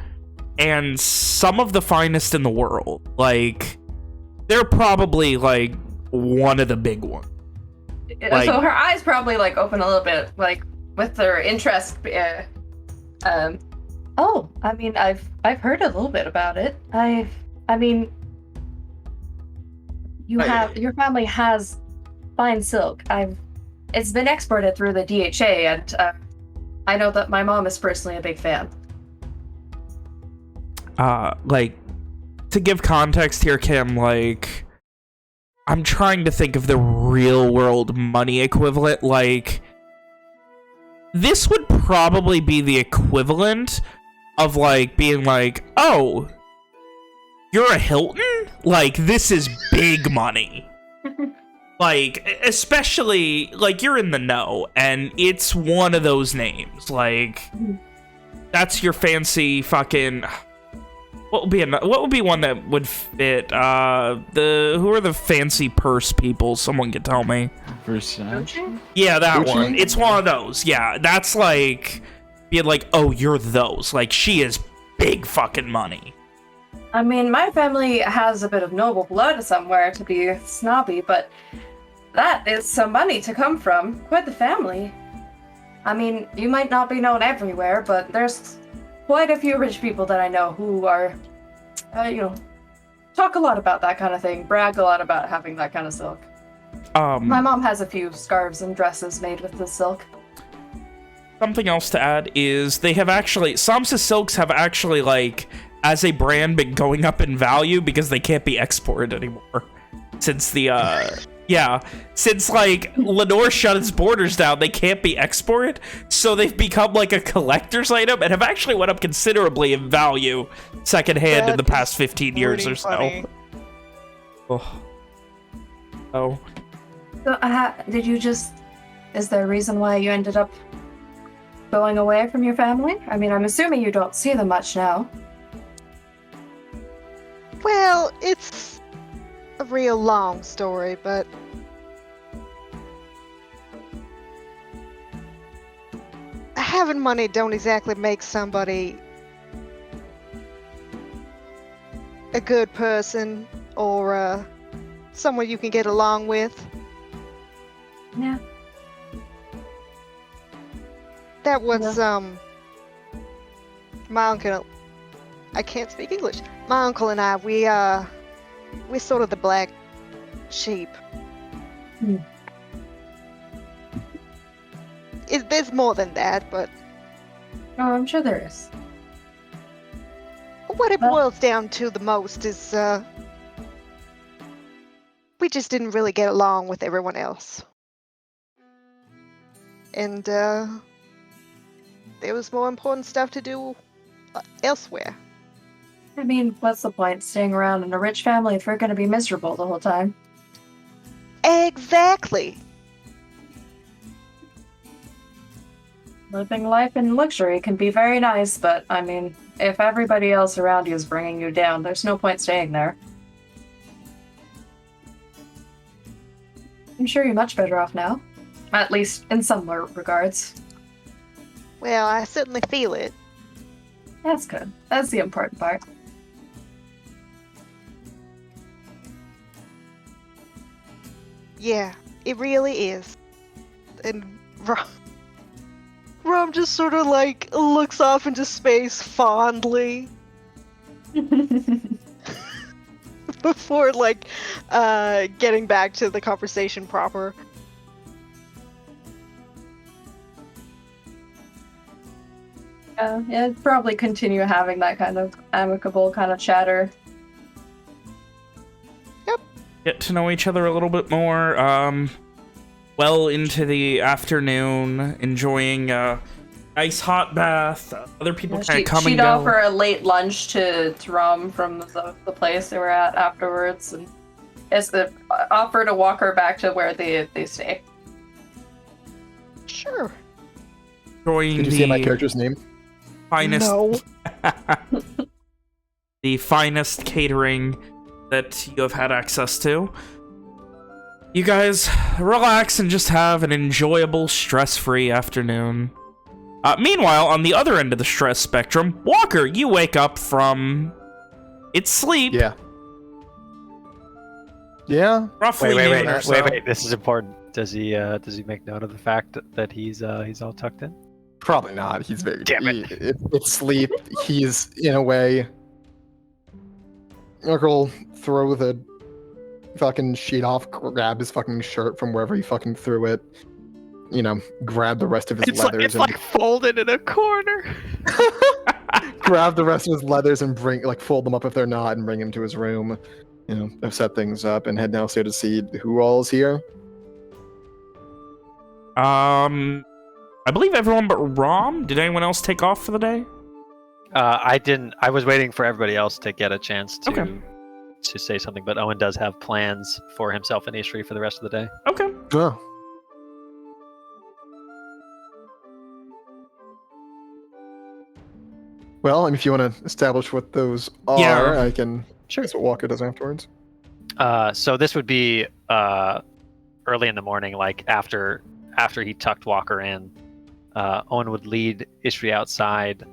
and some of the finest in the world. They're probably, one of the big ones. So her eyes probably, open a little bit, with their interest. Oh, I mean, I've heard a little bit about it. Your family has fine silk. It's been exported through the DHA, and I know that my mom is personally a big fan. To give context here, Kim, I'm trying to think of the real world money equivalent. This would probably be the equivalent of, being oh, you're a Hilton? This is big money. Especially, you're in the know, and it's one of those names. That's your fancy fucking... What would be one that would fit? Who are the fancy purse people? Someone could tell me. Versace? Yeah, that Gucci? one. It's one of those. Yeah, that's being oh, you're those. She is big fucking money. I mean, my family has a bit of noble blood somewhere, to be snobby, but that is some money to come from. Quite the family. I mean, you might not be known everywhere, but there's quite a few rich people that I know who are, talk a lot about that kind of thing, brag a lot about having that kind of silk. My mom has a few scarves and dresses made with this silk. Something else to add is they have actually, Samsa silks have actually, as a brand, been going up in value because they can't be exported anymore. Since the, since, Lenore shut its borders down, they can't be exported, so they've become, a collector's item and have actually went up considerably in value secondhand in the past 15 years or so. Funny. Oh. So, is there a reason why you ended up going away from your family? I mean, I'm assuming you don't see them much now. Well, it's a real long story, but having money don't exactly make somebody a good person or someone you can get along with. Yeah. That was my uncle. I can't speak English. My uncle and I, we're sort of the black sheep. Hmm. There's more than that, but Oh, I'm sure there is. what it Well- boils down to the most is we just didn't really get along with everyone else. And there was more important stuff to do elsewhere. I mean, what's the point staying around in a rich family if we're going to be miserable the whole time? Exactly. Living life in luxury can be very nice, but I mean, if everybody else around you is bringing you down, there's no point staying there. I'm sure you're much better off now. At least in some regards. Well, I certainly feel it. That's good. That's the important part. Yeah, it really is. And Rom just sort of like looks off into space fondly before like getting back to the conversation proper. Yeah, probably continue having that kind of amicable kind of chatter. Get to know each other a little bit more. Well into the afternoon, enjoying a nice hot bath. Other people kind of come and She'd go. offer a late lunch to Rom from the place they were at afterwards, and as the offer to walk her back to where they stay. Sure. Enjoying Did you see my character's name? finest, No. the finest catering that you have had access to. You guys relax and just have an enjoyable, stress-free afternoon. Meanwhile, on the other end of the stress spectrum, Walker, you wake up from its sleep. Yeah. Yeah. Roughly noon or so. Wait. This is important. Does he make note of the fact that he's all tucked in? Probably not. He's very. Damn it. It's sleep. He's in a way. Uncle throw the fucking sheet off, grab his fucking shirt from wherever he fucking threw it. You know, grab the rest of his leathers It's like folded in a corner. grab the rest of his leathers and fold them up if they're not, and bring him to his room. You know, set things up and head downstairs to see who all is here. I believe everyone but Rom. Did anyone else take off for the day? I didn't. I was waiting for everybody else to get a chance to Okay. to say something, but Owen does have plans for himself and Ishri for the rest of the day. Okay. Oh. Well, if you want to establish what those are, Yeah. I can. Sure. That's what Walker does afterwards. So this would be early in the morning, like after he tucked Walker in. Owen would lead Ishri outside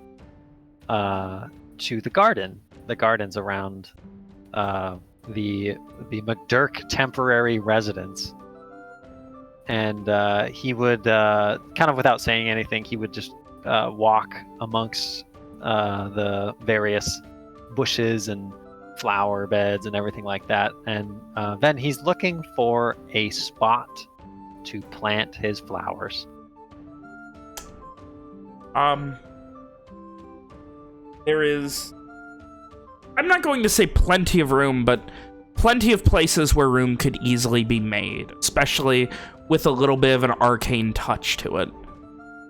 to the garden. The gardens around the McDurk temporary residence. And he would, kind of without saying anything, he would just walk amongst the various bushes and flower beds and everything like that. And then he's looking for a spot to plant his flowers. There is, I'm not going to say plenty of room, but plenty of places where room could easily be made, especially with a little bit of an arcane touch to it.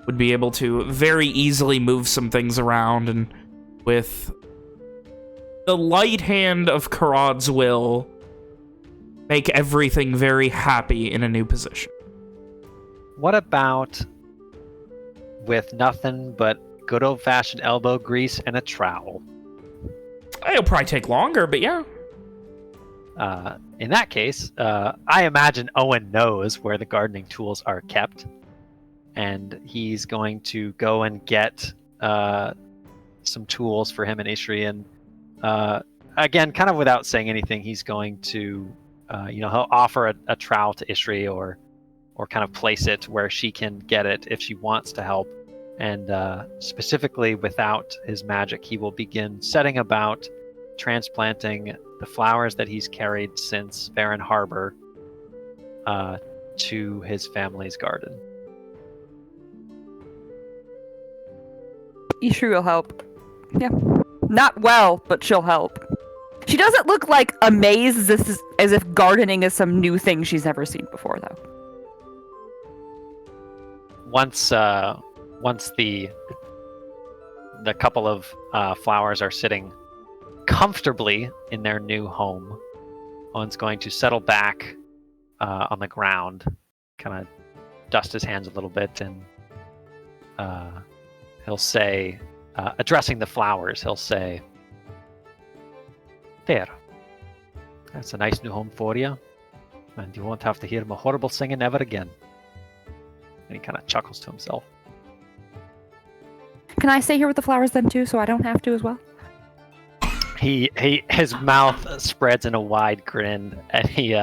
Would be able to very easily move some things around, and with the light hand of Karad's will, make everything very happy in a new position. What about with nothing but good old-fashioned elbow grease and a trowel? It'll probably take longer, but yeah. In that case, I imagine Owen knows where the gardening tools are kept. and he's going to go and get some tools for him and Ishri. And again, kind of without saying anything, he's going to, he'll offer a trowel to Ishri, or kind of place it where she can get it if she wants to help. And specifically, without his magic, he will begin setting about transplanting the flowers that he's carried since Barren Harbor to his family's garden. Ishri will help. Yeah. Not well, but she'll help. She doesn't look like amazed as if gardening is some new thing she's never seen before, though. Once the couple of flowers are sitting comfortably in their new home, Owen's going to settle back on the ground, kind of dust his hands a little bit, and he'll say, addressing the flowers, he'll say, "There, that's a nice new home for you, and you won't have to hear my horrible singing ever again." And he kind of chuckles to himself. Can I stay here with the flowers then too, so I don't have to as well? His mouth spreads in a wide grin, and he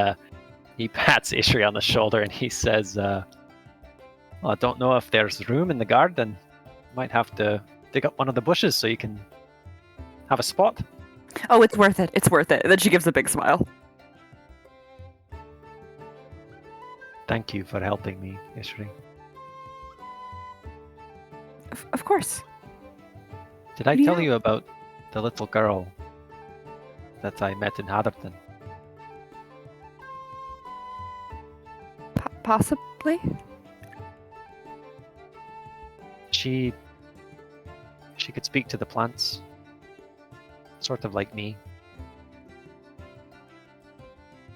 pats Ishri on the shoulder, and he says, "Well, I don't know if there's room in the garden. Might have to dig up one of the bushes so you can have a spot." Oh, it's worth it. It's worth it. And then she gives a big smile. Thank you for helping me, Ishri. Of course. Did I tell you about the little girl that I met in Hatherton? Possibly? She could speak to the plants, sort of like me.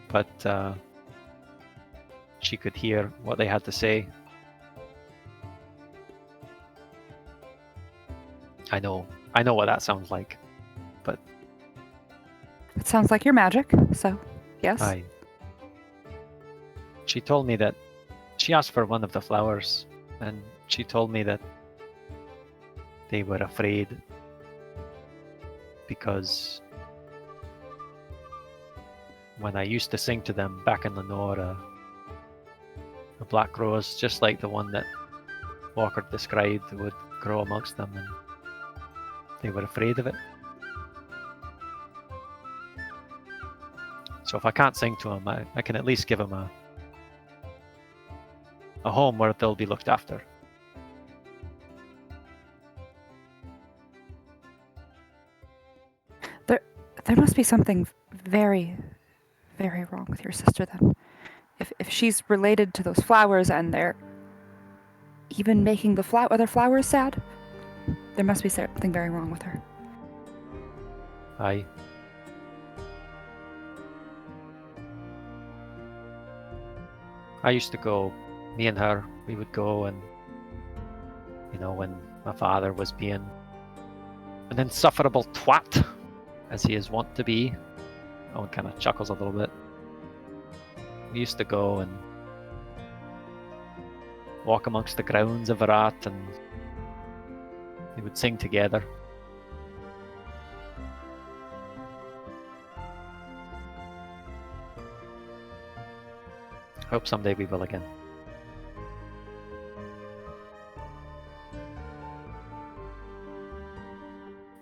But she could hear what they had to say. I know what that sounds like, but... It sounds like your magic, so, yes. She told me that she asked for one of the flowers, and she told me that they were afraid because when I used to sing to them back in Lenore, a black rose, just like the one that Walker described, would grow amongst them, and they were afraid of it. So if I can't sing to them, I can at least give them a home where they'll be looked after. There must be something very, very wrong with your sister then. If she's related to those flowers and they're even making the other flowers sad, there must be something very wrong with her. Aye. I used to go, me and her, we would go, and when my father was being an insufferable twat, as he is wont to be. Owen kind of chuckles a little bit. We used to go and walk amongst the grounds of Varat, and we would sing together. Hope someday we will again.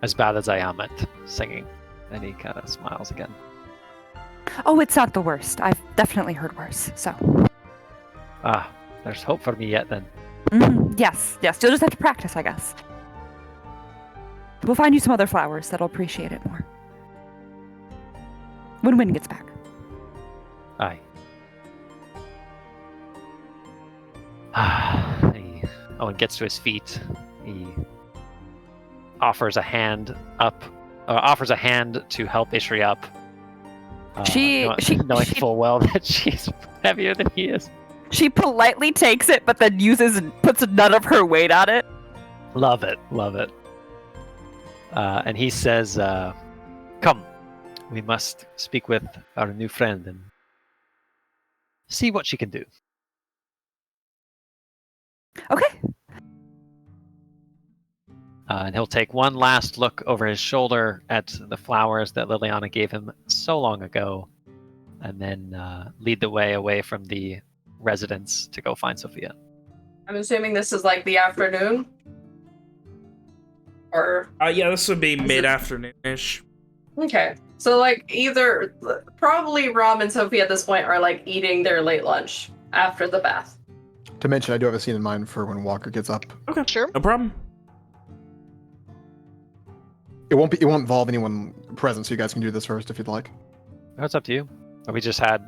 As bad as I am at singing. And he kind of smiles again. Oh, it's not the worst. I've definitely heard worse, so. There's hope for me yet then. Mm-hmm. Yes. You'll just have to practice, I guess. We'll find you some other flowers that'll appreciate it more. When Win gets back. Aye. Owen gets to his feet. He offers a hand to help Ishri up. Knowing full well that she's heavier than he is. She politely takes it, but then puts none of her weight on it. Love it. And he says, "Come, we must speak with our new friend and see what she can do." Okay. And he'll take one last look over his shoulder at the flowers that Liliana gave him so long ago, and then lead the way away from the residence to go find Sophia. I'm assuming this is like the afternoon? Or... Yeah, this would be mid-afternoon-ish. Okay. So, like, either... Probably Rom and Sophie at this point are, like, eating their late lunch after the bath. To mention, I do have a scene in mind for when Walker gets up. Okay. Sure. No problem. It won't involve anyone present, so you guys can do this first if you'd like. No, it's up to you. We just had.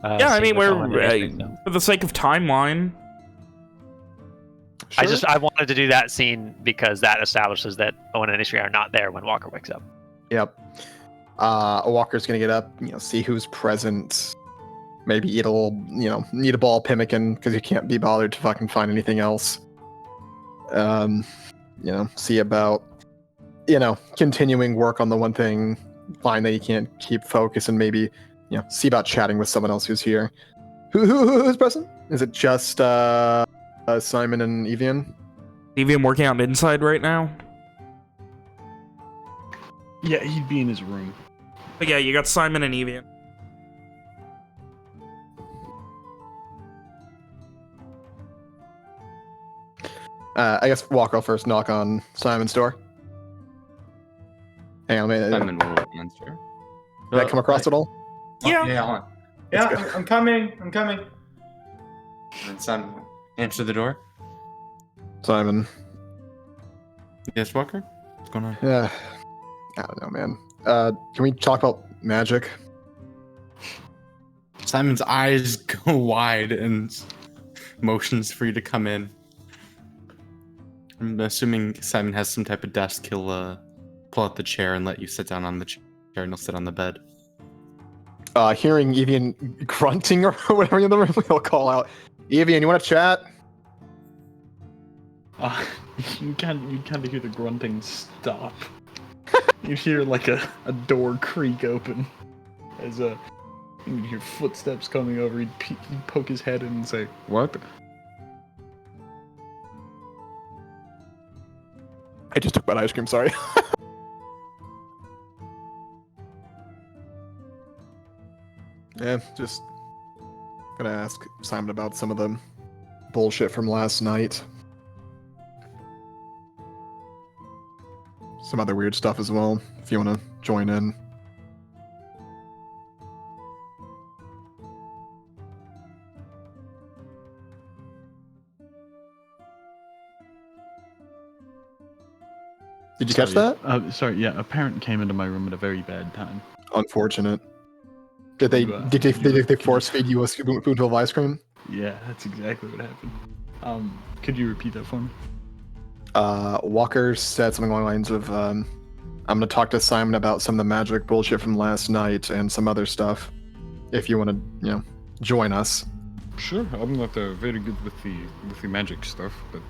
Yeah, I mean, we're so. for the sake of timeline. Sure. I wanted to do that scene because that establishes that Owen and Ishri are not there when Walker wakes up. Yep. Walker's gonna get up, see who's present. Maybe eat a little, need a ball of pemmican because you can't be bothered to fucking find anything else. See about, continuing work on the one thing. Find that you can't keep focus and maybe, see about chatting with someone else who's here. Who's present? Is it just Simon and Evian? Evian working out inside right now. Yeah, he'd be in his room. But yeah, you got Simon and Evian. I guess Walker will first knock on Simon's door. Hang on, Simon will answer. Did that come across at all? Yeah. Yeah, hold on. Yeah, I'm coming. And Simon, answer the door. Simon. Yes, Walker? What's going on? Yeah. I don't know, man. Can we talk about magic? Simon's eyes go wide and motions for you to come in. I'm assuming Simon has some type of desk. He'll pull out the chair and let you sit down on the chair, and he'll sit on the bed. Hearing Evian grunting or whatever in the room, he'll call out, Evian, you want to chat? You kind of hear the grunting stop. You hear like a door creak open as you hear footsteps coming over. He'd poke his head in and say, "What?" I just took my ice cream, sorry. Yeah, just gonna ask Simon about some of the bullshit from last night. Some other weird stuff as well, if you want to join in. Did you catch that? Sorry, yeah, a parent came into my room at a very bad time. Unfortunate. Did they force feed you a spoonful of ice cream? Yeah, that's exactly what happened. Could you repeat that for me? Walker said something along the lines of, I'm gonna talk to Simon about some of the magic bullshit from last night and some other stuff. If you want to, join us. Sure, I'm not very good with the magic stuff, but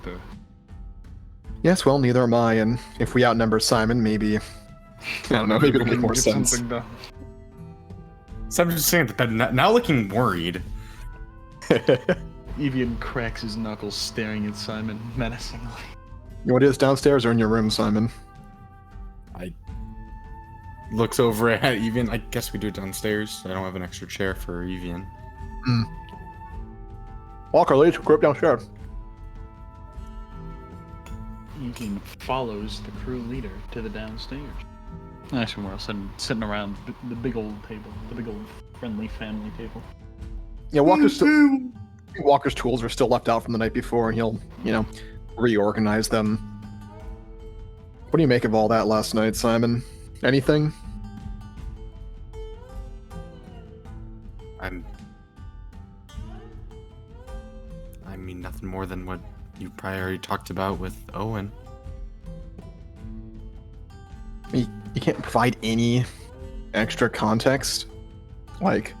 Yes, well, neither am I, and if we outnumber Simon, maybe... I don't know, maybe it'll make more sense. Simon's just saying that, now looking worried. Evian cracks his knuckles, staring at Simon menacingly. You want to do this downstairs or in your room, Simon? Looks over at Evian. I guess we do it downstairs. I don't have an extra chair for Evian. Walker, let's go up downstairs. Evian follows the crew leader to the downstairs. Actually, we're all sitting around the big old table, the big old friendly family table. Yeah, Walker's tools are still left out from the night before, and he'll, reorganize them. What do you make of all that last night, Simon? Anything? I mean, nothing more than what you probably already talked about with Owen. You can't provide any extra context? Like,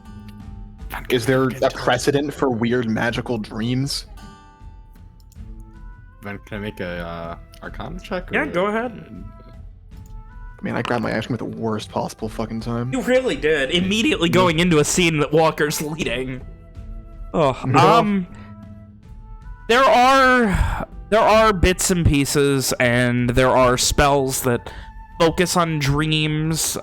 is there a precedent for weird magical dreams? Can I make a Arcana check? Yeah, go ahead. Man, I grabbed my ice cream at the worst possible fucking time. You really did. Immediately going into a scene that Walker's leading. Oh, there are bits and pieces, and there are spells that focus on dreams.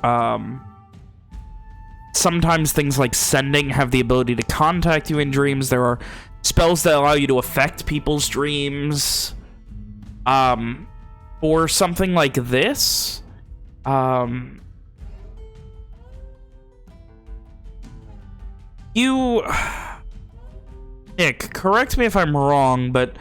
Sometimes things like sending have the ability to contact you in dreams. There are spells that allow you to affect people's dreams. For something like this, Nick, correct me if I'm wrong, but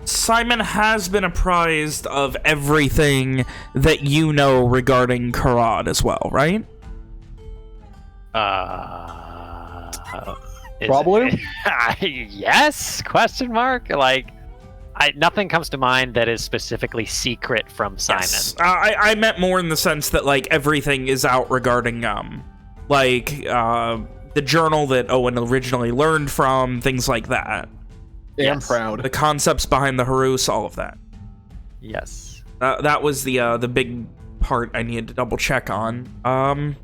Simon has been apprised of everything that you know regarding Karad as well, right? Probably. Yes? Question mark? Like, nothing comes to mind that is specifically secret from Simon. Yes. I meant more in the sense that, like, everything is out regarding, the journal that Owen originally learned from, things like that. Yeah, I'm proud. The concepts behind the Harus, all of that. Yes. That was the big part I needed to double check on.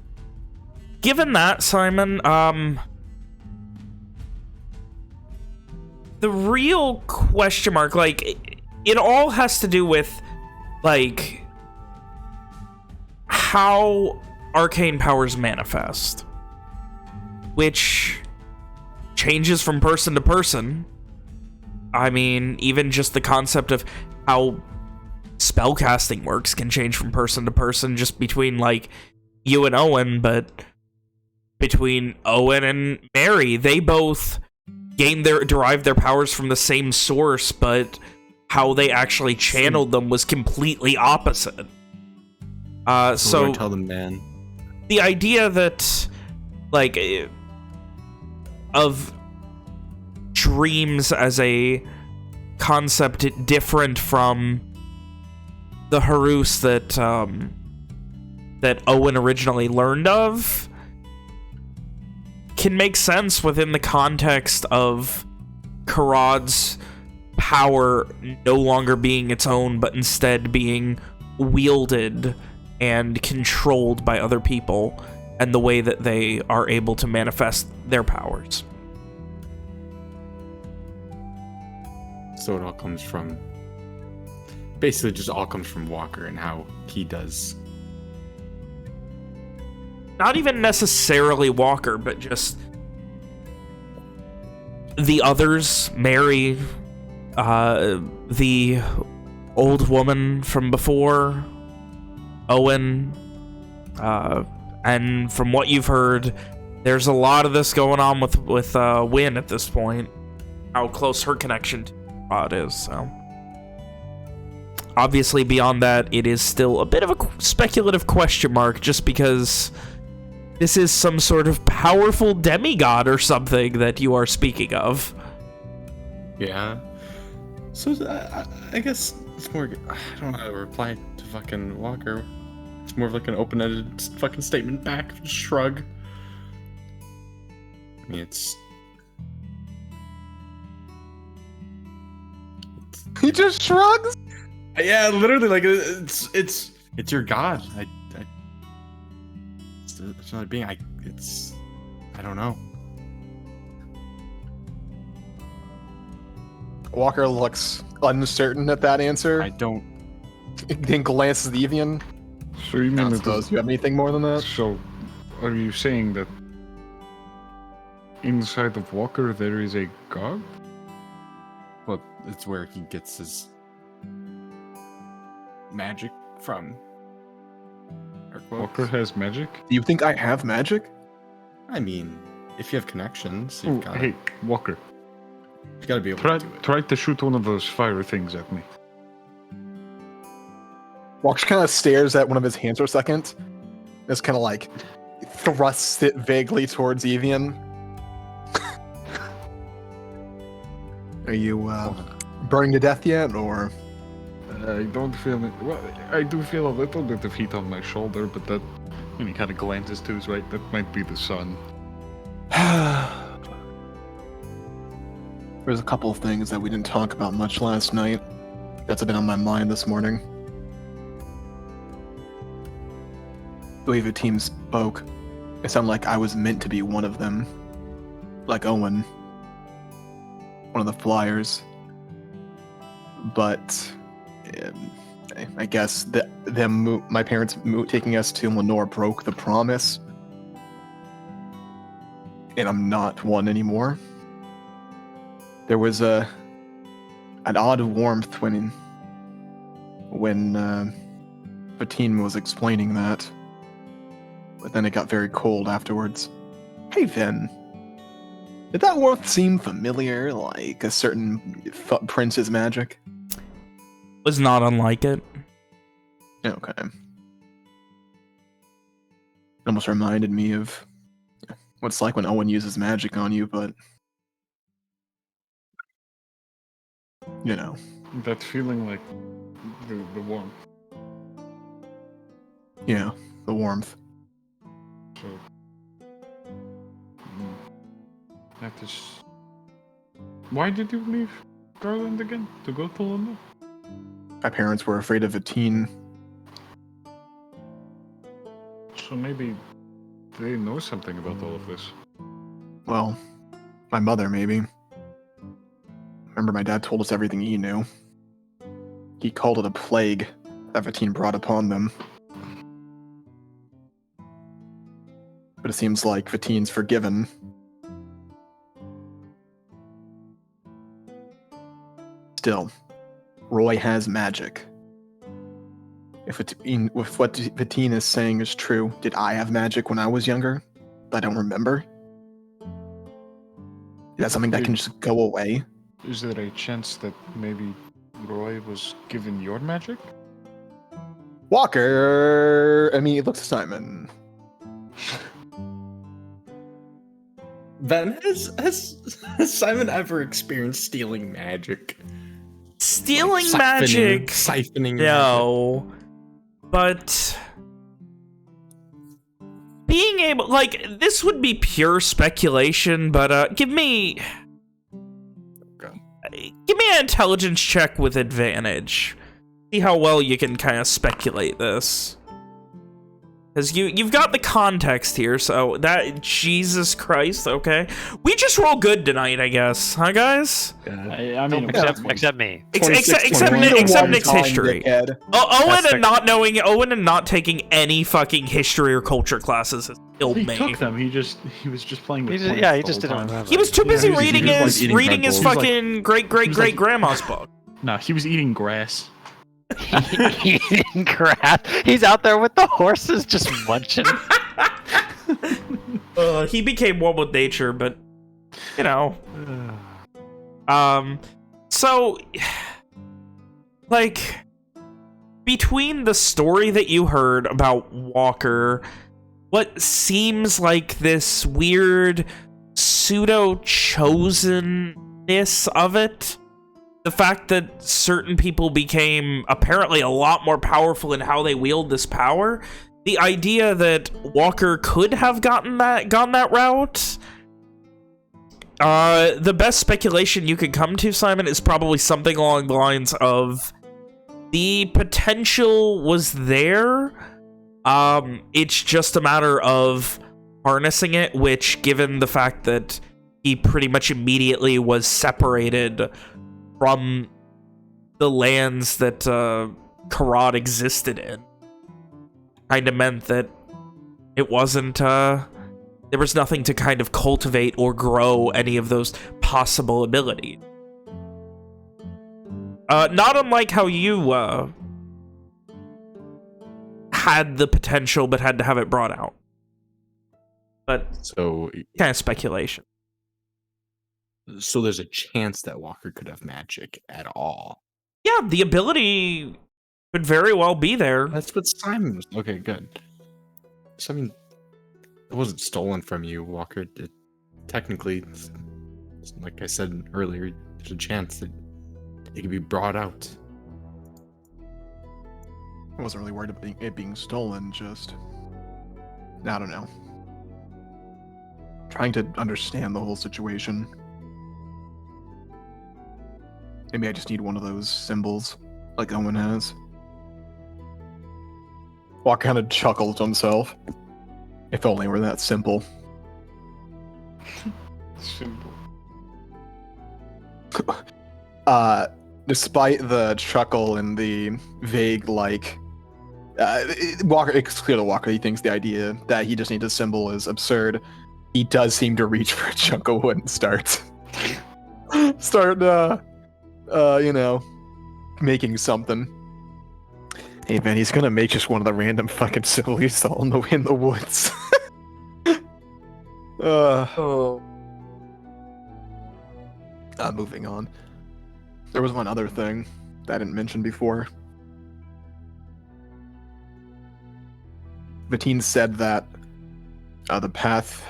Given that, Simon, the real question mark, like, it all has to do with, like, how arcane powers manifest, which changes from person to person. I mean, even just the concept of how spellcasting works can change from person to person, just between, like, you and Owen, but between Owen and Mary, they both derived their powers from the same source, but how they actually channeled them was completely opposite. So tell them, man. The idea that, like, of dreams as a concept different from the Harus that that Owen originally learned of can make sense within the context of Karad's power no longer being its own, but instead being wielded and controlled by other people, and the way that they are able to manifest their powers. So it all comes from... basically just all comes from Walker and how he does... Not even necessarily Walker, but just the others, Mary, the old woman from before, Owen, and from what you've heard, there's a lot of this going on with Wynn at this point, how close her connection to Rod is, so... Obviously, beyond that, it is still a bit of a speculative question mark, just because this is some sort of powerful demigod or something that you are speaking of. Yeah. So, I guess it's more... I don't know how to reply to fucking Walker. It's more of like an open-ended fucking statement back. Just shrug. I mean, it's... He just shrugs? Yeah, literally, like, it's your god. It's another being. I don't know. Walker looks uncertain at that answer. I don't. Then glances at Evian. So you mean that Do you have anything more than that? So, are you saying that inside of Walker there is a god? Well, it's where he gets his magic from. Walker has magic? Do you think I have magic? I mean, if you have connections, Ooh, you've got hey, Walker. You gotta be able Try, to do it. try to shoot one of those fire things at me. Walker kind of stares at one of his hands for a second. Just kind of like thrusts it vaguely towards Evian. Are you burning to death yet, or? I don't feel it. Well, I do feel a little bit of heat on my shoulder, but that, when he kind of glances to his right, that might be the sun. There's a couple of things that we didn't talk about much last night that's been on my mind this morning. The way the team spoke, it sounded like I was meant to be one of them. Like Owen. One of the flyers. but I guess my parents taking us to Lenore broke the promise, and I'm not one anymore. There was an odd warmth when Fatine was explaining that, but then it got very cold afterwards. Hey, Vin. Did that warmth seem familiar, like a certain prince's magic? Was not unlike it. Okay. It almost reminded me of what it's like when Owen uses magic on you, but you know. That feeling like the warmth. Yeah, the warmth. So that is. Why did you leave Garland again to go to London? My parents were afraid of Fatine. So maybe they know something about all of this. Well, my mother maybe. Remember, my dad told us everything he knew. He called it a plague that Fatine brought upon them. But it seems like Fatine's forgiven. Still, Roy has magic. If what Fatine is saying is true, did I have magic when I was younger? I don't remember. Is that something that can just go away? Is there a chance that maybe Roy was given your magic? Walker! I mean, it looks Simon. Ben, has Simon ever experienced stealing magic? Stealing Like magic? Siphoning No. But being able, like, this would be pure speculation, but give me an intelligence check with advantage. See how well you can kind of speculate this. Because you've got the context here, so that... Jesus Christ, okay. We just roll good tonight, I guess. Huh, guys? I mean, Except me. Except Nick's history. Owen and not taking any fucking history or culture classes has killed he me. took them. He was just playing with. He just didn't remember. He was too busy he was reading like reading his Red Bull. fucking great grandma's book. No, he was eating grass. Eating grass. He's out there with the horses just munching. He became one with nature, but you know. So like between the story that you heard about Walker, what seems like this weird pseudo chosenness of it, the fact that certain people became apparently a lot more powerful in how they wield this power, the idea that Walker could have gone that route, the best speculation you could come to, Simon, is probably something along the lines of the potential was there. It's just a matter of harnessing it, which, given the fact that he pretty much immediately was separated from the lands that Karad existed in, kind of meant that it wasn't, there was nothing to kind of cultivate or grow any of those possible abilities. Not unlike how you had the potential but had to have it brought out. But So kind of speculation. So there's a chance that Walker could have magic at all. Yeah, the ability could very well be there. That's what Simon was. Okay, good. So I mean, it wasn't stolen from you, Walker. Technically, like I said earlier, there's a chance that it could be brought out. I wasn't really worried about it being stolen, just... I don't know. Trying to understand the whole situation. Maybe I just need one of those symbols, like Owen has. Walker kind of chuckled to himself. If only it were that simple. Simple. despite the chuckle and the vague, like, Walker, it's clear to Walker he thinks the idea that he just needs a symbol is absurd. He does seem to reach for a chunk of wood and start, making something. Hey man, he's gonna make just one of the random fucking symbols he saw in the woods. Moving on. There was one other thing that I didn't mention before. Vatine said that the path...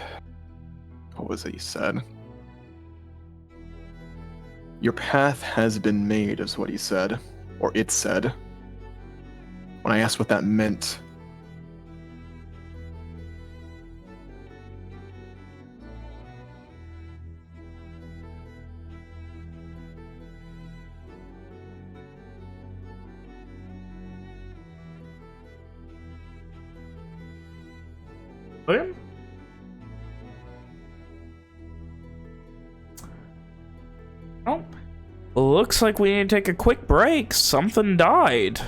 What was it he said? Your path has been made, is what he said. Or it said. When I asked what that meant... William? Oh, looks like we need to take a quick break. Something died.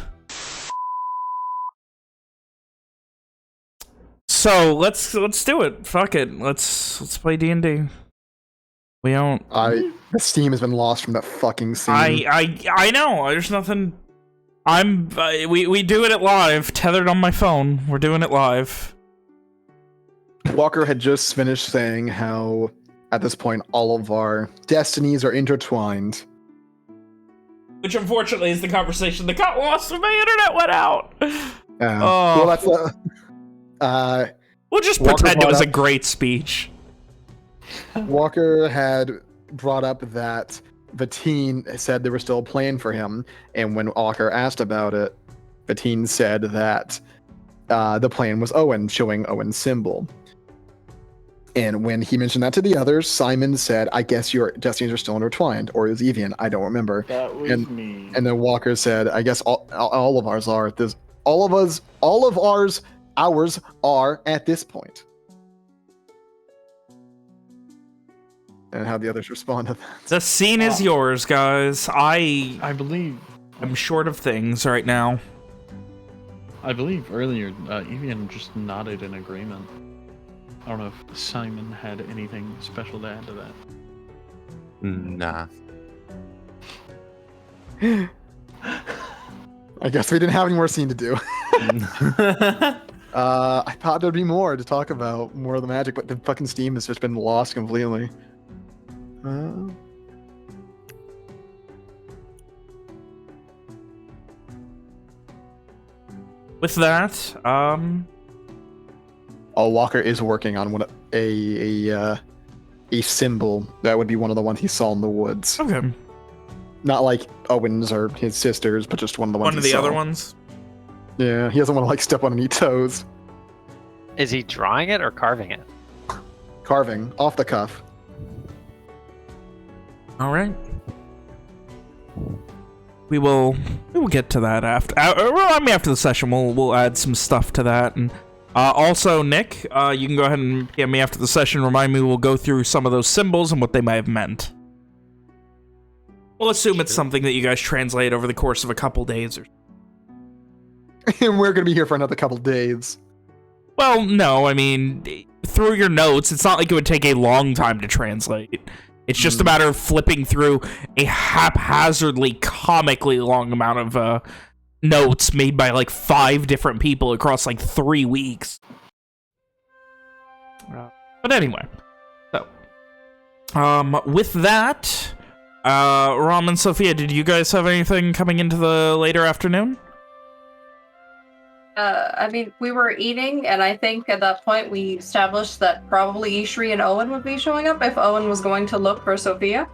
So let's do it. Fuck it. Let's play D&D. We don't. The steam has been lost from that fucking scene. I know. There's nothing. We do it live. Tethered on my phone. We're doing it live. Walker had just finished saying how, at this point, all of our destinies are intertwined. Which, unfortunately, is the conversation that got lost when my internet went out. Well, that's we'll just Walker pretend it was a up, great speech. Walker had brought up that Vatine said there was still a plan for him, and when Walker asked about it, Vatine said that the plan was Owen, showing Owen's symbol. And when he mentioned that to the others, Simon said, I guess your destinies are still intertwined. Or it was Evian, I don't remember. That was me. And then Walker said, I guess all of ours are. Ours are at this point. And how the others respond to that. The scene is yours, guys. I believe I'm short of things right now. I believe earlier Evian just nodded in agreement. I don't know if Simon had anything special to add to that. Nah. I guess we didn't have any more scene to do. I thought there'd be more to talk about, more of the magic, but the fucking steam has just been lost completely. With that, Walker is working on a symbol that would be one of the ones he saw in the woods. Okay. Not like Owen's or his sister's, but just one of the ones. One of the other ones. Yeah, he doesn't want to step on any toes. Is he drawing it or carving it? Carving off the cuff. All right. We will get to that after. After the session, we'll add some stuff to that. And also, Nick, you can go ahead and get me after the session. Remind me, we'll go through some of those symbols and what they may have meant. We'll assume it's something that you guys translate over the course of a couple days. And we're gonna be here for another couple days. Well, no, I mean, through your notes, it's not like it would take a long time to translate. It's just a matter of flipping through a haphazardly, comically long amount of notes made by like 5 different people across like 3 weeks. But anyway, so with that, Rom and Sophia, did you guys have anything coming into the later afternoon? I mean, we were eating, and I think at that point we established that probably Ishri and Owen would be showing up if Owen was going to look for Sophia.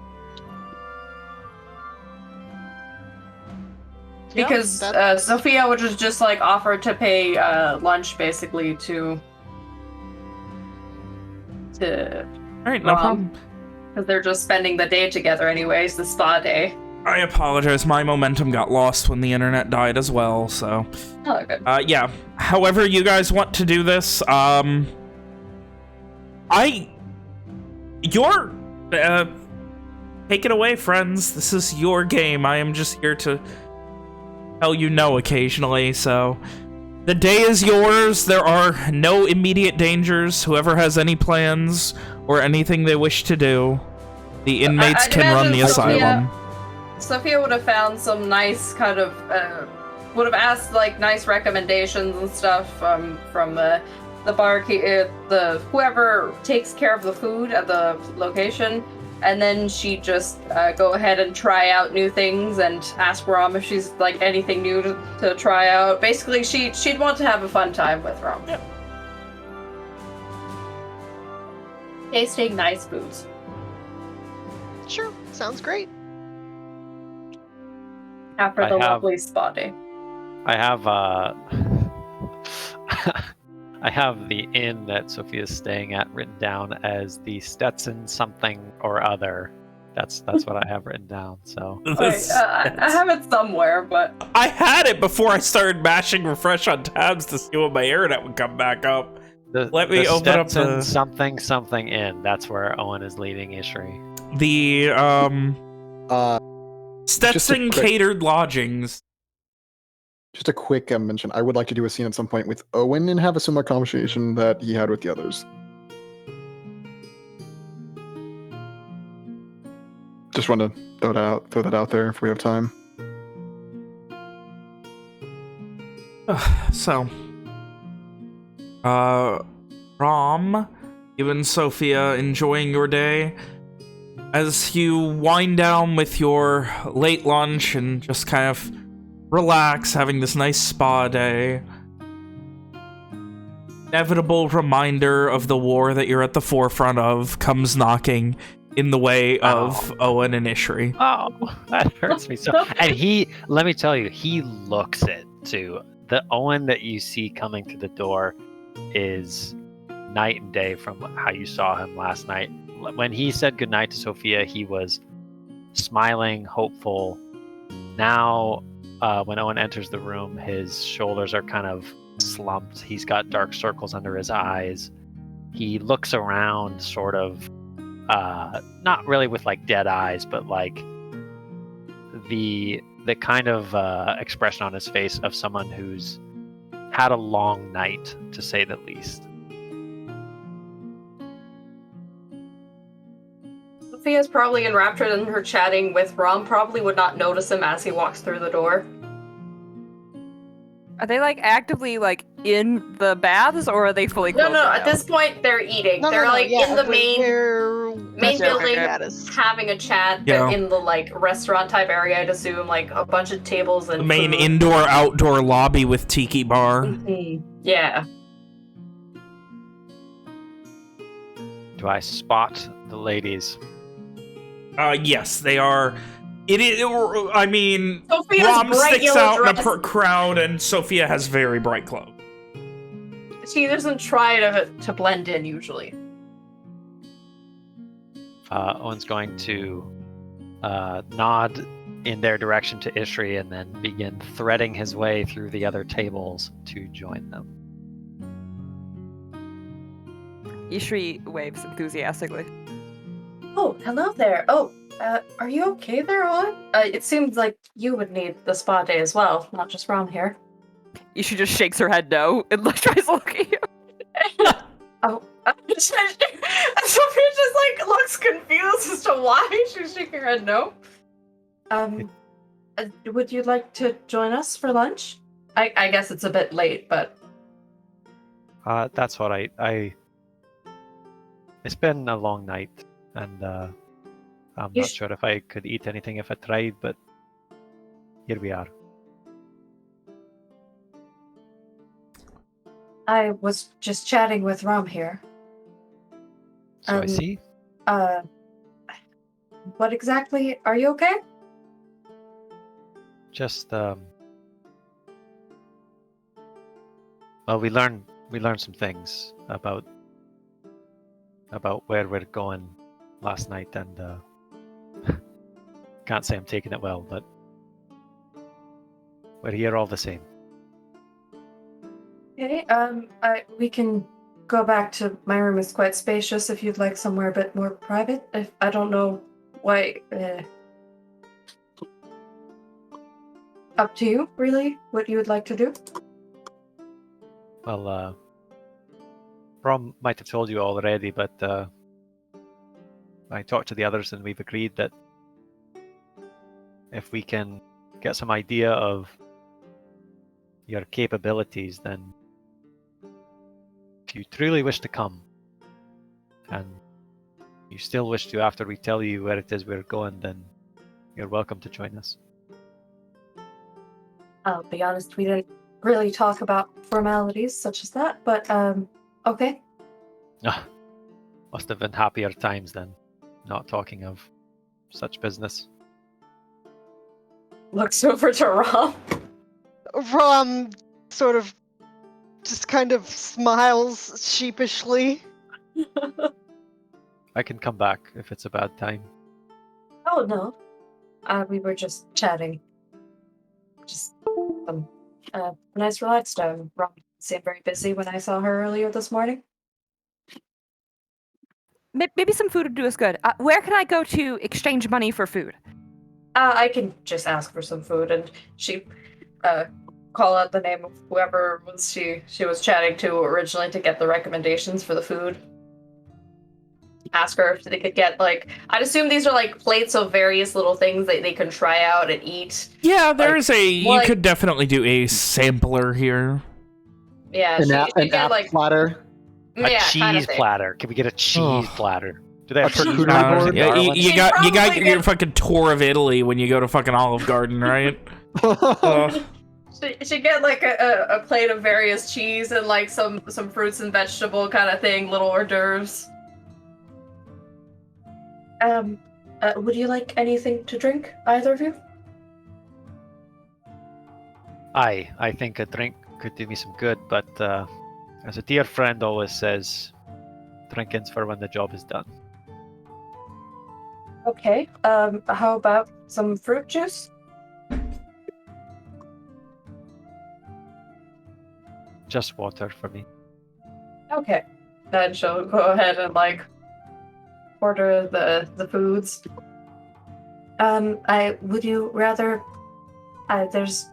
Because Sophia would just like offer to pay lunch basically to Alright, no problem. Because they're just spending the day together anyways, the spa day. I apologize, my momentum got lost when the internet died as well, so... Oh, good. Yeah, however you guys want to do this, take it away, friends. This is your game. I am just here to tell you no occasionally, so... The day is yours. There are no immediate dangers. Whoever has any plans or anything they wish to do, the inmates I'd can run the imagine asylum. Sophia would have found some nice kind of, would have asked like nice recommendations and stuff from the barkeep, the whoever takes care of the food at the location, and then she'd just go ahead and try out new things and ask Rom if she's like anything new to try out. Basically, she'd want to have a fun time with Rom. Yeah. Tasting nice foods. Sure, sounds great. After the lovely spa day. I have I have the inn that Sophia's staying at written down as the Stetson something or other. That's what I have written down. So I have it somewhere, but I had it before I started mashing refresh on tabs to see when my internet would come back up. Let me open up the something inn. That's where Owen is leaving Ishri. The Stetson quick- catered lodgings. Just a quick mention. I would like to do a scene at some point with Owen and have a similar conversation that he had with the others. Just want to throw that out there if we have time. So, Rom, you and Sophia enjoying your day. As you wind down with your late lunch and just kind of relax, having this nice spa day. Inevitable reminder of the war that you're at the forefront of comes knocking in the way of Owen and Ishri. Oh, that hurts me so. And let me tell you, he looks it too. The Owen that you see coming to the door is night and day from how you saw him last night. When he said goodnight to Sophia, he was smiling, hopeful. Now, when Owen enters the room, his shoulders are kind of slumped. He's got dark circles under his eyes. He looks around sort of, not really with like dead eyes, but like the kind of expression on his face of someone who's had a long night, to say the least. Sophia's probably enraptured in her chatting with Rom, probably would not notice him as he walks through the door. Are they like actively like in the baths, or are they fully closed? No, right at now? this point they're eating. No, they're no, like yeah, in the but main that's building, status. having a chat. Yeah. They're in the like restaurant type area, I'd assume, like a bunch of tables and The main food. indoor-outdoor lobby with tiki bar. Mhm. Yeah. Do I spot the ladies? Yes, they are. I mean, Sophia's Rom bright sticks yellow out in a dress. crowd, and Sophia has very bright clothes. She doesn't try to blend in usually. Owen's going to nod in their direction to Ishri and then begin threading his way through the other tables to join them. Ishri waves enthusiastically. Oh, hello there. Are you okay there, Owen? It seems like you would need the spa day as well, not just Rom here. Ishri just shakes her head no and tries to look at you. Sophia just like looks confused as to why she's shaking her head no. Would you like to join us for lunch? I guess it's a bit late, but That's what I. It's been a long night, and I'm not sure if I could eat anything if I tried, but here we are. I was just chatting with Rom here. So I see. What exactly? Are you okay? Just well, we learned some things about where we're going last night, and can't say I'm taking it well, but we're here all the same. Okay. We can go back to my room. Is quite spacious. If you'd like somewhere a bit more private, I don't know Why? Up to you, really. What you would like to do? Well, Brom might have told you already, but I talked to the others and we've agreed that if we can get some idea of your capabilities, then if you truly wish to come and you still wish to after we tell you where it is we're going, then you're welcome to join us. I'll be honest, we didn't really talk about formalities such as that, but okay. Must have been happier times then, not talking of such business. Looks over to Rom. Rom sort of just kind of smiles sheepishly. I can come back if it's a bad time. Oh no, we were just chatting. Just nice relaxed time. Rom seemed very busy when I saw her earlier this morning. Maybe some food would do us good. Where can I go to exchange money for food? I can just ask for some food, and she call out the name of whoever was she was chatting to originally to get the recommendations for the food. Ask her if they could get, like, I'd assume these are like plates of various little things that they can try out and eat. Yeah, there's you could definitely do a sampler here. Yeah, An she get like platter. A yeah, cheese platter. Can we get a cheese platter? Do they have cheese charcuterie platters board? in Darwin? You got your fucking tour of Italy when you go to fucking Olive Garden, right? She get like a plate of various cheese and like some fruits and vegetable kind of thing, little hors d'oeuvres. Would you like anything to drink, either of you? I think a drink could do me some good, but as a dear friend always says, drinking's for when the job is done. Okay. How about some fruit juice? Just water for me. Okay. Then she'll go ahead and like order the foods. Would you rather? There's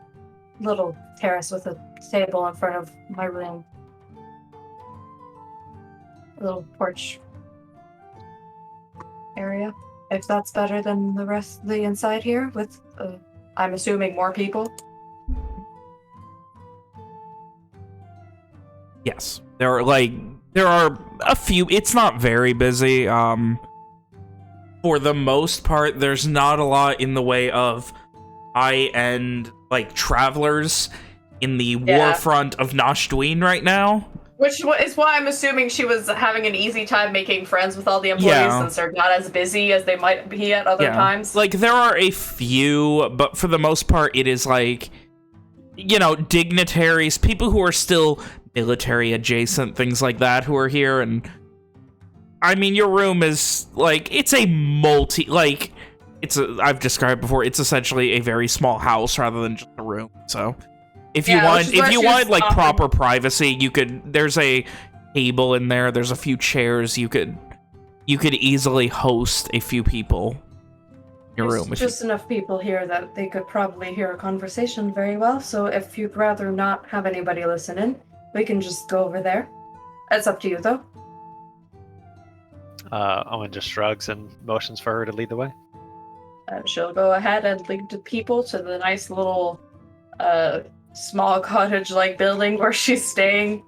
a little terrace with a table in front of my room. A little porch area. If that's better than the rest of the inside here, with I'm assuming more people. Yes, there are a few. It's not very busy. For the most part, there's not a lot in the way of high-end like travelers in the warfront of Nashdween right now. Which is why I'm assuming she was having an easy time making friends with all the employees since they're not as busy as they might be at other times. Like, there are a few, but for the most part, it is like, you know, dignitaries, people who are still military adjacent, things like that, who are here. And I mean, your room is like, it's a I've described before, it's essentially a very small house rather than just a room. So if you want like proper privacy, there's a table in there, there's a few chairs, you could easily host a few people in your room. There's just enough people here that they could probably hear a conversation very well, so if you'd rather not have anybody listen in, we can just go over there. It's up to you, though. Owen just shrugs and motions for her to lead the way. She'll go ahead and lead the people to the nice little small cottage-like building where she's staying.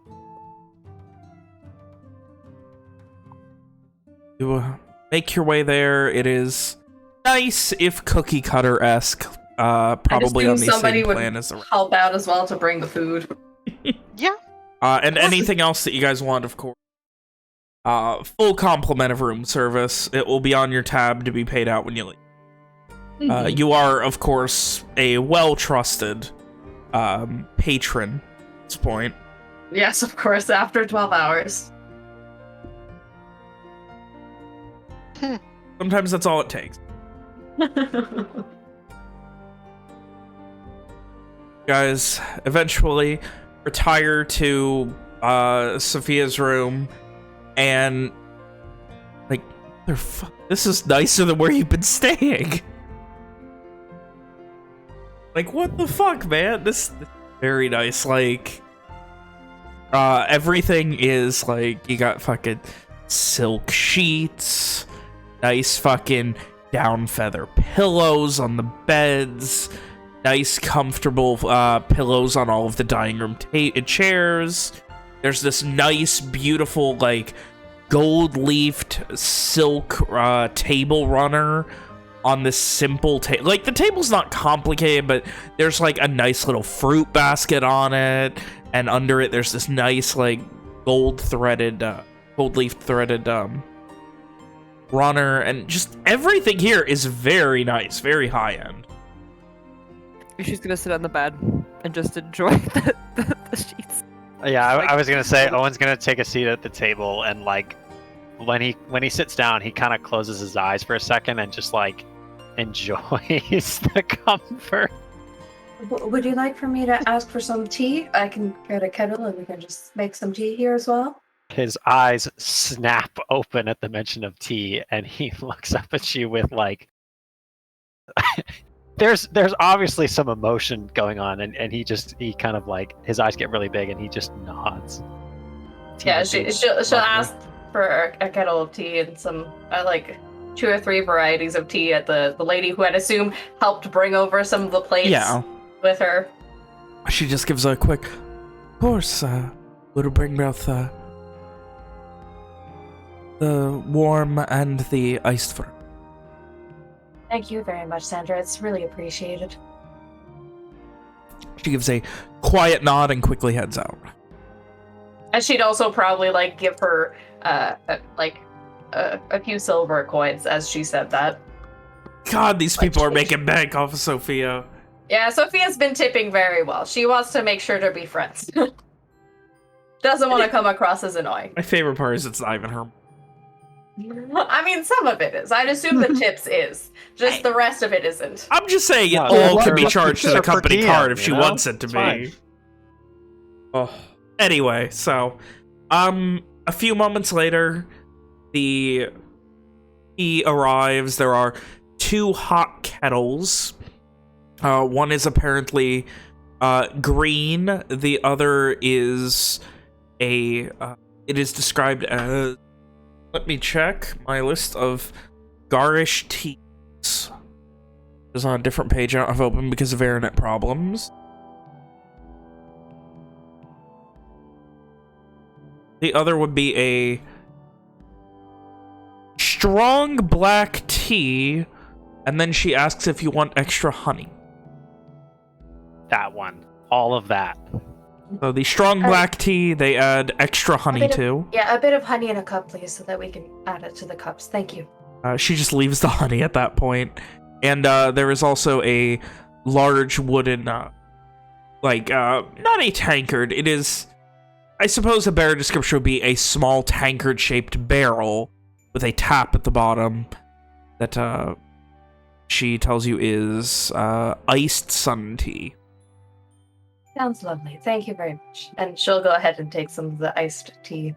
You make your way there. It is nice, if cookie cutter-esque. Probably on the same plan as the rest. Help out as well to bring the food. Yeah. And anything else that you guys want, of course. Full complement of room service. It will be on your tab to be paid out when you leave. You are, of course, a well-trusted patron at this point. Yes, of course, after 12 hours. Sometimes that's all it takes. Guys eventually retire to Sophia's room, and like This is nicer than where you've been staying. Like, what the fuck, man? This is very nice. Like, everything is like, you got fucking silk sheets, nice fucking down feather pillows on the beds, nice comfortable pillows on all of the dining room chairs. There's this nice, beautiful, like, gold-leafed silk table runner on this simple table. Like, the table's not complicated, but there's, like, a nice little fruit basket on it, and under it there's this nice, like, gold-threaded, gold-leaf threaded, runner, and just everything here is very nice, very high-end. She's gonna sit on the bed and just enjoy the sheets. Yeah, I was gonna say Owen's gonna take a seat at the table, and like when he sits down, he kind of closes his eyes for a second and just like enjoys the comfort. Would you like for me to ask for some tea? I can get a kettle and we can just make some tea here as well. His eyes snap open at the mention of tea, and he looks up at you with like there's obviously some emotion going on, and he kind of like, his eyes get really big and he just nods. Yeah, she'll ask for a kettle of tea and some like 2 or 3 varieties of tea at the lady who I'd assume helped bring over some of the plates with her. She just gives a quick, of course, we'll bring both the warm and the iced fruit. Thank you very much, Sandra. It's really appreciated. She gives a quiet nod and quickly heads out. And she'd also probably like give her a few silver coins as she said that. God, these people are making bank off of Sophia. Yeah, Sophia's been tipping very well. She wants to make sure to be friends. Doesn't want to come across as annoying. My favorite part is it's not even her. I mean, some of it is. I'd assume the tips is. Just the rest of it isn't. I'm just saying it No, all they're can be like- charged to they're the per company diem, card if you she know? wants it to It's be. fine. Oh. Anyway, so a few moments later, he arrives. There are 2 hot kettles. One is apparently green. The other is it is described as, let me check my list of garish teas. It's on a different page I don't have open because of internet problems. The other would be a strong black tea, and then she asks if you want extra honey. That one. All of that. So the strong black tea, they add extra honey to. Yeah, a bit of honey in a cup, please, so that we can add it to the cups. Thank you. She just leaves the honey at that point. And there is also a large wooden, not a tankard. It is, I suppose a better description would be a small tankard-shaped barrel with a tap at the bottom that she tells you is iced sun tea. Sounds lovely. Thank you very much. And she'll go ahead and take some of the iced tea.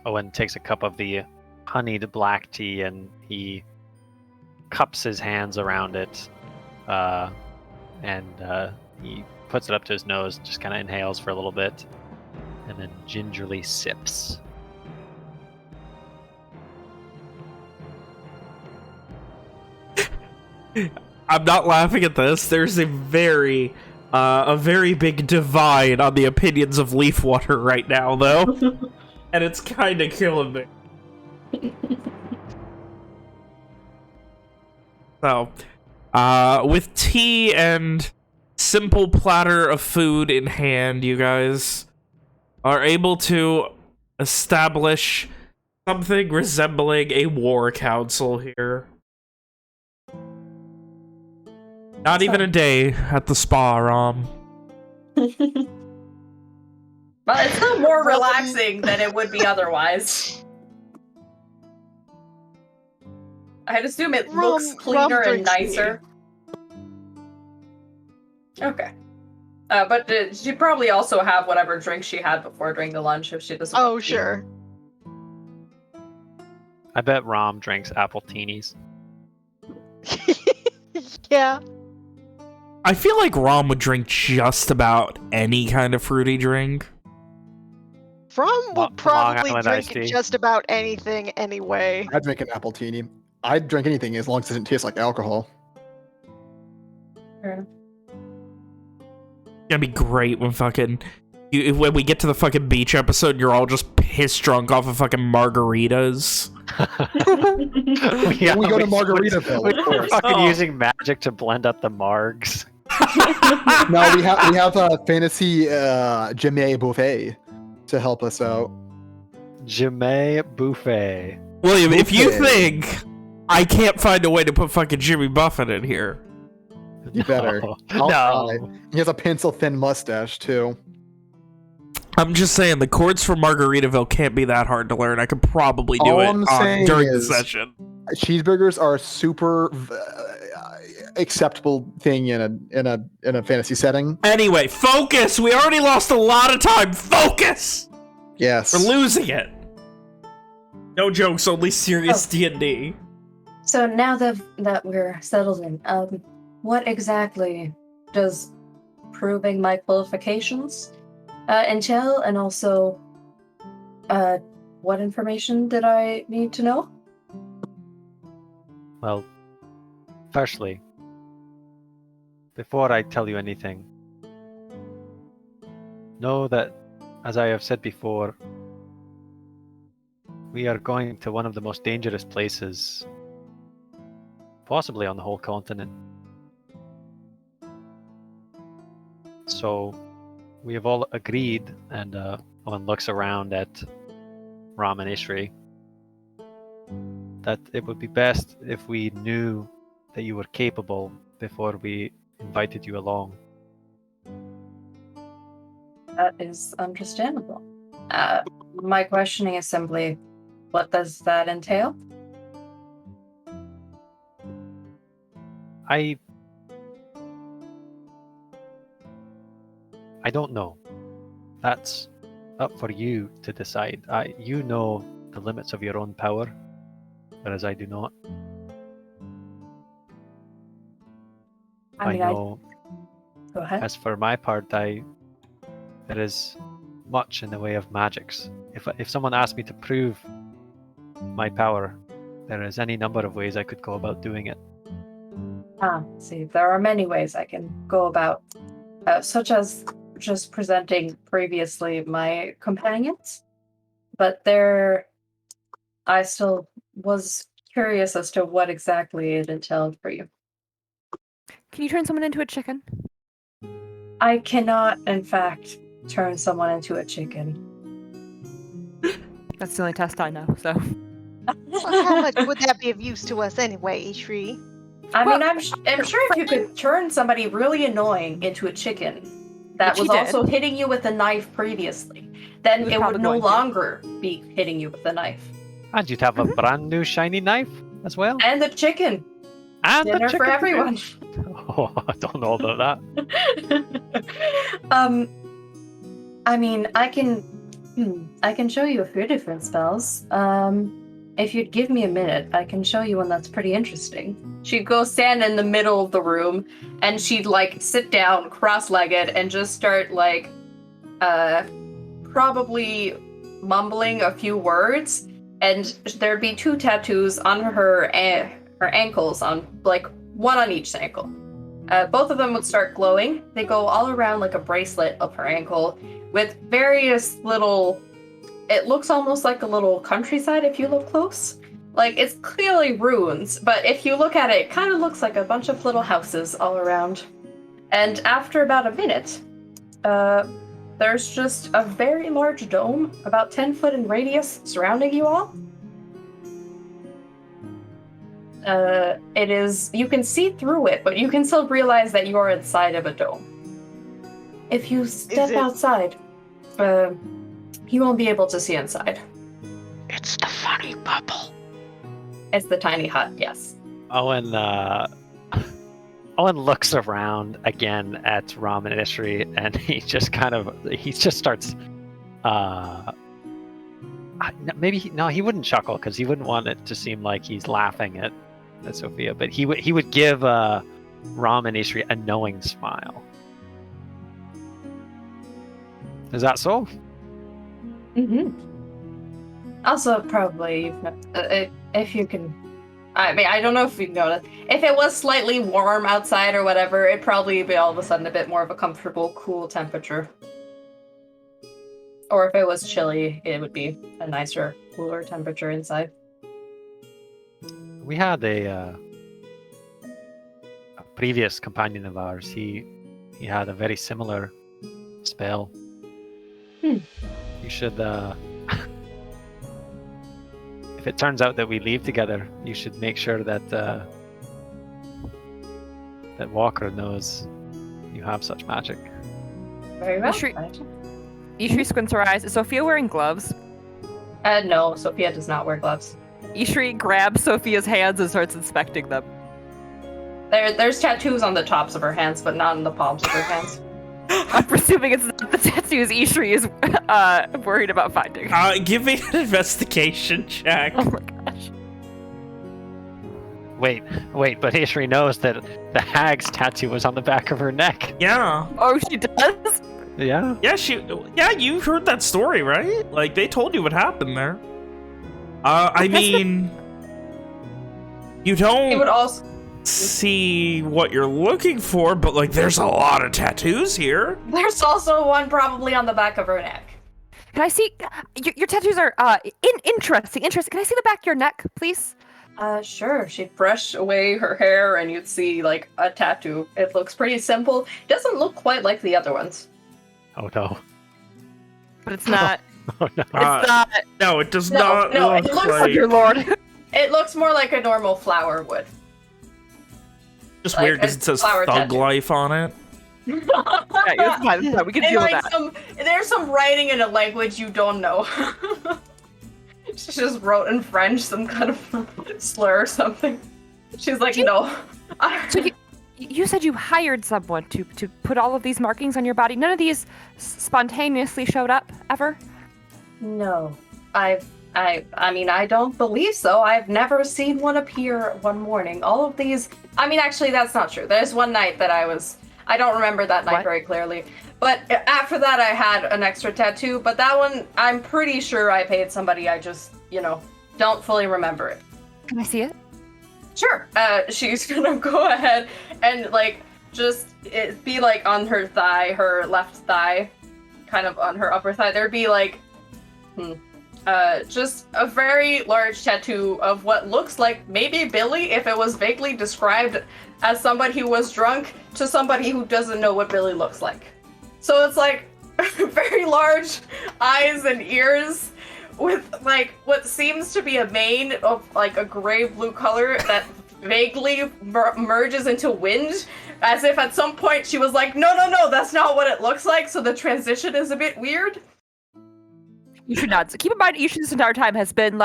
Owen takes a cup of the honeyed black tea and he cups his hands around it, and he puts it up to his nose, just kind of inhales for a little bit, and then gingerly sips. I'm not laughing at this. There's a very big divide on the opinions of Leafwater right now, though. And it's kind of killing me. So, with tea and simple platter of food in hand, you guys are able to establish something resembling a war council here. Not even a day at the spa, Rom. Well, it's still more relaxing than it would be otherwise. I'd assume it looks cleaner and nicer. Okay. But she'd probably also have whatever drink she had before during the lunch if she doesn't. Oh, sure. I bet Rom drinks apple teenies. Yeah. I feel like Rom would drink just about any kind of fruity drink. From will probably Island iced drink tea. just about anything anyway. I'd drink an apple teeny. I'd drink anything as long as it doesn't taste like alcohol. Fair. It's gonna be great when when we get to the fucking beach episode and you're all just piss drunk off of fucking margaritas. We go to Margaritaville, We're of course. fucking Oh. using magic to blend up the margs. No, we have a fantasy Jimmy buffet to help us out. Jemay Buffet. William, if you Okay. think I can't find a way to put fucking Jimmy Buffett in here, You better. No. I'll No. try. He has a pencil-thin mustache too. I'm just saying the chords for Margaritaville can't be that hard to learn. I could probably do All it I'm saying during the is- session. Cheeseburgers are a super acceptable thing in a fantasy setting. Anyway, focus! We already lost a lot of time. Focus! Yes. We're losing it. No jokes, only serious D&D. So now that we're settled in, what exactly does proving my qualifications entail, and also, what information did I need to know? Well, firstly, before I tell you anything, know that, as I have said before, we are going to one of the most dangerous places, possibly on the whole continent. So, we have all agreed, and Owen looks around at Ram and Ishri, that it would be best if we knew that you were capable before we invited you along. That is understandable. My questioning is simply, what does that entail? I don't know. That's up for you to decide. You know the limits of your own power, whereas I do not. I mean, know. go ahead. As for my part, there is much in the way of magics. If someone asked me to prove my power, there is any number of ways I could go about doing it. See, there are many ways I can go about, such as just presenting previously my companions, but I still was curious as to what exactly it entailed for you. Can you turn someone into a chicken? I cannot, in fact, turn someone into a chicken. That's the only test I know, so. Well, how much would that be of use to us anyway, Ishri? I mean, I'm sure if you could turn somebody really annoying into a chicken that Which was he also did. hitting you with a knife previously, then He was it would probably no going to. longer be hitting you with a knife. And you'd have a brand new shiny knife as well. And the chicken. And Dinner the for chicken everyone. Oh, I don't know about that. I mean, I can show you a few different spells. If you'd give me a minute, I can show you one that's pretty interesting. She'd go stand in the middle of the room, and she'd like sit down cross-legged and just start like, probably mumbling a few words, and there'd be 2 tattoos on her ankles, on like one on each ankle. Both of them would start glowing. They go all around like a bracelet of her ankle with various little. It looks almost like a little countryside if you look close. Like, it's clearly ruins, but if you look at it, it kind of looks like a bunch of little houses all around. And after about a minute, there's just a very large dome, about 10 foot in radius, surrounding you all. It is, you can see through it, but you can still realize that you are inside of a dome. If you step outside, you won't be able to see inside. It's the funny bubble. It's the tiny hut, yes. Owen Owen looks around again at Ram and Ishri, and he just starts. He wouldn't chuckle because he wouldn't want it to seem like he's laughing at Sophia, but he would give Ram and Ishri a knowing smile. Is that so? Mm-hmm. Also, probably, if you can... I mean, I don't know if you noticed. If it was slightly warm outside or whatever, it'd probably be all of a sudden a bit more of a comfortable, cool temperature. Or if it was chilly, it would be a nicer, cooler temperature inside. We had a previous companion of ours. He had a very similar spell. You should, if it turns out that we leave together, you should make sure that that Walker knows you have such magic. Very well. Ishri squints her eyes. Is Sophia wearing gloves? No, Sophia does not wear gloves. Ishri grabs Sophia's hands and starts inspecting them. There's tattoos on the tops of her hands, but not on the palms of her hands. I'm presuming it's not the tattoos Ishri is worried about finding. Give me an investigation check. Oh my gosh. Wait, but Ishri knows that the hag's tattoo was on the back of her neck. Yeah. Oh, she does? Yeah. Yeah, you heard that story, right? Like, they told you what happened there. I mean... You don't... He would also... see what you're looking for, but like there's a lot of tattoos here. There's also one probably on the back of her neck. Can I see? Your tattoos are interesting. Can I see the back of your neck, please? Sure. She'd brush away her hair and you'd see like a tattoo. It looks pretty simple. It doesn't look quite like the other ones. Oh no. But it's not. Oh no. It's not. No, it does not No, look it looks like... Your lord. It looks more like a normal flower would. Just like weird because it says flower Thug tattoo. Life on it. Yeah, it's fine. We can And deal with like that. there's some writing in a language you don't know. She just wrote in French some kind of slur or something. She's like, no. So you said you hired someone to put all of these markings on your body. None of these spontaneously showed up ever? No. I mean, I don't believe so. I've never seen one appear one morning. All of these... I mean, actually, that's not true. There's one night that I don't remember that night very clearly. But after that, I had an extra tattoo. But that one, I'm pretty sure I paid somebody. I just, don't fully remember it. Can I see it? Sure. She's gonna go ahead and, just be, on her thigh, her left thigh, kind of on her upper thigh. There'd be, just a very large tattoo of what looks like maybe Billy if it was vaguely described as somebody who was drunk to somebody who doesn't know what Billy looks like. So it's like very large eyes and ears with what seems to be a mane of a gray blue color that vaguely merges into wind, as if at some point she was like, no, that's not what it looks like, so the transition is a bit weird. You should not. So keep in mind, Isha this entire time has been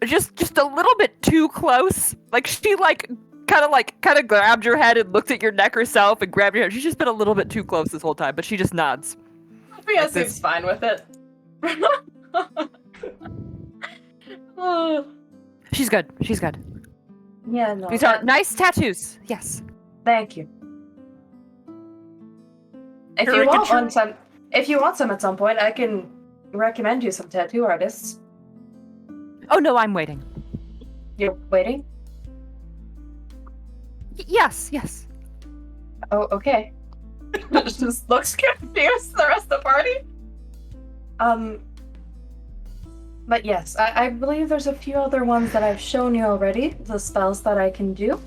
just a little bit too close. She kind of grabbed your head and looked at your neck herself and grabbed your head. She's just been a little bit too close this whole time, but she just nods. Sophia seems fine with it. She's good. She's good. Yeah, no. These are nice tattoos. Yes. Thank you. If you want some at some point, I can recommend you some tattoo artists. Oh no, I'm waiting. You're waiting? Yes. Oh, okay. Just looks confused the rest of the party. But yes, I believe there's a few other ones that I've shown you already, the spells that I can do.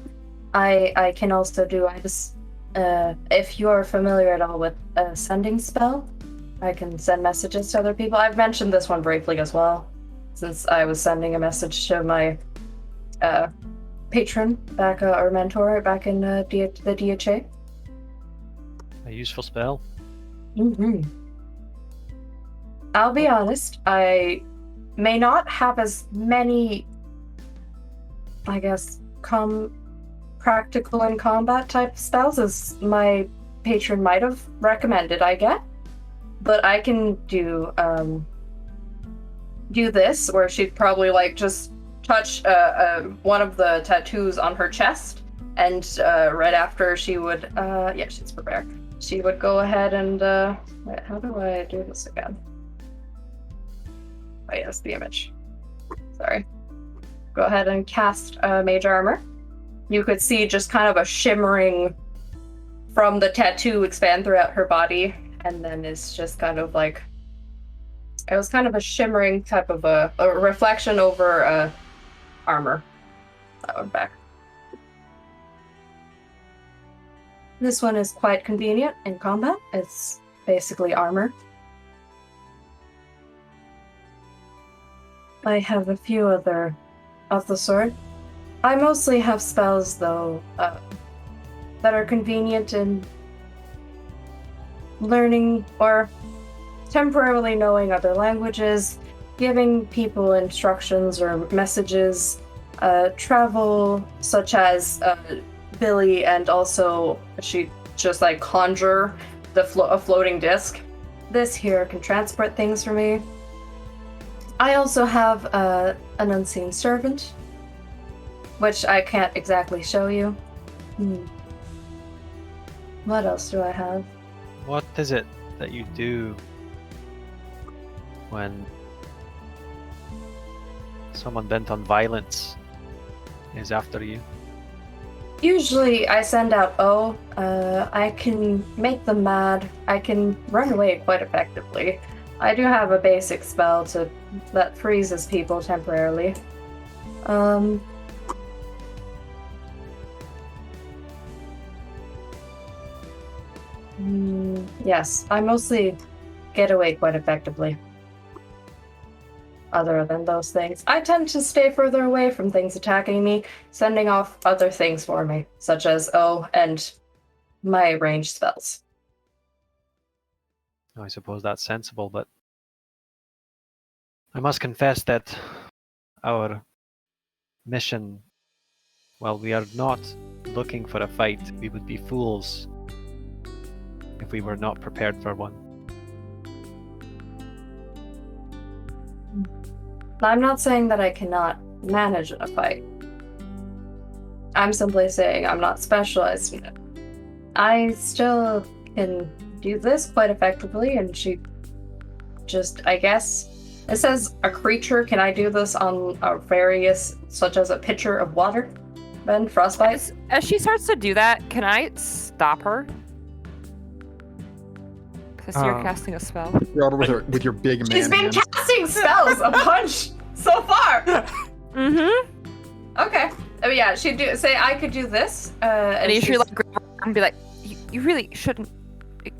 I can also do, if you're familiar at all with a sending spell, I can send messages to other people. I've mentioned this one briefly as well, since I was sending a message to my patron back, or mentor back in the DHA. A useful spell. Mm-hmm. I'll be honest, I may not have as many, practical in combat type spells as my patron might have recommended I get. But I can do this, where she'd probably like just touch one of the tattoos on her chest, and right after she would she's prepared. She would go ahead and wait, how do I do this again? Oh yes, the image. Sorry. Go ahead and cast Mage Armor. You could see just kind of a shimmering from the tattoo expand throughout her body, and then it's just kind of like, it was kind of a shimmering type of a reflection over armor. That one back. This one is quite convenient in combat. It's basically armor. I have a few other of the sort. I mostly have spells, though, that are convenient in learning or temporarily knowing other languages, giving people instructions or messages, travel, such as Billy, and also she just like conjure a floating disc. This here can transport things for me. I also have an unseen servant, which I can't exactly show you. What else do I have? What is it that you do when someone bent on violence is after you? Usually I send out I can make them mad. I can run away quite effectively. I do have a basic spell that freezes people temporarily. Yes, I mostly get away quite effectively. Other than those things, I tend to stay further away from things attacking me, sending off other things for me, such as and my ranged spells. I suppose that's sensible, but I must confess that our mission, while we are not looking for a fight, we would be fools if we were not prepared for one. I'm not saying that I cannot manage a fight. I'm simply saying I'm not specialized in it. I still can do this quite effectively, and she just, I guess, it says a creature. Can I do this on various, such as a pitcher of water? Ben, frostbite? As she starts to do that, can I stop her? Because you're casting a spell. Robert, with your big man. She's been casting spells a bunch so far. Okay. Oh yeah, she'd do. Say I could do this. And you should like grab her and be like, "You really shouldn't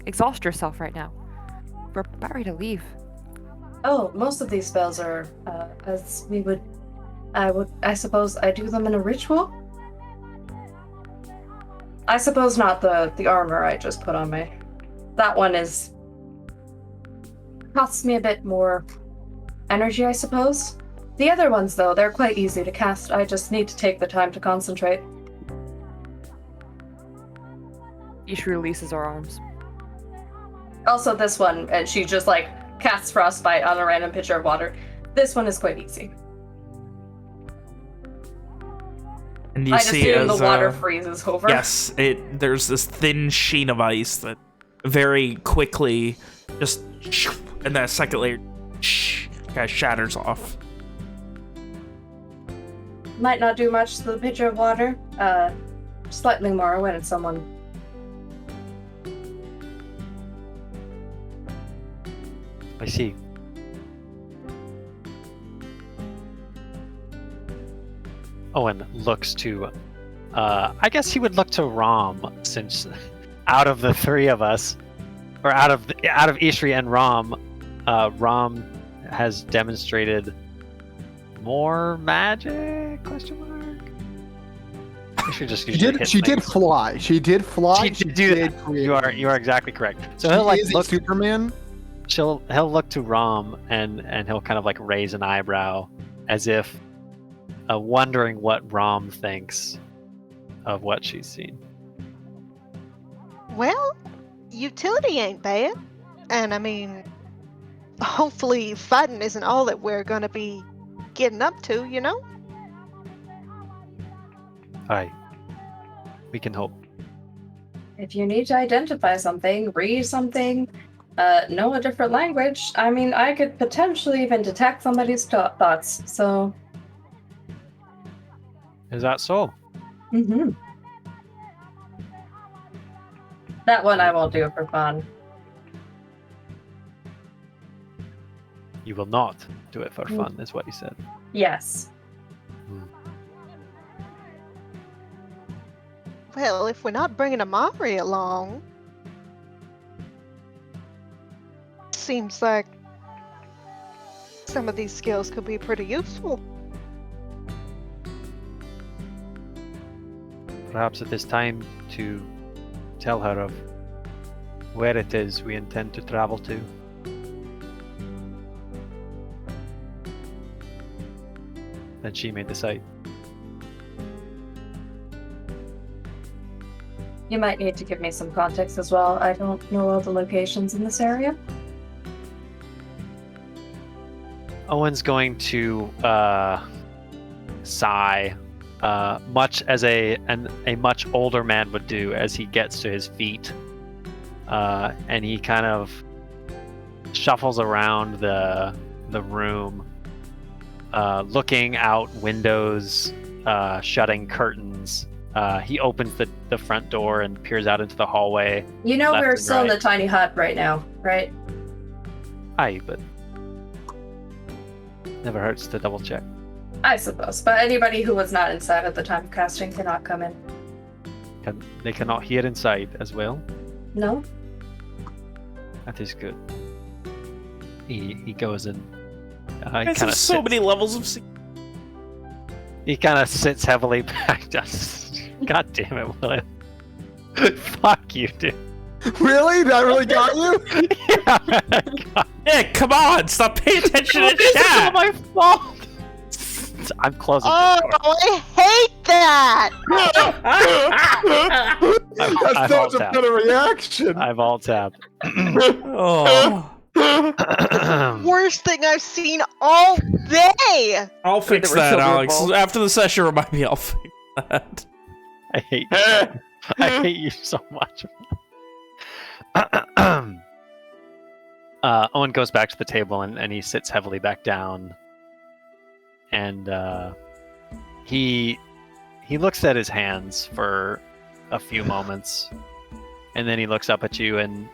exhaust yourself right now. We're about ready to leave." Oh, most of these spells are as we would. I suppose I do them in a ritual. I suppose not the armor I just put on me. That one costs me a bit more energy, I suppose. The other ones, though, they're quite easy to cast. I just need to take the time to concentrate. Ishi releases her arms. Also, this one, and she just like casts frostbite on a random pitcher of water. This one is quite easy. And you I just see assume as the water freezes over. yes, there's this thin sheen of ice that very quickly just, and then a second later, kind of shatters off. Might not do much to the pitcher of water. Slightly more when it's someone. I see. Owen looks to, I guess he would look to Rom, since out of the three of us, or out of Ishri and Rom, Rom has demonstrated more magic? Question mark. She did fly. She did fly. She did. You are exactly correct. So he'll like look Superman. He'll look to Rom and he'll kind of like raise an eyebrow as if wondering what Rom thinks of what she's seen. Well, utility ain't bad. And I mean, hopefully fighting isn't all that we're gonna be getting up to, you know? Aye. We can hope. If you need to identify something, read something, know a different language, I mean, I could potentially even detect somebody's thoughts, so... Is that so? Mm-hmm. That one I won't do for fun. You will not do it for fun, is what you said. Yes. Well, if we're not bringing Amari along, seems like some of these skills could be pretty useful. Perhaps it is time to tell her of where it is we intend to travel to. Then she may decide. You might need to give me some context as well. I don't know all the locations in this area. Owen's going to sigh, much as a much older man would do as he gets to his feet, and he kind of shuffles around the room, looking out windows, shutting curtains. He opens the front door and peers out into the hallway. You know left we're and still in right. the tiny hut right now, right? Aye, but never hurts to double check. I suppose. But anybody who was not inside at the time of casting cannot come in. They cannot hear inside as well. No? That is good. He goes and he Guys kind have of so many levels of he kind of sits heavily back. Just God damn it, William! Fuck you, dude. Really? That really got you? Yeah, Nick, come on! Stop paying attention to this is all chat! my fault. I'm closing. Oh, I hate that! That's alt such a tab. better reaction. I've all tabbed. Oh, Worst thing I've seen all day! I'll fix were that, silver Alex. balls. After the session, remind me, I'll fix that. I hate you. I hate you so much. Owen goes back to the table and he sits heavily back down. And he looks at his hands for a few moments, and then he looks up at you, and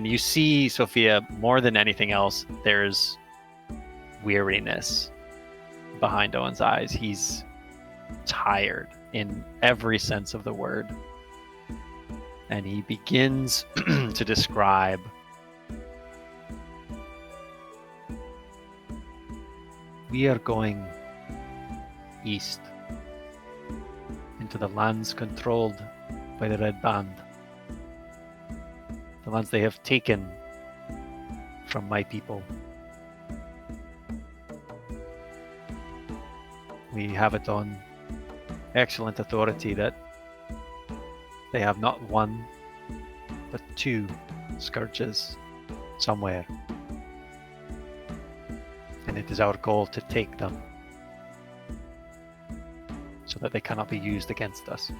you see, Sophia, more than anything else, there's weariness behind Owen's eyes. He's tired in every sense of the word. And he begins to describe we are going east into the lands controlled by the Red Band. The lands they have taken from my people. We have it on excellent authority that they have not one, but two scourges somewhere. And it is our goal to take them so that they cannot be used against us.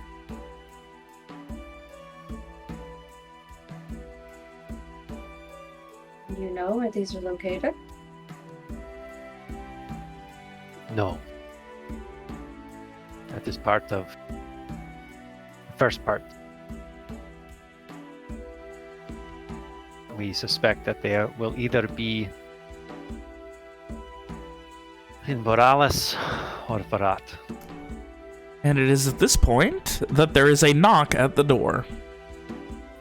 Do you know where these are located? No. That is part of the first part. We suspect that they will either be in Boralis or Varat. And it is at this point that there is a knock at the door.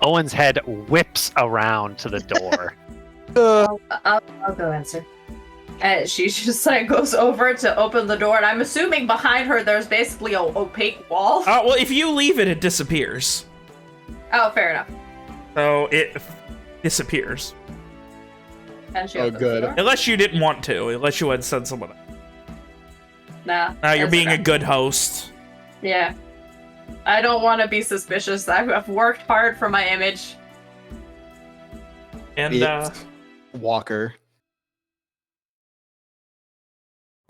Owen's head whips around to the door. I'll go answer. And she just like goes over to open the door, and I'm assuming behind her there's basically a opaque wall. Well, if you leave it, it disappears. Oh, fair enough. So it disappears. And she Oh, opens good. the door. Unless you didn't want to. Unless you had sent someone else. Nah. Now you're that's being a okay. good host. Yeah. I don't want to be suspicious. I've worked hard for my image. And It's Walker.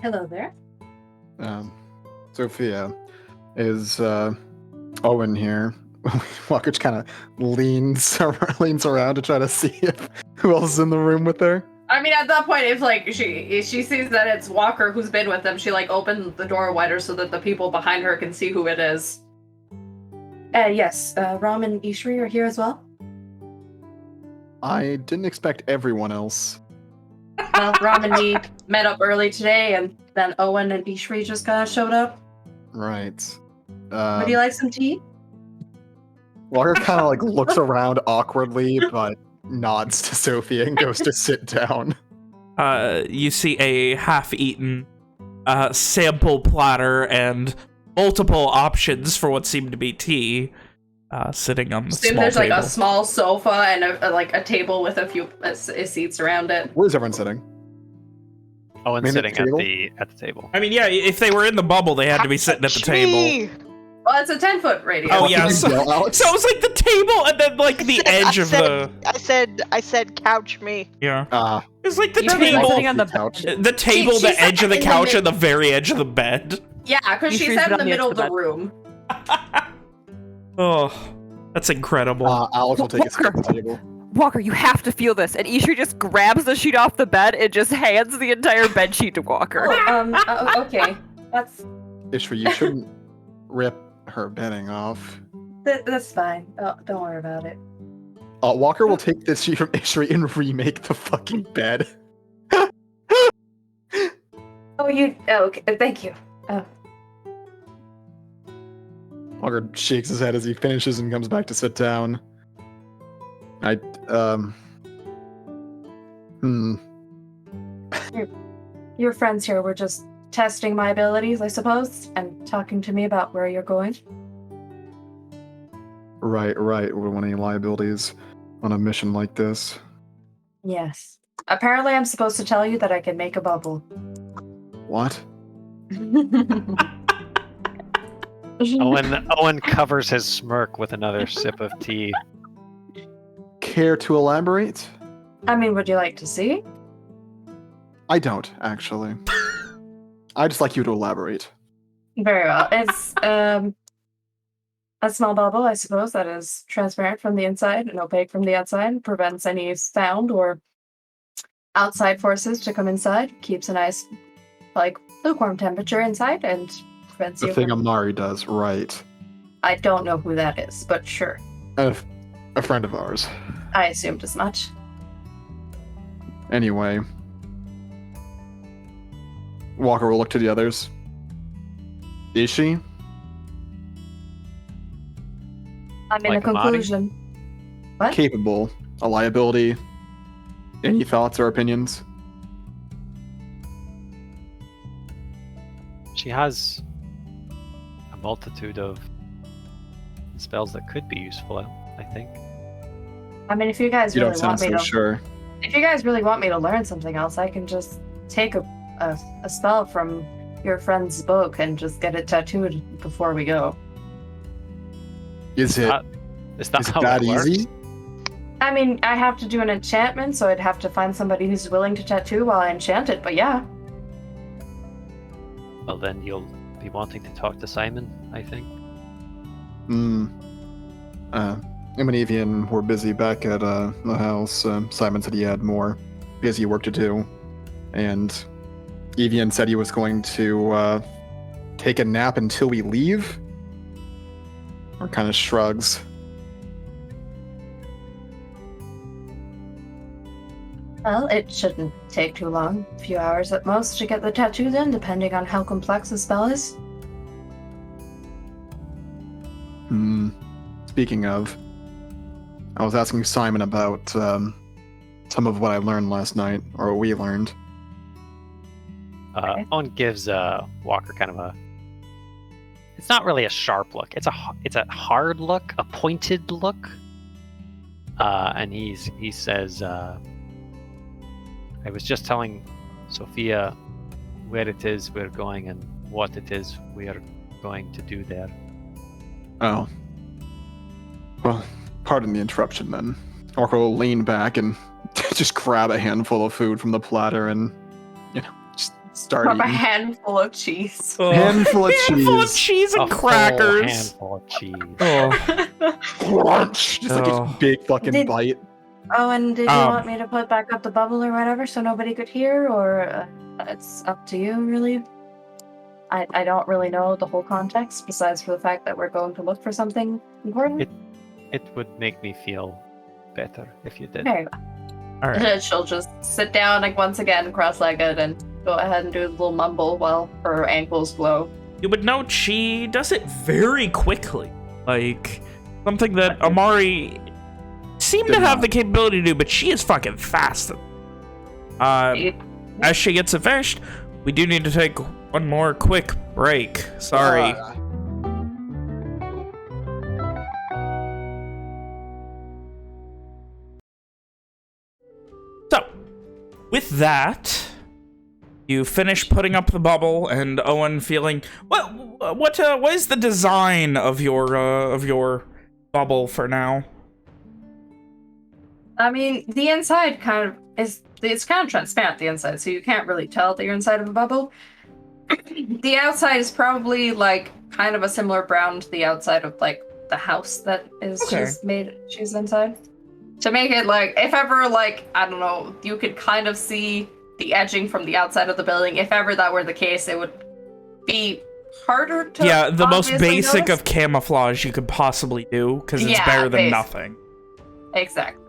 Hello there. Sophia, is Owen here? Walker just kind of leans around to try to see who else is in the room with her. I mean, at that point, if like she sees that it's Walker who's been with them, she like opens the door wider so that the people behind her can see who it is. Yes, Ram and Ishri are here as well. I didn't expect everyone else. Well, Ram and me met up early today, and then Owen and Ishri just kind of showed up. Right. Would you like some tea? Walker kind of like looks around awkwardly, but nods to Sophia and goes to sit down. you see a half-eaten sample platter and multiple options for what seemed to be tea sitting on the small There's table. like a small sofa and a table with a few seats around it. Where's everyone sitting? Owen's Maybe sitting at the at the table. I mean, yeah, if they were in the bubble, they had to be sitting at the table. Well, it's a 10-foot radius. Oh yeah, so it was like the table and then like the edge of the. I said couch me. Yeah. It's like the You're table, sitting on the couch. the table, She the edge of the sat in the couch, mid- and the very edge of the bed. Yeah, because You she's freeze it in on the the edge middle of of the the bed. room. Oh, that's incredible. Alex will take a seat at the table. Walker, you have to feel this. And Ishri just grabs the sheet off the bed and just hands the entire bed sheet to Walker. Okay. That's Ishri, you shouldn't rip her bedding off. that's fine. Oh, don't worry about it. Walker will take this sheet from Ishri and remake the fucking bed. Okay, thank you. Walker shakes his head as he finishes and comes back to sit down. Your friends here were just testing my abilities, I suppose, and talking to me about where you're going. Right. We don't want any liabilities on a mission like this. Yes. Apparently, I'm supposed to tell you that I can make a bubble. What? Owen covers his smirk with another sip of tea. Care to elaborate? I mean, would you like to see? I don't, actually. I'd just like you to elaborate. Very well. It's a small bubble, I suppose, that is transparent from the inside and opaque from the outside, prevents any sound or outside forces to come inside, keeps a nice, like, lukewarm temperature inside, and prevents The you thing from... Amari does, right. I don't know who that is, but sure. A friend of ours. I assumed as much. Anyway. Walker will look to the others. Is she? I'm in a Like Amadi? conclusion. What? Capable? A liability? Any thoughts or opinions? She has a multitude of spells that could be useful, I think. I mean, if you guys You really don't sound want me so to... sure. If you guys really want me to learn something else, I can just take a spell from your friend's book and just get it tattooed before we go. Is it Is that how that it works? easy? I mean, I have to do an enchantment, so I'd have to find somebody who's willing to tattoo while I enchant it, but yeah. Well, then you'll be wanting to talk to Simon, I think. Him and Evian were busy back at the house. Simon said he had more busy work to do. And Evian said he was going to take a nap until we leave. Or kind of shrugs. Well, it shouldn't take too long. A few hours at most to get the tattoo done, depending on how complex the spell is. Speaking of, I was asking Simon about some of what I learned last night, or what we learned. Okay. Owen gives Walker kind of a... It's not really a sharp look. It's a hard look, a pointed look. And he says, I was just telling Sophia where it is we're going and what it is we are going to do there. Oh. Well, pardon the interruption then. Orca will lean back and just grab a handful of food from the platter and, just start Grab a eating. handful of cheese. Handful of Handful of cheese. cheese and A full crackers. handful of cheese. Oh. Crunch! Just like Oh. a big fucking Did- bite. Oh, and did you Um, want me to put back up the bubble or whatever so nobody could hear, or it's up to you, really? I don't really know the whole context, besides for the fact that we're going to look for something important. It would make me feel better if you did. Very well. All right. And she'll just sit down like once again, cross-legged, and go ahead and do a little mumble while her ankles glow. You would note she does it very quickly. Like, something that Amari seemed to have the capability to do, but she is fucking fast. As she gets it finished, we do need to take one more quick break. Sorry. So, with that, you finish putting up the bubble, and Owen feeling what is the design of your bubble for now? I mean, the inside kind of it's kind of transparent, the inside, so you can't really tell that you're inside of a bubble. The outside is probably like kind of a similar brown to the outside of like the house that is she's inside. To make it like, if ever like, I don't know, you could kind of see the edging from the outside of the building. If ever that were the case, it would be harder to the most obviously basic notice. of camouflage you could possibly do, because it's Yeah, better than basi- nothing. Exactly.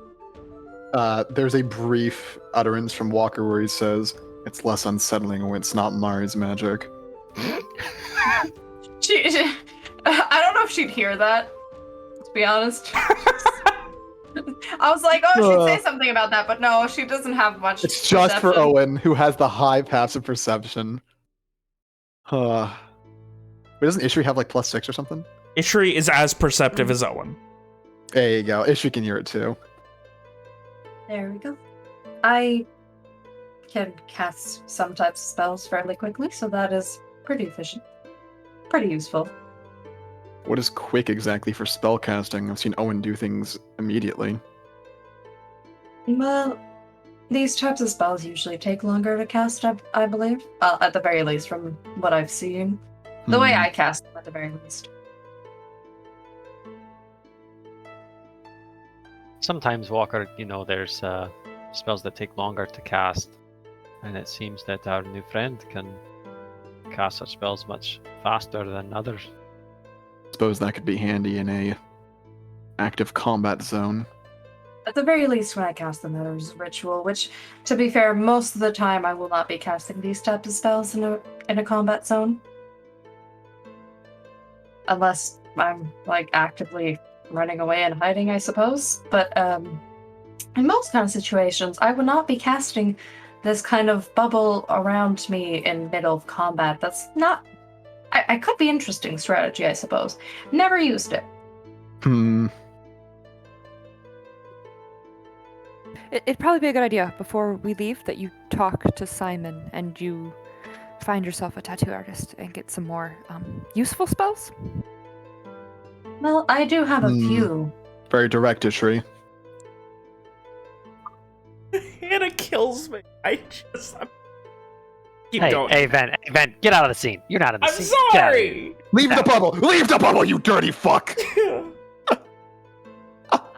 There's a brief utterance from Walker where he says, "It's less unsettling when it's not Mari's magic." I don't know if she'd hear that, to be honest. I was like, oh, she'd say something about that, but no, she doesn't have much. It's just for perception. Owen, who has the high passive perception. But doesn't Ishri have like +6 or something? Ishri is as perceptive as Owen. There you go. Ishri can hear it too. There we go. I can cast some types of spells fairly quickly, so that is pretty efficient. Pretty useful. What is quick exactly for spell casting? I've seen Owen do things immediately. Well, these types of spells usually take longer to cast, I believe. At the very least, from what I've seen. The way I cast them, at the very least. Sometimes, Walker, there's spells that take longer to cast, and it seems that our new friend can cast such spells much faster than others. Suppose that could be handy in a active combat zone. At the very least, when I cast them, there's ritual, which, to be fair, most of the time I will not be casting these types of spells in a combat zone. Unless I'm, like, actively running away and hiding, I suppose. But, in most kind of situations, I would not be casting this kind of bubble around me in middle of combat. That's not... I could be interesting strategy, I suppose. Never used it. It'd probably be a good idea before we leave that you talk to Simon and you find yourself a tattoo artist and get some more useful spells. Well, I do have a few. Very direct, Ishri. Hannah kills me. Keep Hey, going. hey, Ven, get out of the scene. You're not in the I'm scene. Get out of here. sorry. Leave the bubble! Leave the bubble, you dirty fuck!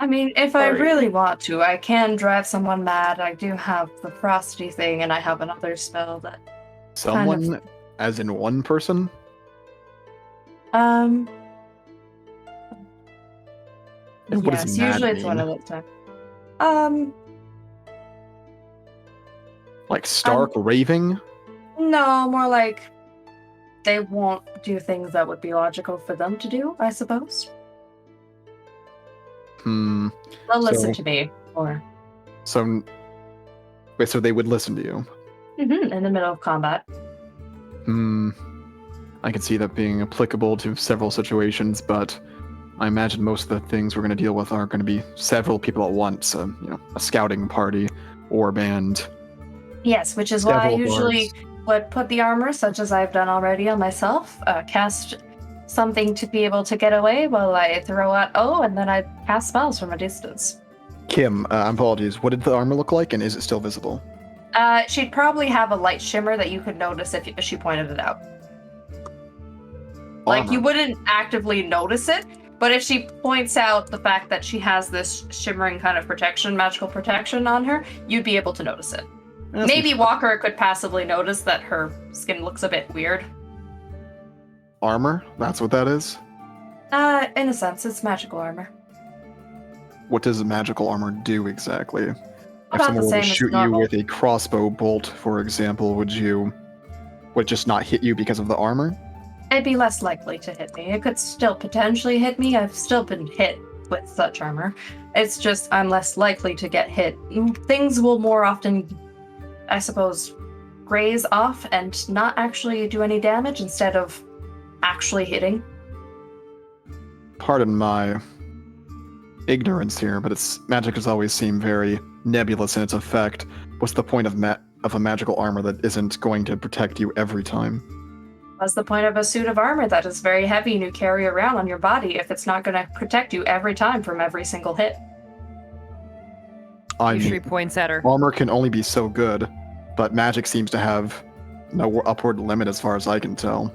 I mean, if I Sorry. really want to, I can drive someone mad. I do have the frosty thing, and I have another spell that... Someone, as in one person? Um... And what yes, does mad usually it's one mean? of those times. Like stark raving? No, more like they won't do things that would be logical for them to do, I suppose. Hmm. They'll listen So- to me, or So, wait, so they would listen to you? in the middle of combat. I can see that being applicable to several situations, but I imagine most of the things we're going to deal with are going to be several people at once. A scouting party or band. Yes, which is why I Several usually would put the armor, such as I've done already, on myself. Cast something to be able to get away while I throw out and then I cast spells from a distance. Kim, apologies. What did the armor look like, and is it still visible? She'd probably have a light shimmer that you could notice if she pointed it out. Like, you Armor. wouldn't actively notice it, but if she points out the fact that she has this shimmering kind of protection, magical protection on her, you'd be able to notice it. That's Maybe Walker could passively notice that her skin looks a bit weird. Armor? That's what that is? In a sense, it's magical armor. What does magical armor do exactly? If About someone the were to same as shoot you normal. with a crossbow bolt, for example, would it just not hit you because of the armor? It'd be less likely to hit me. It could still potentially hit me. I've still been hit with such armor. It's just I'm less likely to get hit. Things will more often, I suppose, graze off and not actually do any damage instead of actually hitting. Pardon my ignorance here, but magic has always seemed very nebulous in its effect. What's the point of a magical armor that isn't going to protect you every time? What's the point of a suit of armor that is very heavy and you carry around on your body if it's not going to protect you every time from every single hit? I Yusri mean, points at her. armor can only be so good, but magic seems to have no upward limit as far as I can tell.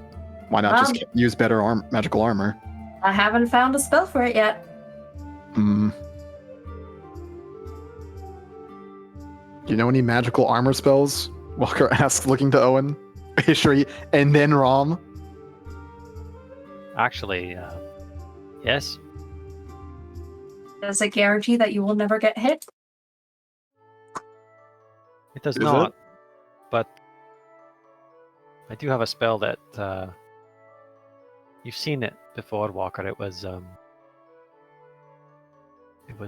Why not just use better magical armor? I haven't found a spell for it yet. Hmm. Do you know any magical armor spells? Walker asks, looking to Owen, Ishri, and then Rom. Actually, yes. Does it guarantee that you will never get hit? It does Is not. it? But I do have a spell that you've seen it before, Walker. It was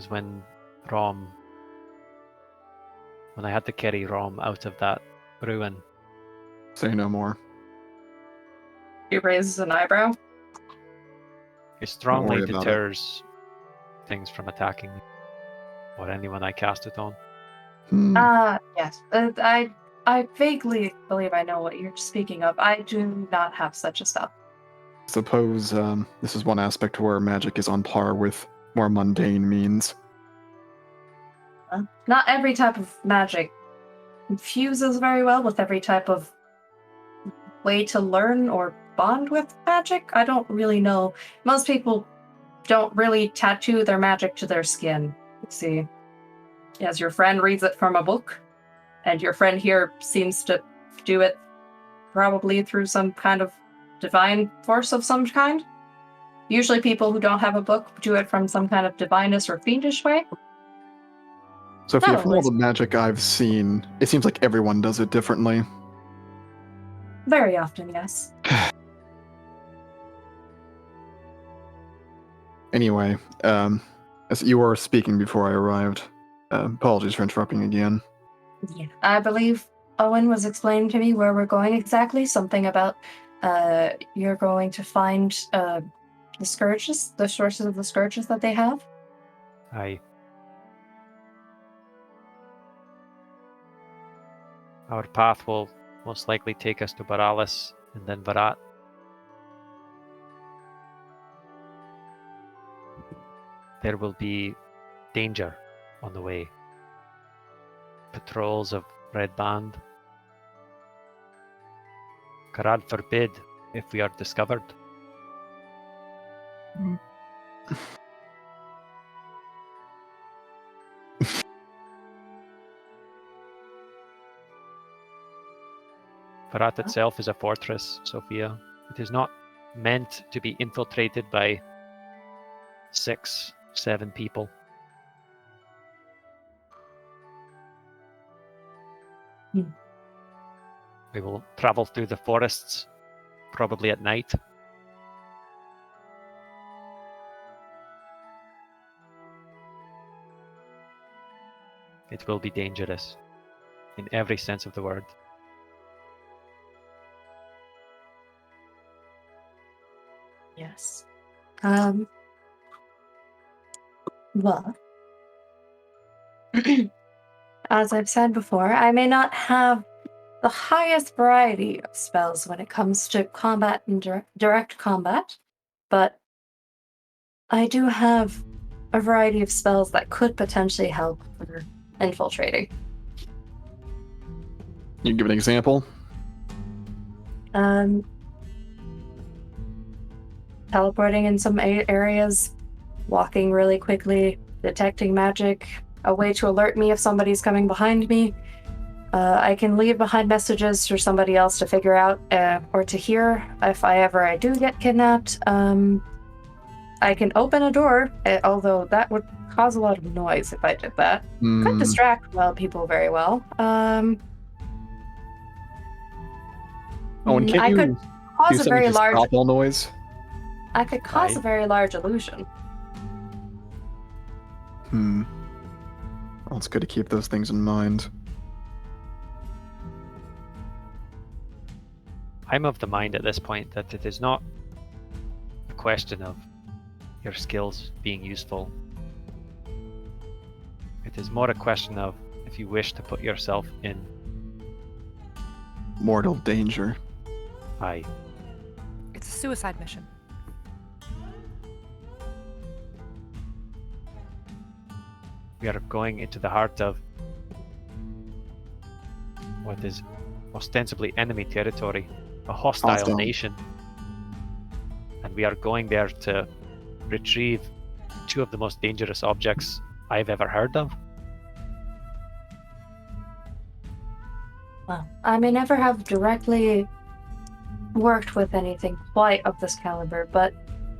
when I had to carry Rom out of that ruin. Say no more. He raises an eyebrow. It strongly worry about it. deters things from attacking me or anyone I cast it on. Yes. I vaguely believe I know what you're speaking of. I do not have such a spell. Suppose this is one aspect where magic is on par with more mundane means. Not every type of magic fuses very well with every type of way to learn or bond with magic. I don't really know. Most people don't really tattoo their magic to their skin. Let's see. As your friend reads it from a book, and your friend here seems to do it probably through some kind of divine force of some kind. Usually people who don't have a book do it from some kind of divinest or fiendish way. So Not from all always. the magic I've seen, it seems like everyone does it differently. Very often, yes. Anyway, as you were speaking before I arrived, apologies for interrupting again. Yeah. I believe Owen was explaining to me where we're going exactly. Something about you're going to find the scourges, the sources of the scourges that they have. Aye. Our path will most likely take us to Baralis and then Barat. There will be danger on the way. Patrols of Red Band. God forbid if we are discovered. Barat itself is a fortress, Sophia. It is not meant to be infiltrated by 6, 7 people. We will travel through the forests, probably at night. It will be dangerous, in every sense of the word. Yes. Well, as I've said before, I may not have the highest variety of spells when it comes to combat and direct combat, but I do have a variety of spells that could potentially help for infiltrating. You can give an example? Teleporting in some areas, walking really quickly, detecting magic, a way to alert me if somebody's coming behind me. I can leave behind messages for somebody else to figure out or to hear if I do get kidnapped. I can open a door, although that would cause a lot of noise if I did that. Could distract people very well. and can't I you could do cause a something very to large. stop all noise? I could cause a very large illusion. Well, it's good to keep those things in mind. I'm of the mind at this point that it is not a question of your skills being useful. It is more a question of if you wish to put yourself in Mortal danger. Aye. It's a suicide mission. We are going into the heart of what is ostensibly enemy territory, a hostile nation. And we are going there to retrieve two of the most dangerous objects I've ever heard of. Well, I may never have directly worked with anything quite of this caliber, but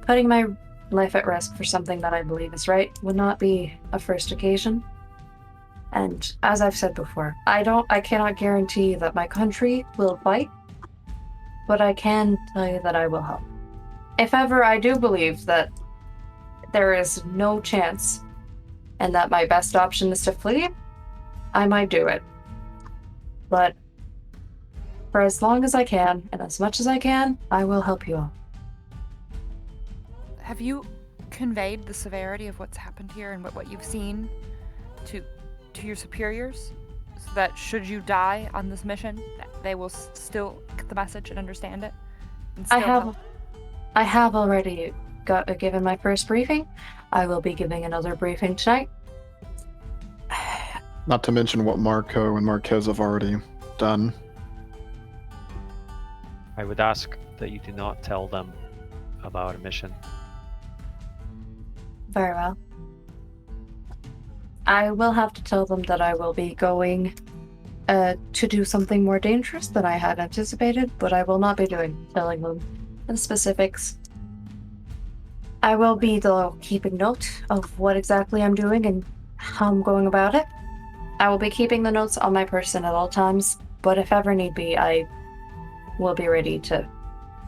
putting my life at risk for something that I believe is right would not be a first occasion. And as I've said before, I cannot guarantee that my country will fight, but I can tell you that I will help. If ever I do believe that there is no chance and that my best option is to flee, I might do it. But for as long as I can and as much as I can, I will help you all. Have you conveyed the severity of what's happened here and what you've seen to your superiors, so that should you die on this mission, they will still get the message and understand it? And still help? I have already given my first briefing. I will be giving another briefing tonight. Not to mention what Marco and Marquez have already done. I would ask that you do not tell them of our mission. Very well. I will have to tell them that I will be going to do something more dangerous than I had anticipated, but I will not be telling them the specifics. I will be, though, keeping note of what exactly I'm doing and how I'm going about it. I will be keeping the notes on my person at all times, but if ever need be, I will be ready to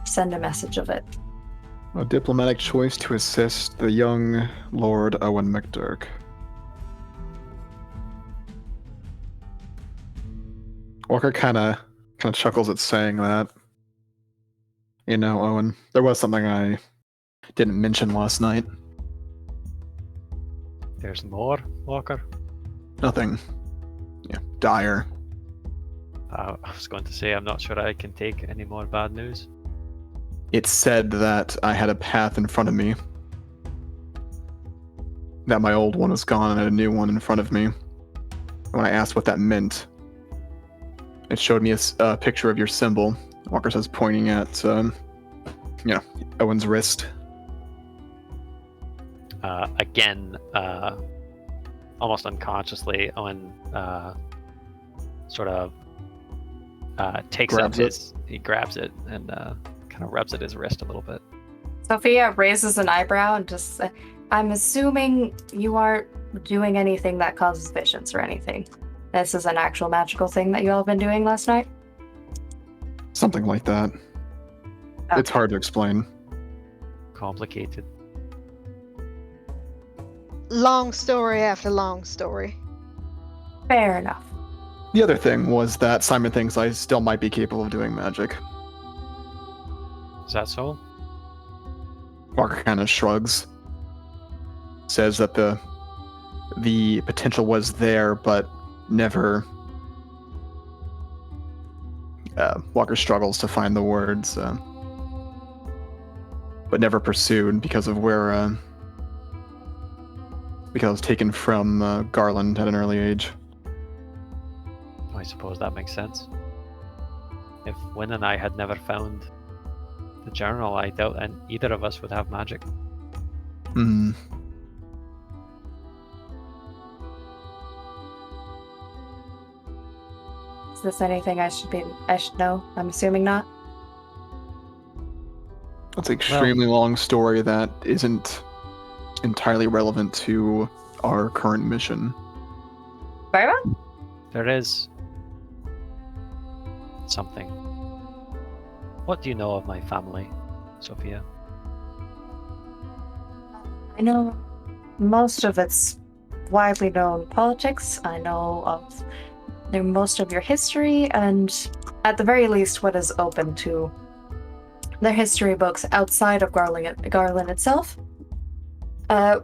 send a message of it. A diplomatic choice to assist the young Lord Owen McDurk. Walker kind of chuckles at saying that. You know, Owen, there was something I didn't mention last night. There's more, Walker? Nothing, dire. I was going to say, I'm not sure I can take any more bad news. It said that I had a path in front of me. That my old one was gone and I had a new one in front of me. When I asked what that meant, it showed me a picture of your symbol. Walker says, pointing at, Owen's wrist. Again, almost unconsciously, Owen sort of takes up his... He grabs it and kind of rubs at his wrist a little bit. Sophia raises an eyebrow and just, I'm assuming you aren't doing anything that causes visions or anything. This is an actual magical thing that you all have been doing last night? Something like that. Okay. It's hard to explain. Complicated. Long story after long story. Fair enough. The other thing was that Simon thinks I still might be capable of doing magic. Is that so? Walker kind of shrugs. Says that the potential was there, but never... Walker struggles to find the words. but never pursued because of where because it was taken from Garland at an early age. I suppose that makes sense. If Wynn and I had never found the journal, I doubt either of us would have magic. Hmm. Is this anything I should know? I'm assuming not. It's an extremely long story that isn't entirely relevant to our current mission. Very well. There is something. What do you know of my family, Sophia? I know most of its widely known politics. I know of most of your history, and at the very least, what is open to the history books outside of Garland itself.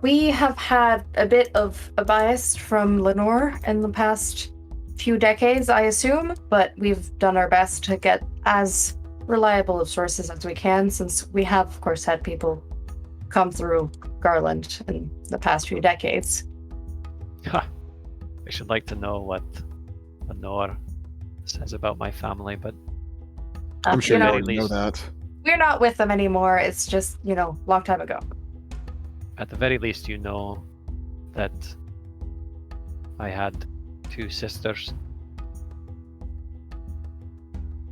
We have had a bit of a bias from Lenore in the past few decades, I assume, but we've done our best to get as reliable of sources as we can, since we have, of course, had people come through Garland in the past few decades. I should like to know what Lenore says about my family, but I'm sure you at already know least- that. We're not with them anymore. It's just, long time ago. at the very least, you know that I had 2 sisters.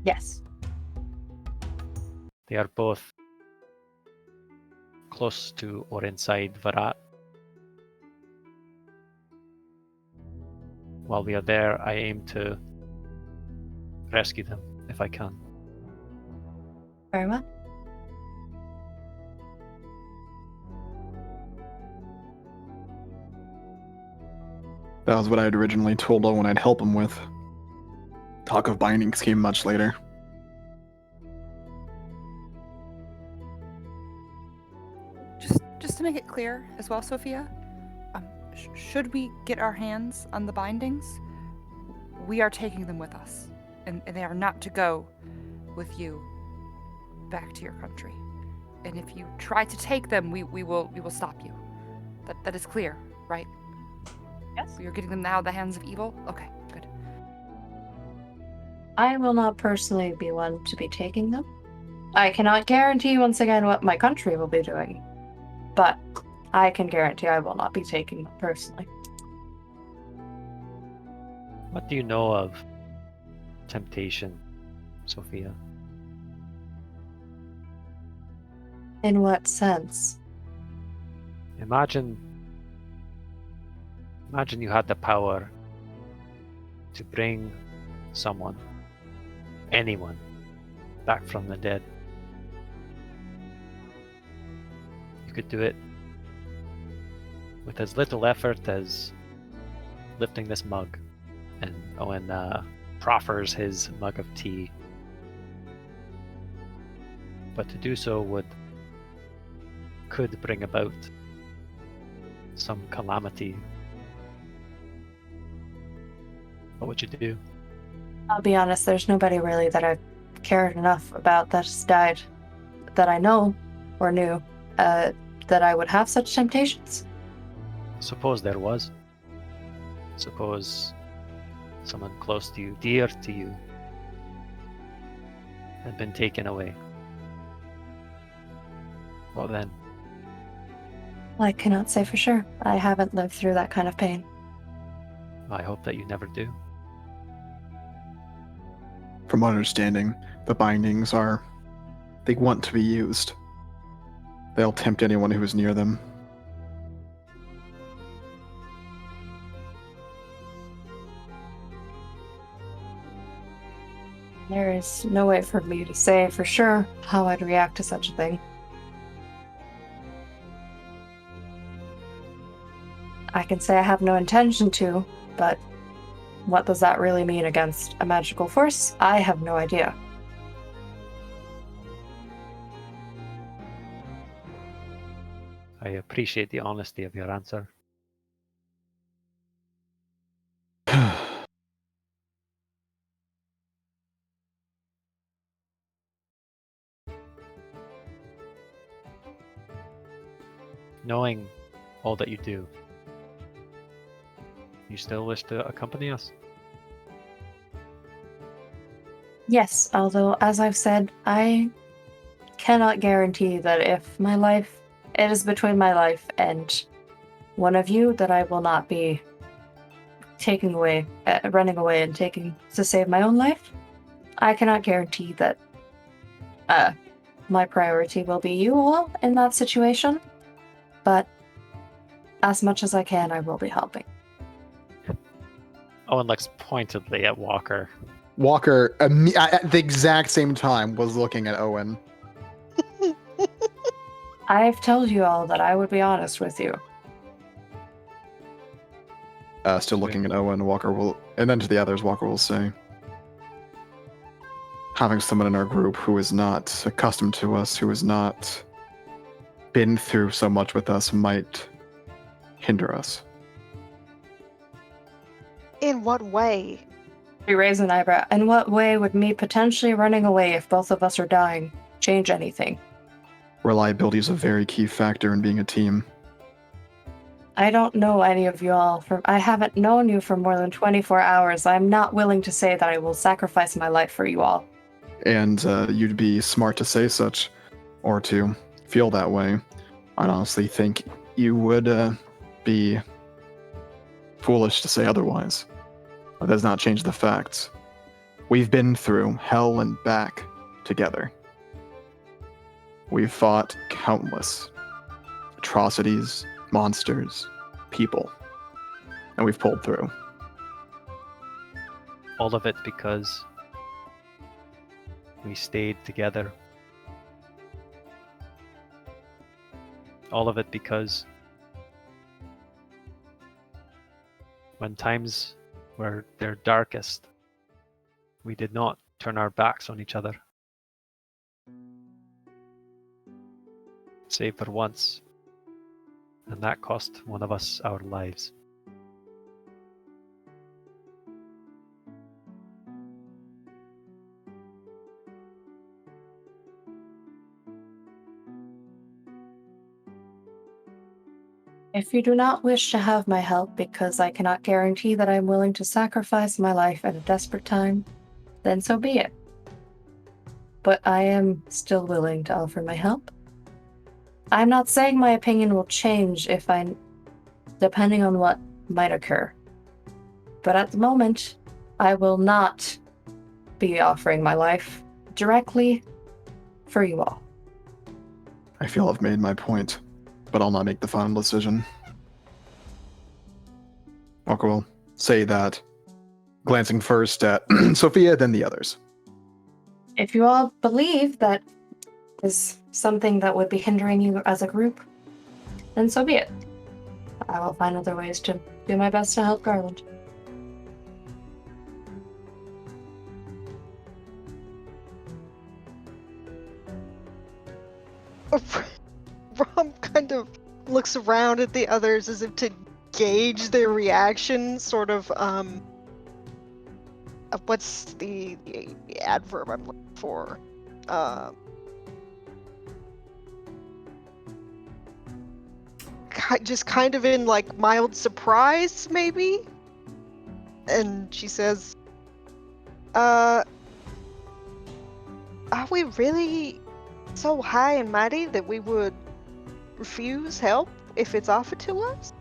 Yes. They are both close to or inside Varat. While we are there, I aim to rescue them if I can. Very well. That was what I had originally told Owen I'd help him with. Talk of bindings came much later. Just to make it clear as well, Sophia, should we get our hands on the bindings, we are taking them with us, and they are not to go with you back to your country. And if you try to take them, we will stop you. That is clear, right? Yes. You're getting them now in the hands of evil? Okay, good. I will not personally be one to be taking them. I cannot guarantee once again what my country will be doing, but I can guarantee I will not be taking them personally. What do you know of temptation, Sophia? In what sense? Imagine you had the power to bring someone, anyone, back from the dead. You could do it with as little effort as lifting this mug. And Owen proffers his mug of tea. But to do so could bring about some calamity. What would you do? I'll be honest, there's nobody really that I've cared enough about that has died that I know or knew that I would have such temptations. Suppose there was. Suppose someone close to you, dear to you, had been taken away. What then? I cannot say for sure. I haven't lived through that kind of pain. I hope that you never do. From my understanding, the bindings they want to be used. They'll tempt anyone who is near them. There is no way for me to say for sure how I'd react to such a thing. I can say I have no intention to, but what does that really mean against a magical force? I have no idea. I appreciate the honesty of your answer. knowing all that you do, you still wish to accompany us? Yes, although, as I've said, I cannot guarantee that if my life, it is between my life and one of you, that I will not be running away and taking to save my own life. I cannot guarantee that my priority will be you all in that situation, but as much as I can, I will be helping. Owen looks pointedly at Walker. Walker, at the exact same time, was looking at Owen. I've told you all that I would be honest with you. Still looking at Owen, Walker will, and then to the others, Walker will say, having someone in our group who is not accustomed to us, who has not been through so much with us, might hinder us. In what way? You raise an eyebrow. In what way would me potentially running away if both of us are dying change anything? Reliability is a very key factor in being a team. I don't know any of you all. I haven't known you for more than 24 hours. I'm not willing to say that I will sacrifice my life for you all. And you'd be smart to say such, or to feel that way. I honestly think you would be foolish to say otherwise. That does not change the facts. We've been through hell and back together. We've fought countless atrocities, monsters, people, and we've pulled through. All of it because we stayed together. All of it because when times were their darkest, we did not turn our backs on each other. Save for once, and that cost one of us our lives. If you do not wish to have my help because I cannot guarantee that I am willing to sacrifice my life at a desperate time, then so be it. But I am still willing to offer my help. I'm not saying my opinion will change depending on what might occur. But at the moment, I will not be offering my life directly for you all. I feel I've made my point, but I'll not make the final decision. Walker will say that, glancing first at Sophia, then the others. If you all believe that is something that would be hindering you as a group, then so be it. I will find other ways to do my best to help Garland. Rom kind of looks around at the others as if to gauge their reaction, sort of, what's the adverb I'm looking for? Just kind of in, like, mild surprise, maybe? And she says, are we really so high and mighty that we would refuse help if it's offered to us?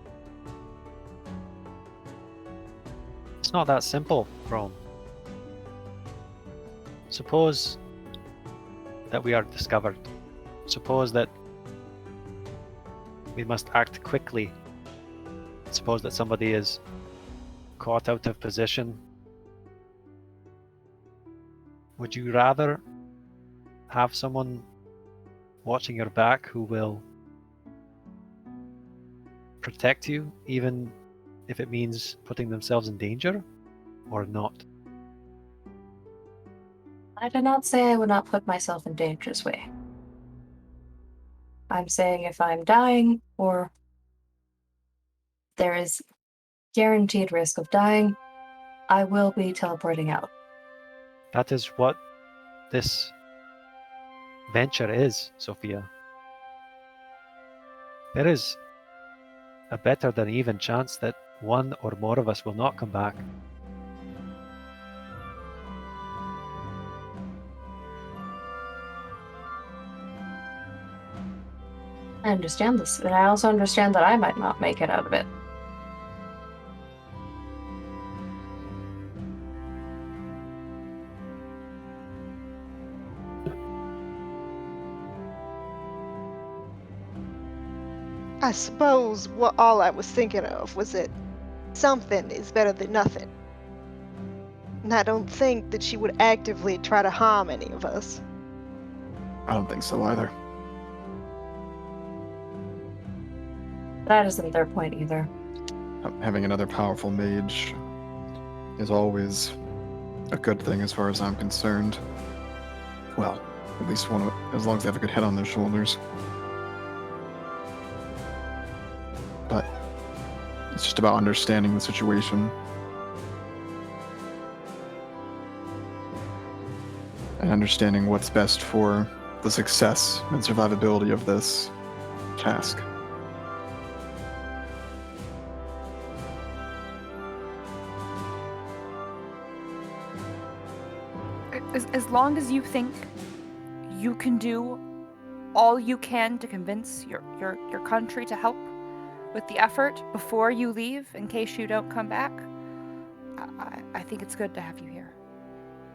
It's not that simple, Rome. Suppose that we are discovered. Suppose that we must act quickly. Suppose that somebody is caught out of position. Would you rather have someone watching your back who will protect you, even if it means putting themselves in danger, or not? I did not say I would not put myself in dangerous way. I'm saying if I'm dying or there is guaranteed risk of dying, I will be teleporting out. That is what this venture is, Sophia. There is a better than even chance that one or more of us will not come back. I understand this, and I also understand that I might not make it out of it. I suppose what all I was thinking of was that something is better than nothing. And I don't think that she would actively try to harm any of us. I don't think so either. That isn't their point either. Having another powerful mage is always a good thing as far as I'm concerned. Well, at least one of, as long as they have a good head on their shoulders. But it's just about understanding the situation. And understanding what's best for the success and survivability of this task. As long as you think you can do all you can to convince your country to help with the effort before you leave in case you don't come back, I think it's good to have you here.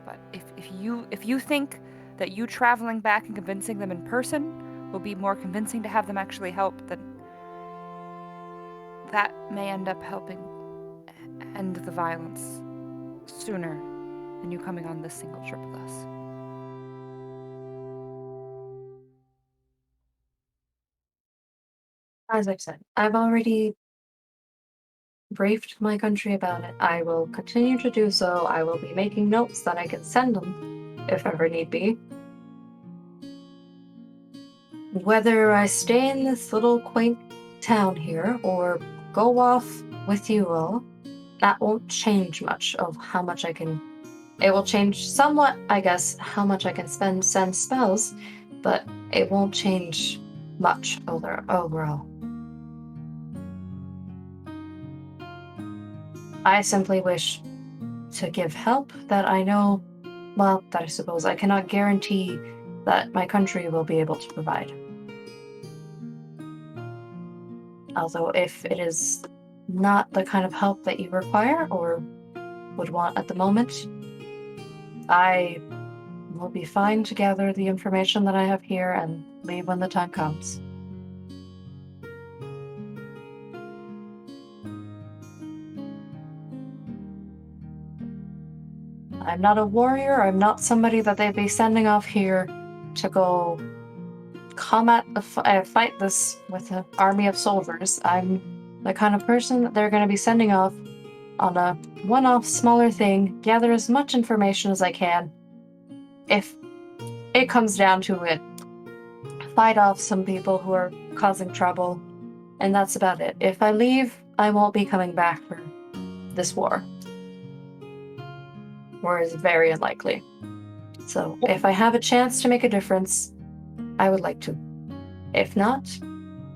But if you think that you traveling back and convincing them in person will be more convincing to have them actually help, then that may end up helping end the violence sooner than you coming on this single trip with us. As I've said, I've already briefed my country about it. I will continue to do so. I will be making notes that I can send them, if ever need be. Whether I stay in this little quaint town here or go off with you all, that won't change much of how much I can. It will change somewhat, I guess, how much I can send spells, but it won't change much overall. I simply wish to give help that I know, well, that I suppose I cannot guarantee that my country will be able to provide. Although if it is not the kind of help that you require or would want at the moment, I will be fine to gather the information that I have here and leave when the time comes. I'm not a warrior. I'm not somebody that they'd be sending off here to go fight this with an army of soldiers. I'm the kind of person that they're going to be sending off on a one-off smaller thing, gather as much information as I can. If it comes down to it, fight off some people who are causing trouble, and that's about it. If I leave, I won't be coming back for this war. Or is very unlikely. So, if I have a chance to make a difference, I would like to. If not,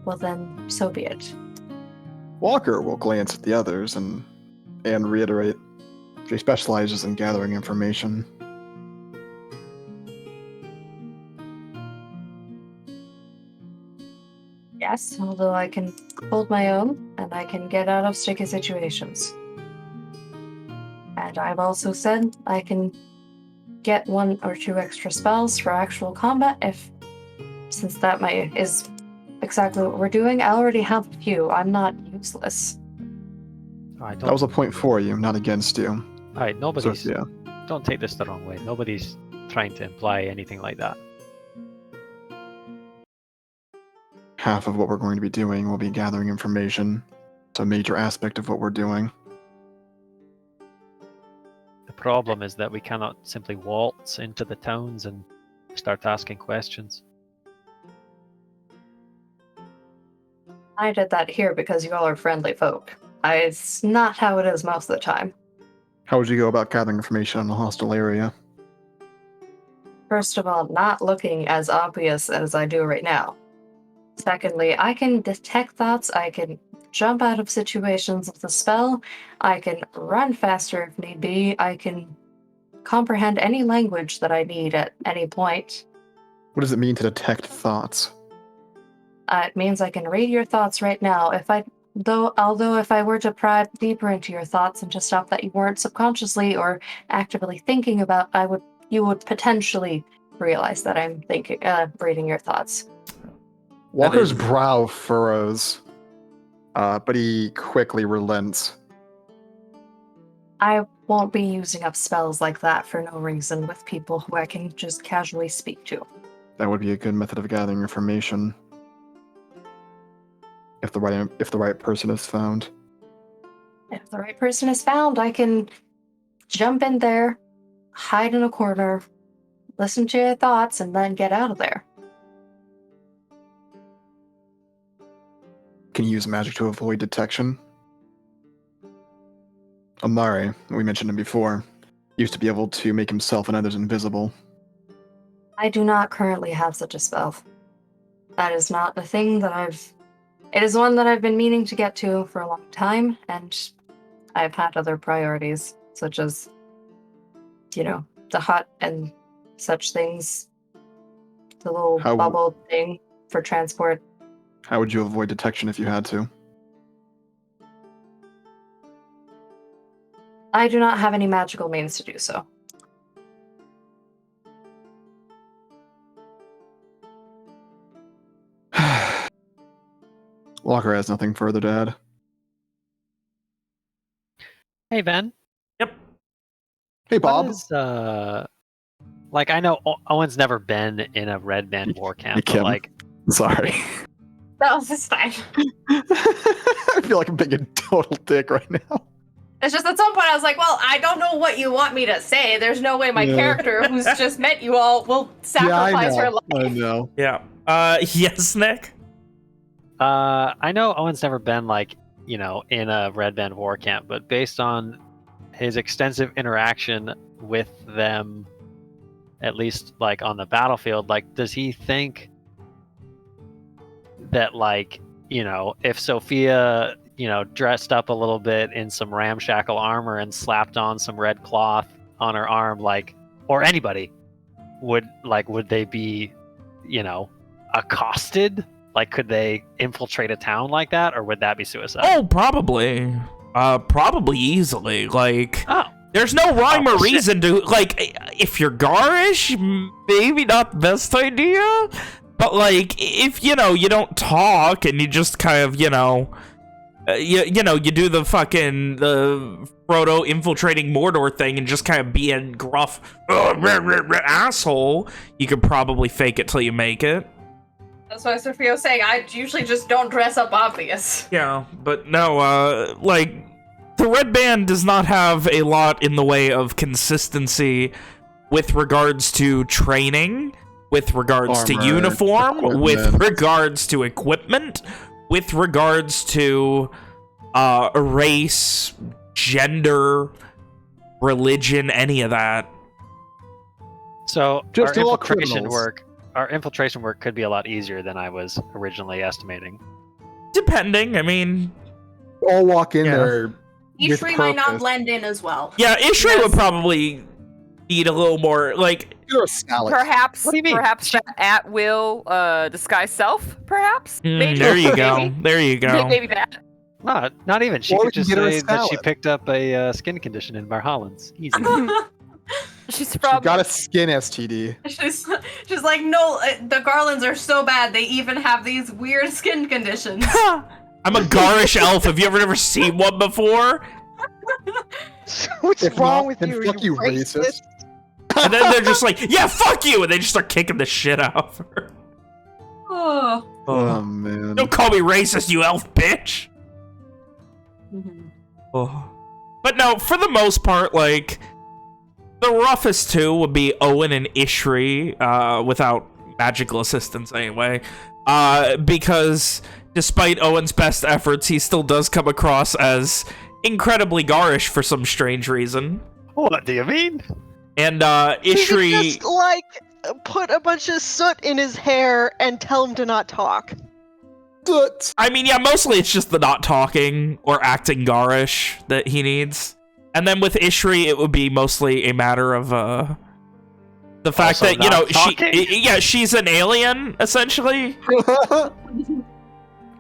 well then, so be it. Walker will glance at the others and reiterate she specializes in gathering information. Yes, although I can hold my own, and I can get out of sticky situations. And I've also said I can get 1 or 2 extra spells for actual combat since that is exactly what we're doing. I already have a few. I'm not useless. That was a point for you, not against you. Alright, nobody's. So, yeah. Don't take this the wrong way. Nobody's trying to imply anything like that. Half of what we're going to be doing will be gathering information. It's a major aspect of what we're doing. The problem is that we cannot simply waltz into the towns and start asking questions. I did that here because you all are friendly folk. It's not how it is most of the time. How would you go about gathering information in a hostile area? First of all, not looking as obvious as I do right now. Secondly, I can detect thoughts, I can jump out of situations with the spell, I can run faster if need be, I can comprehend any language that I need at any point. What does it mean to detect thoughts? It means I can read your thoughts right now. Although if I were to pry deeper into your thoughts into stuff that you weren't subconsciously or actively thinking about, you would potentially realize that I'm reading your thoughts. Walker's brow furrows, but he quickly relents. I won't be using up spells like that for no reason with people who I can just casually speak to. That would be a good method of gathering information. If the right person is found. If the right person is found, I can jump in there, hide in a corner, listen to your thoughts, and then get out of there. Can you use magic to avoid detection? Amari, we mentioned him before, used to be able to make himself and others invisible. I do not currently have such a spell. That is not a thing that It is one that I've been meaning to get to for a long time, and I've had other priorities, such as, the hut and such things. The little bubble thing for transport. How would you avoid detection if you had to? I do not have any magical means to do so. Walker has nothing further to add. Hey, Ben. Yep. Hey, Bob. What is, I know Owen's never been in a red band war camp, Kim. but Sorry. That was his time. I feel like I'm being a total dick right now. It's just at some point I was like, well, I don't know what you want me to say. There's no way my character, who's just met you all, will sacrifice her life. I know. Yeah. Yes, Nick? I know Owen's never been, in a red band war camp, but based on his extensive interaction with them, at least, on the battlefield, does he think that, if Sophia, dressed up a little bit in some ramshackle armor and slapped on some red cloth on her arm, or anybody, would they be, accosted? Could they infiltrate a town like that, or would that be suicide? Oh, probably. Probably easily. There's no rhyme or shit. reason to, if you're garish, maybe not the best idea. But, if, you don't talk and you just kind of, you do the fucking, the Frodo infiltrating Mordor thing and just kind of be a gruff asshole, you could probably fake it till you make it. That's why Sophia was saying, I usually just don't dress up obvious. Yeah, but no, the Red Band does not have a lot in the way of consistency with regards to training, with regards to uniform, with regards to equipment, with regards to race, gender, religion, any of that. So Just our all infiltration criminals. our infiltration work could be a lot easier than I was originally estimating. Depending, I mean... All walk in there with Ishri might not purpose. blend in as well. Yeah, Ishri would probably need a little more, You're a salad. Perhaps, What do you mean? perhaps that at will disguise self. Perhaps. Maybe. there you go. Maybe. There you go. Maybe that. No, not even. She Or we could can just get her a say that she salad. picked up a skin condition in Marhollands. Easy. She's She from. got a skin STD. She's like, no, the Garlands are so bad. They even have these weird skin conditions. I'm a garish elf. Have you ever seen one before? What's If wrong not, with then you? fuck you, racist. And then they're just like, yeah, fuck you! And they just start kicking the shit out of her. Oh. Oh man. Don't call me racist, you elf bitch! Oh. But no, for the most part, the roughest two would be Owen and Ishri, without magical assistance anyway. Because despite Owen's best efforts, he still does come across as incredibly garish for some strange reason. What do you mean? And You Ishri... could just put a bunch of soot in his hair and tell him to not talk. I mean, yeah, mostly it's just the not talking or acting garish that he needs. And then with Ishri, it would be mostly a matter of the fact Also that, you know, talking? she's an alien, essentially.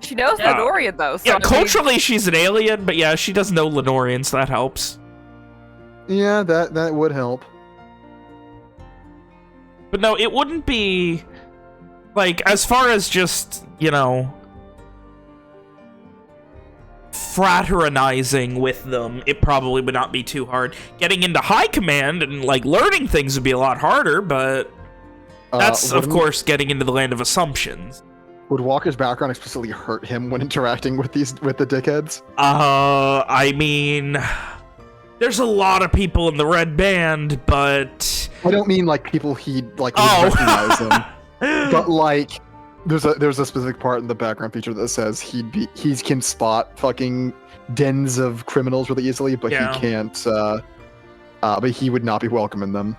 She knows Lenorian, though. So Yeah, I mean- culturally she's an alien, but yeah, she does know Lenorian, so that helps. Yeah, that would help. But no, it wouldn't be, like, as far as just, you know, fraternizing with them, it probably would not be too hard. Getting into high command and, like, learning things would be a lot harder, but that's, of course, getting into the land of assumptions. Would Walker's background explicitly hurt him when interacting with the dickheads? I mean, there's a lot of people in the red band, but I don't mean like people he'd like would recognize him, but like there's a specific part in the background feature that says he can spot fucking dens of criminals really easily, but he can't. But he would not be welcome in them.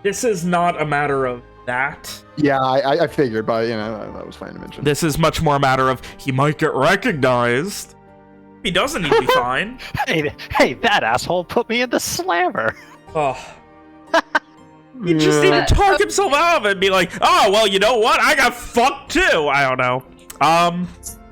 This is not a matter of that. Yeah, I figured, but you know that was fine to mention. This is much more a matter of he might get recognized. He doesn't, he'd be fine. Hey, that asshole put me in the slammer. Oh. He just need to talk himself out of it and be like, oh, well, you know what? I got fucked too. I don't know. I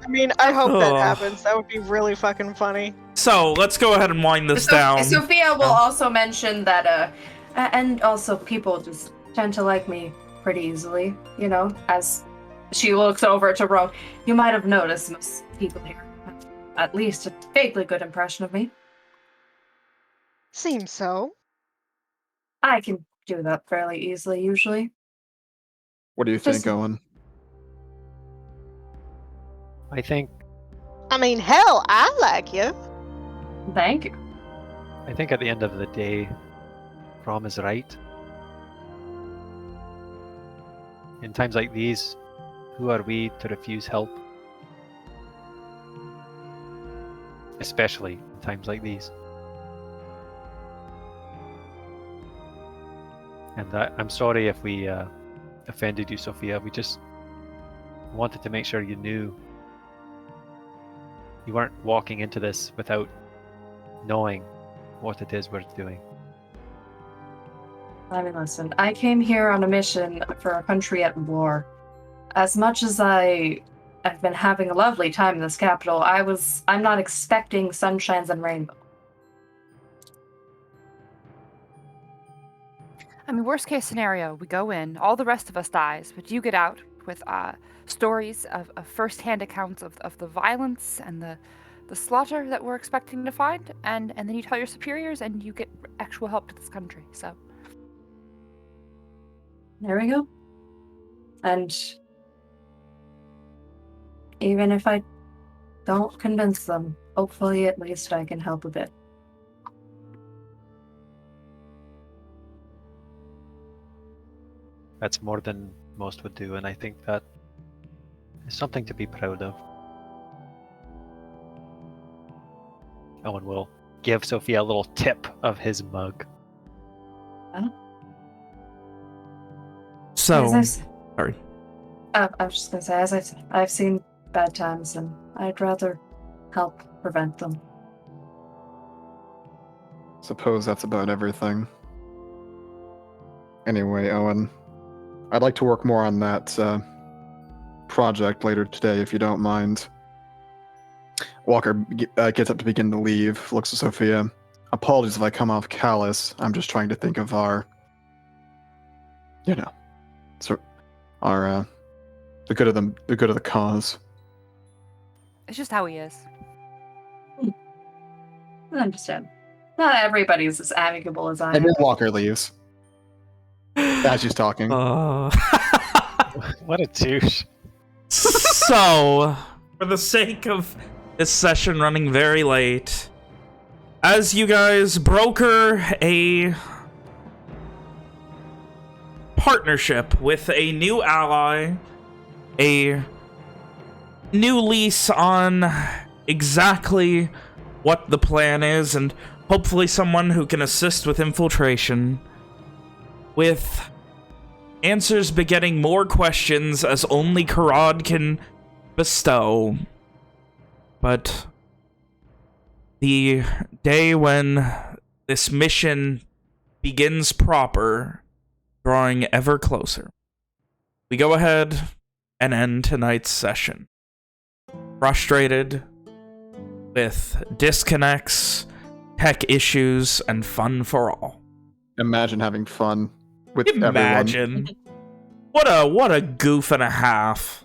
mean, I hope that happens. That would be really fucking funny. So, let's go ahead and wind this down. Sophia will also mention that, and also people just tend to like me pretty easily, you know, as she looks over to Ro. You might have noticed most people here have at least a vaguely good impression of me. Seems so. I can do that fairly easily, usually. What do you think, Owen? I think I mean, hell, I like you. Thank you. I think at the end of the day, Rom is right. In times like these, who are we to refuse help? Especially in times like these. And I'm sorry if we offended you, Sophia. We just wanted to make sure you knew you weren't walking into this without knowing what it is we're doing. I mean, listen, I came here on a mission for a country at war. As much as I've been having a lovely time in this capital, I'm not expecting sunshines and rainbows. I mean, worst case scenario, we go in, all the rest of us dies, but you get out with stories of first-hand accounts of the violence and the slaughter that we're expecting to find, and then you tell your superiors and you get actual help to this country, so. There we go. And even if I don't convince them, hopefully at least I can help a bit. That's more than most would do, and I think that is something to be proud of. Owen will give Sophia a little tip of his mug. So, sorry. I was just gonna say, as I've seen bad times, and I'd rather help prevent them. Suppose that's about everything. Anyway, Owen, I'd like to work more on that project later today, if you don't mind. Walker gets up to begin to leave, looks at Sophia. Apologies if I come off callous. I'm just trying to think of our, you know, the good of the cause. It's just how he is. I understand. Not everybody's as amicable as I am. And then Walker leaves. As she's talking. What a douche. So, for the sake of this session running very late, as you guys broker a partnership with a new ally, a new lease on exactly what the plan is, and hopefully someone who can assist with infiltration, with answers begetting more questions as only Karad can bestow, but the day when this mission begins proper, drawing ever closer, we go ahead and end tonight's session. Frustrated with disconnects, tech issues, and fun for all. Imagine having fun with Imagine. everyone. What a goof and a half.